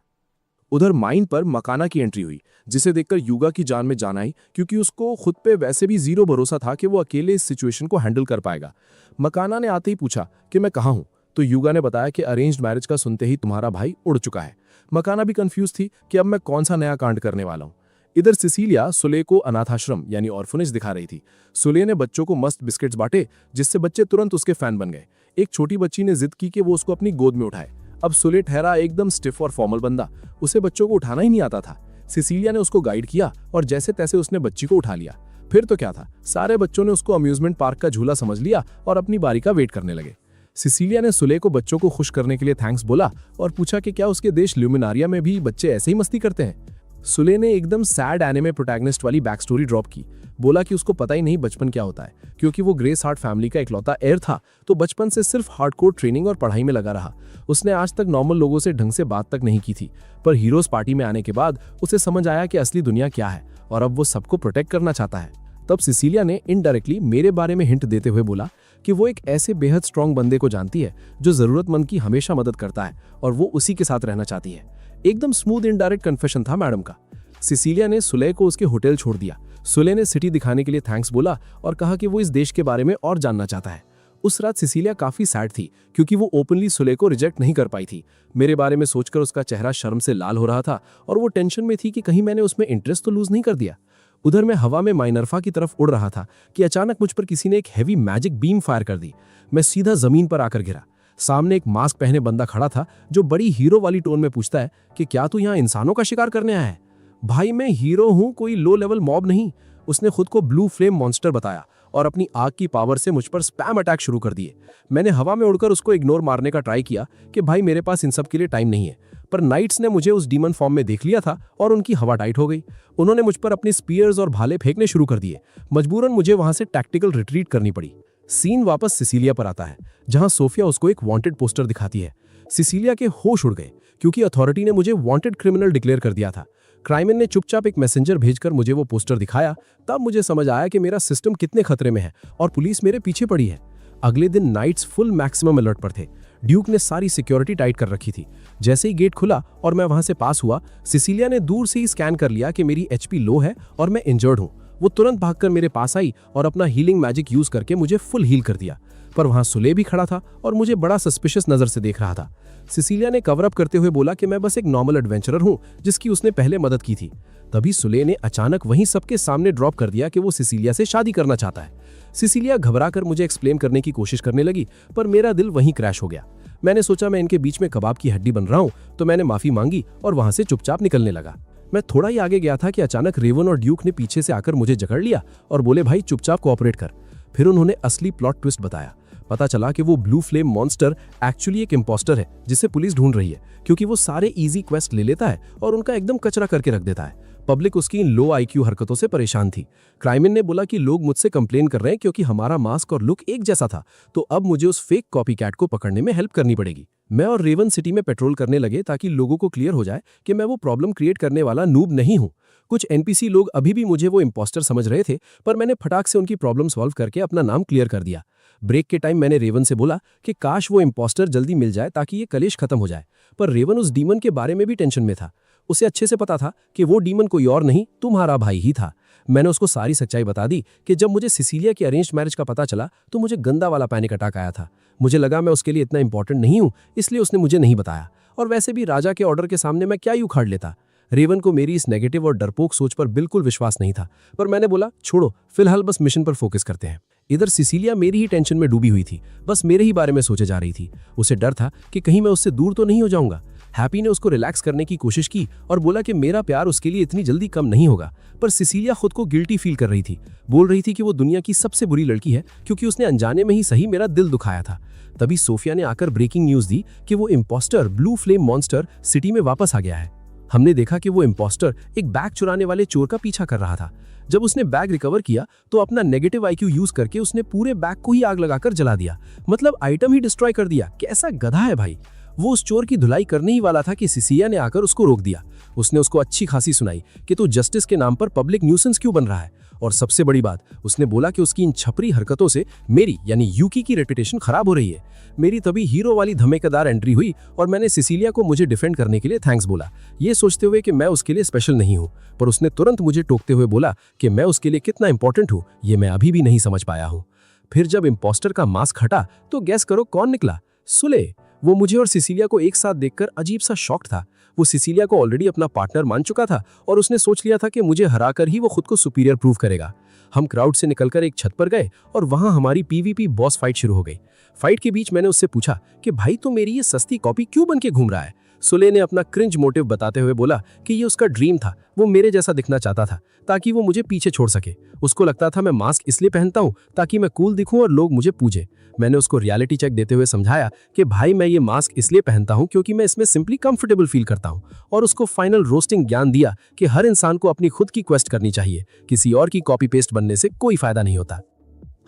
उधर माइन पर मकाना की एंट्री हुई, जिसे देखकर यूगा की जान में जान आई क्योंकि उसको खुद पे वैसे भी जीरो भरोसा था कि वो अकेले इस सिचुएशन को हैंडल कर पाएगा। मकाना ने आते ही पूछा कि मैं कहाँ हूँ, तो यूगा ने बताया कि अरेंज्ड मैरिज का सुनते ही तुम्हारा भाई उड़ चुका है। मकाना भी कंफ्यूज थी कि अब मैं कौन सा नया कांड करने वाला हूँ। इधर सिसिलिया सुले को अनाथाश्रम यानी ऑर्फनेज दिखा रही थी। सुले ने बच्चों को मस्त बिस्किट्स बांटे, जिससे बच्चे तुरंत उसके फैन बन गए। एक छोटी बच्ची ने जिद की कि वो उसको अपनी गोद में उठाए। अब सुले ठहरा एकदम स्टिफ और फॉर्मल बंदा, उसे बच्चों को उठाना ही नहीं आता था। सिसिलिया ने उसको गाइड किया और जैसे तैसे उसने बच्ची को उठा लिया। फिर तो क्या था, सारे बच्चों ने उसको अम्यूजमेंट पार्क का झूला समझ लिया और अपनी बारी का वेट करने लगे। सिसिलिया ने सुले को बच्चों को खुश करने के लिए थैंक्स बोला और पूछा कि क्या उसके देश ल्यूमिनारिया में भी बच्चे ऐसे ही मस्ती करते हैं। सुले ने एकदम सैड एनिमे प्रोटैगनिस्ट वाली बैक स्टोरी ड्रॉप की, बोला कि उसको पता ही नहीं बचपन क्या होता है, क्योंकि वो ग्रेस हार्ट फैमिली का इकलौता हेयर था, तो बचपन से सिर्फ हार्डकोर ट्रेनिंग और पढ़ाई में लगा रहा। उसने आज तक नॉर्मल लोगों से ढंग से बात तक नहीं की थी, पर हीरोज पार्टी में आने के बाद उसे समझ आया कि असली दुनिया क्या है और अब वो सबको प्रोटेक्ट करना चाहता है। तब सिसिलिया ने इनडायरेक्टली मेरे बारे में हिंट देते हुए बोला कि वो एक ऐसे बेहद स्ट्रांग बंदे को जानती है जो जरूरतमंद की हमेशा मदद करता है और वो उसी के साथ रहना चाहती है। एकदम स्मूथ इनडायरेक्ट कन्फेशन था मैडम का। सिसिलिया ने सुले को उसके होटल छोड़ दिया। सुले ने सिटी दिखाने के लिए थैंक्स बोला और कहा कि वो इस देश के बारे में और जानना चाहता है। उस रात सिसिलिया काफी सैड थी, क्योंकि वो ओपनली सुले को रिजेक्ट नहीं कर पाई थी। मेरे बारे में सोचकर उसका चेहरा शर्म से लाल हो रहा था और वो टेंशन में थी कि कहीं मैंने उसमें इंटरेस्ट तो लूज नहीं कर दिया। उधर मैं हवा में माइनरफा की तरफ उड़ रहा था कि अचानक मुझ पर किसी ने एक हैवी मैजिक बीम फायर कर दी। मैं सीधा जमीन पर आकर गिरा। सामने एक मास्क पहने बंदा खड़ा था जो बड़ी हीरो वाली टोन में पूछता है कि क्या तू यहाँ इंसानों का शिकार करने आया है? भाई मैं हीरो हूं, कोई लो लेवल मॉब नहीं। उसने खुद को ब्लू फ्लेम मॉन्स्टर बताया और अपनी आग की पावर से मुझ पर स्पैम अटैक शुरू कर दिए। मैंने हवा में उड़कर उसको इग्नोर मारने का ट्राई किया कि भाई मेरे पास इन सब के लिए टाइम नहीं है, पर नाइट्स ने मुझे उस डीमन फॉर्म में देख लिया था और उनकी हवा टाइट हो गई। उन्होंने मुझ पर अपने स्पीयर्स और भाले फेंकने शुरू कर दिए। मजबूरन मुझे वहां से टैक्टिकल रिट्रीट करनी पड़ी। सीन वापस सिसिलिया पर आता है, जहां सोफिया उसको एक वांटेड पोस्टर दिखाती है। सिसिलिया के होश उड़ गए, क्योंकि अथॉरिटी ने मुझे वांटेड क्रिमिनल डिक्लेयर कर दिया था। क्राइमन ने चुपचाप एक मैसेंजर भेजकर मुझे वो पोस्टर दिखाया। तब मुझे समझ आया कि मेरा सिस्टम कितने खतरे में है और पुलिस मेरे पीछे पड़ी है। अगले दिन नाइट्स फुल मैक्सिमम अलर्ट पर थे। ड्यूक ने सारी सिक्योरिटी टाइट कर रखी थी। जैसे ही गेट खुला और मैं वहां से पास हुआ, सिसिलिया ने दूर से ही स्कैन कर लिया कि मेरी एचपी लो है और मैं इंजर्ड हूं। वो तुरंत भागकर मेरे पास आई और अपना हीलिंग मैजिक यूज करके मुझे फुल हील कर दिया। पर वहां सुले भी खड़ा था और मुझे बड़ा सस्पिशियस नजर से देख रहा था। सिसिलिया ने कवर अप करते हुए बोला कि मैं बस एक नॉर्मल एडवेंचरर हूं जिसकी उसने पहले मदद की थी। तभी सुले ने अचानक वहीं सबके सामने ड्रॉप कर दिया कि वो सिसिलिया से शादी करना चाहता है। सिसिलिया घबराकर मुझे एक्सप्लेन करने की कोशिश करने लगी, पर मेरा दिल वहीं क्रैश हो गया। मैंने सोचा मैं इनके बीच में कबाब की हड्डी बन रहा हूं, तो मैंने माफी मांगी और वहां से चुपचाप निकलने लगा। मैं थोड़ा ही आगे गया था कि अचानक रेवन और ड्यूक ने पीछे से आकर मुझे जकड़ लिया और बोले भाई चुपचाप कोऑपरेट कर। फिर उन्होंने असली प्लॉट ट्विस्ट बताया। पता चला कि वो ब्लू फ्लेम मॉन्स्टर एक्चुअली एक इम्पोस्टर है जिसे पुलिस ढूंढ रही है, क्योंकि वो सारे इजी क्वेस्ट ले लेता है और उनका एकदम कचरा करके रख देता है। पब्लिक उसकी इन लो आईक्यू हरकतों से परेशान थी। क्राइमन ने बोला कि लोग मुझसे कंप्लेन कर रहे हैं क्योंकि हमारा मास्क और लुक एक जैसा था, तो अब मुझे उस फेक कॉपी कैट को पकड़ने में हेल्प करनी पड़ेगी। मैं और रेवन सिटी में पेट्रोल करने लगे ताकि लोगों को क्लियर हो जाए कि मैं वो प्रॉब्लम क्रिएट करने वाला नूब नहीं हूँ। कुछ एनपीसी लोग अभी भी मुझे वो इम्पोस्टर समझ रहे थे, पर मैंने फटाक से उनकी प्रॉब्लम सॉल्व करके अपना नाम क्लियर कर दिया। ब्रेक के टाइम मैंने रेवन से बोला कि काश वो इम्पोस्टर जल्दी मिल जाए ताकि ये कलेश खत्म हो जाए, पर रेवन उस डीमन के बारे में भी टेंशन में था। उसे अच्छे से पता था कि वो डीमन कोई और नहीं, तुम्हारा भाई ही था। मैंने उसको सारी सच्चाई बता दी कि जब मुझे सिसिलिया की अरेंज्ड मैरिज का पता चला तो मुझे गंदा वाला पैनिक अटैक आया था। मुझे लगा मैं उसके लिए इतना इंपॉर्टेंट नहीं हूं, इसलिए उसने मुझे नहीं बताया। और वैसे भी राजा के ऑर्डर के सामने मैं क्या ही उखाड़ लेता। रेवन को मेरी इस नेगेटिव और डरपोक सोच पर बिल्कुल विश्वास नहीं था, पर मैंने बोला छोड़ो, फिलहाल बस मिशन पर फोकस करते हैं। इधर सिसिलिया मेरी ही टेंशन में डूबी हुई थी, बस मेरे ही बारे में सोचे जा रही थी। उसे डर था कि कहीं मैं उससे दूर तो नहीं हो जाऊंगा। हैप्पी ने उसको रिलैक्स करने की कोशिश की और बोला कि मेरा प्यार उसके लिए इतनी जल्दी कम नहीं होगा, पर सिसिलिया खुद को गिल्टी फील कर रही थी। बोल रही थी कि वो दुनिया की सबसे बुरी लड़की है क्योंकि उसने अनजाने में ही सही मेरा दिल दुखाया था। तभी सोफिया ने आकर ब्रेकिंग न्यूज दी कि वो imposter blue flame monster city में वापस आ गया है। हमने देखा कि वो इम्पोस्टर एक बैग चुराने वाले चोर का पीछा कर रहा था। जब उसने बैग रिकवर किया तो अपना नेगेटिव आईक्यू यूज करके उसने पूरे बैग को ही आग लगाकर जला दिया, मतलब आइटम ही डिस्ट्रॉय कर दिया। कैसा गधा है भाई। वो उस चोर की धुलाई करने ही वाला था कि सिसिलिया ने आकर उसको रोक दिया। उसने उसको अच्छी खासी सुनाई कि तू जस्टिस के नाम पर पब्लिक न्यूसेंस क्यों बन रहा है, और सबसे बड़ी बात उसने बोला कि उसकी इन छपरी हरकतों से मेरी यानी यूकी की रेपुटेशन खराब हो रही है। मेरी तभी हीरो वाली धमाकेदार एंट्री हुई और मैंने सिसिलिया को मुझे डिफेंड करने के लिए थैंक्स बोला, ये सोचते हुए कि मैं उसके लिए स्पेशल नहीं हूँ। पर उसने तुरंत मुझे टोकते हुए बोला कि मैं उसके लिए कितना इंपॉर्टेंट हूँ ये मैं अभी भी नहीं समझ पाया हूँ। फिर जब इम्पोस्टर का मास्क हटा तो गैस करो कौन निकला? सुले। वो मुझे और सिसिलिया को एक साथ देखकर अजीब सा शॉक था। वो सिसिलिया को ऑलरेडी अपना पार्टनर मान चुका था और उसने सोच लिया था कि मुझे हराकर ही वो खुद को सुपीरियर प्रूव करेगा। हम क्राउड से निकलकर एक छत पर गए और वहां हमारी पीवीपी बॉस फाइट शुरू हो गई। फाइट के बीच मैंने उससे पूछा कि भाई तू मेरी ये सस्ती कॉपी क्यों बन के घूम रहा है? सुले ने अपना क्रिंज मोटिव बताते हुए बोला कि ये उसका ड्रीम था, वो मेरे जैसा दिखना चाहता था ताकि वो मुझे पीछे छोड़ सके। उसको लगता था मैं मास्क इसलिए पहनता हूँ ताकि मैं कूल दिखूं और लोग मुझे पूजें। मैंने उसको रियलिटी चेक देते हुए समझाया कि भाई मैं ये मास्क इसलिए पहनता हूँ क्योंकि मैं इसमें सिंपली कंफर्टेबल फील करता हूँ, और उसको फाइनल रोस्टिंग ज्ञान दिया कि हर इंसान को अपनी खुद की क्वेस्ट करनी चाहिए, किसी और की कॉपी पेस्ट बनने से कोई फायदा नहीं होता।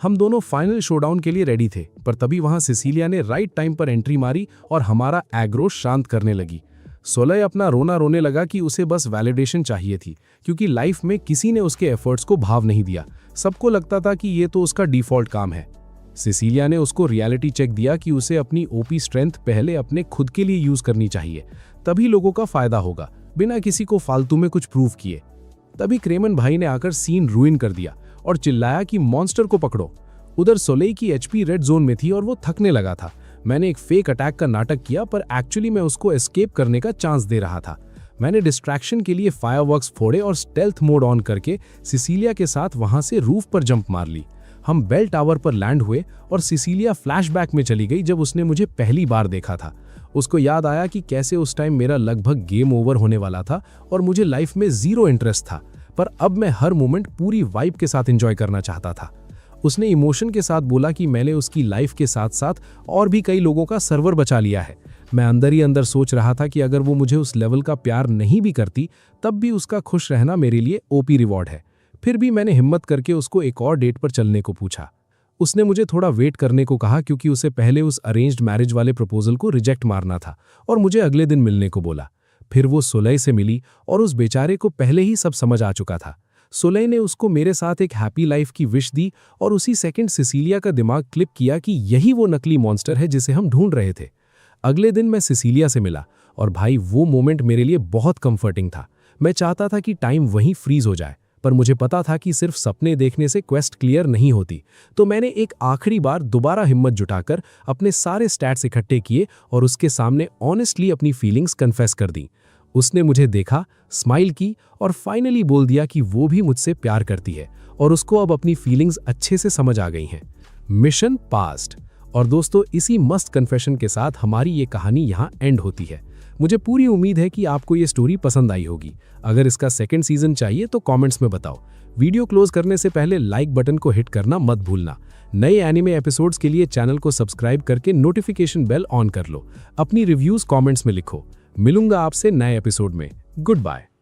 हम दोनों फाइनल शोडाउन के लिए रेडी थे, पर तभी वहां सिसिलिया ने राइट टाइम पर एंट्री मारी और हमारा एग्रो शांत करने लगी। सोलह अपना रोना रोने लगा कि उसे बस वैलिडेशन चाहिए थी, क्योंकि लाइफ में किसी ने उसके एफर्ट्स को भाव नहीं दिया। सबको लगता था कि ये तो उसका डिफॉल्ट काम है। सिसिलिया ने उसको रियलिटी चेक दिया कि उसे अपनी ओपी स्ट्रेंथ पहले अपने खुद के लिए यूज करनी चाहिए, तभी लोगों का फायदा होगा, बिना किसी को फालतू में कुछ प्रूव किए। तभी क्रेमन भाई ने आकर सीन रूइन कर दिया और चिल्लाया कि मॉन्स्टर को पकड़ो। उधर सोलेई की एचपी रेड जोन में थी और वो थकने लगा था। मैंने एक फेक अटैक का नाटक किया, पर एक्चुअली मैं उसको एस्केप करने का चांस दे रहा था। मैंने डिस्ट्रैक्शन के लिए फायरवर्क्स फोड़े और स्टेल्थ मोड ऑन करके सिसिलिया के साथ वहां से रूफ पर जंप मार ली। हम बेल टावर पर लैंड हुए और सिसिलिया फ्लैशबैक में चली गई जब उसने मुझे पहली बार देखा था। उसको याद आया कि कैसे उस टाइम मेरा लगभग गेम ओवर होने वाला था और मुझे लाइफ में जीरो इंटरेस्ट था, पर अब मैं हर मोमेंट पूरी वाइब के साथ एंजॉय करना चाहता था। उसने इमोशन के साथ बोला कि मैंने उसकी लाइफ के साथ साथ और भी कई लोगों का सर्वर बचा लिया है। मैं अंदर ही अंदर सोच रहा था कि अगर वो मुझे उस लेवल का प्यार नहीं भी करती, तब भी उसका खुश रहना मेरे लिए ओपी रिवॉर्ड है। फिर भी मैंने हिम्मत करके उसको एक और डेट पर चलने को पूछा। उसने मुझे थोड़ा वेट करने को कहा, क्योंकि उसे पहले उस अरेंज्ड मैरिज वाले प्रपोजल को रिजेक्ट मारना था, और मुझे अगले दिन मिलने को बोला। फिर वो सोलेई से मिली और उस बेचारे को पहले ही सब समझ आ चुका था। सोलेई ने उसको मेरे साथ एक हैप्पी लाइफ की विश दी, और उसी सेकंड सिसिलिया का दिमाग क्लिप किया कि यही वो नकली मॉन्स्टर है जिसे हम ढूंढ रहे थे। अगले दिन मैं सिसिलिया से मिला, और भाई वो मोमेंट मेरे लिए बहुत कंफर्टिंग था। मैं चाहता था कि टाइम वहीं फ्रीज हो जाए, पर मुझे पता था कि सिर्फ सपने देखने से क्वेस्ट क्लियर नहीं होती। तो मैंने एक आखिरी बार दोबारा हिम्मत जुटाकर अपने सारे स्टैट्स इकट्ठे किए और उसके सामने ऑनेस्टली अपनी फीलिंग्स कन्फेस कर दी। उसने मुझे देखा, स्माइल की और फाइनली बोल दिया कि वो भी मुझसे प्यार करती है और उसको अब अपनी फीलिंग्स अच्छे से समझ आ गई हैं। Mission past. और दोस्तों, इसी मस्त कन्फेशन के साथ हमारी ये कहानी यहाँ एंड होती है। मुझे पूरी उम्मीद है कि आपको ये स्टोरी पसंद आई होगी। अगर इसका सेकंड सीजन चाहिए तो कमेंट्स में बताओ। वीडियो क्लोज करने से पहले लाइक बटन को हिट करना मत भूलना। नए एनिमे एपिसोड्स के लिए चैनल को सब्सक्राइब करके नोटिफिकेशन बेल ऑन कर लो। अपनी रिव्यूज कमेंट्स में लिखो। मिलूंगा आपसे नए एपिसोड में। Good bye.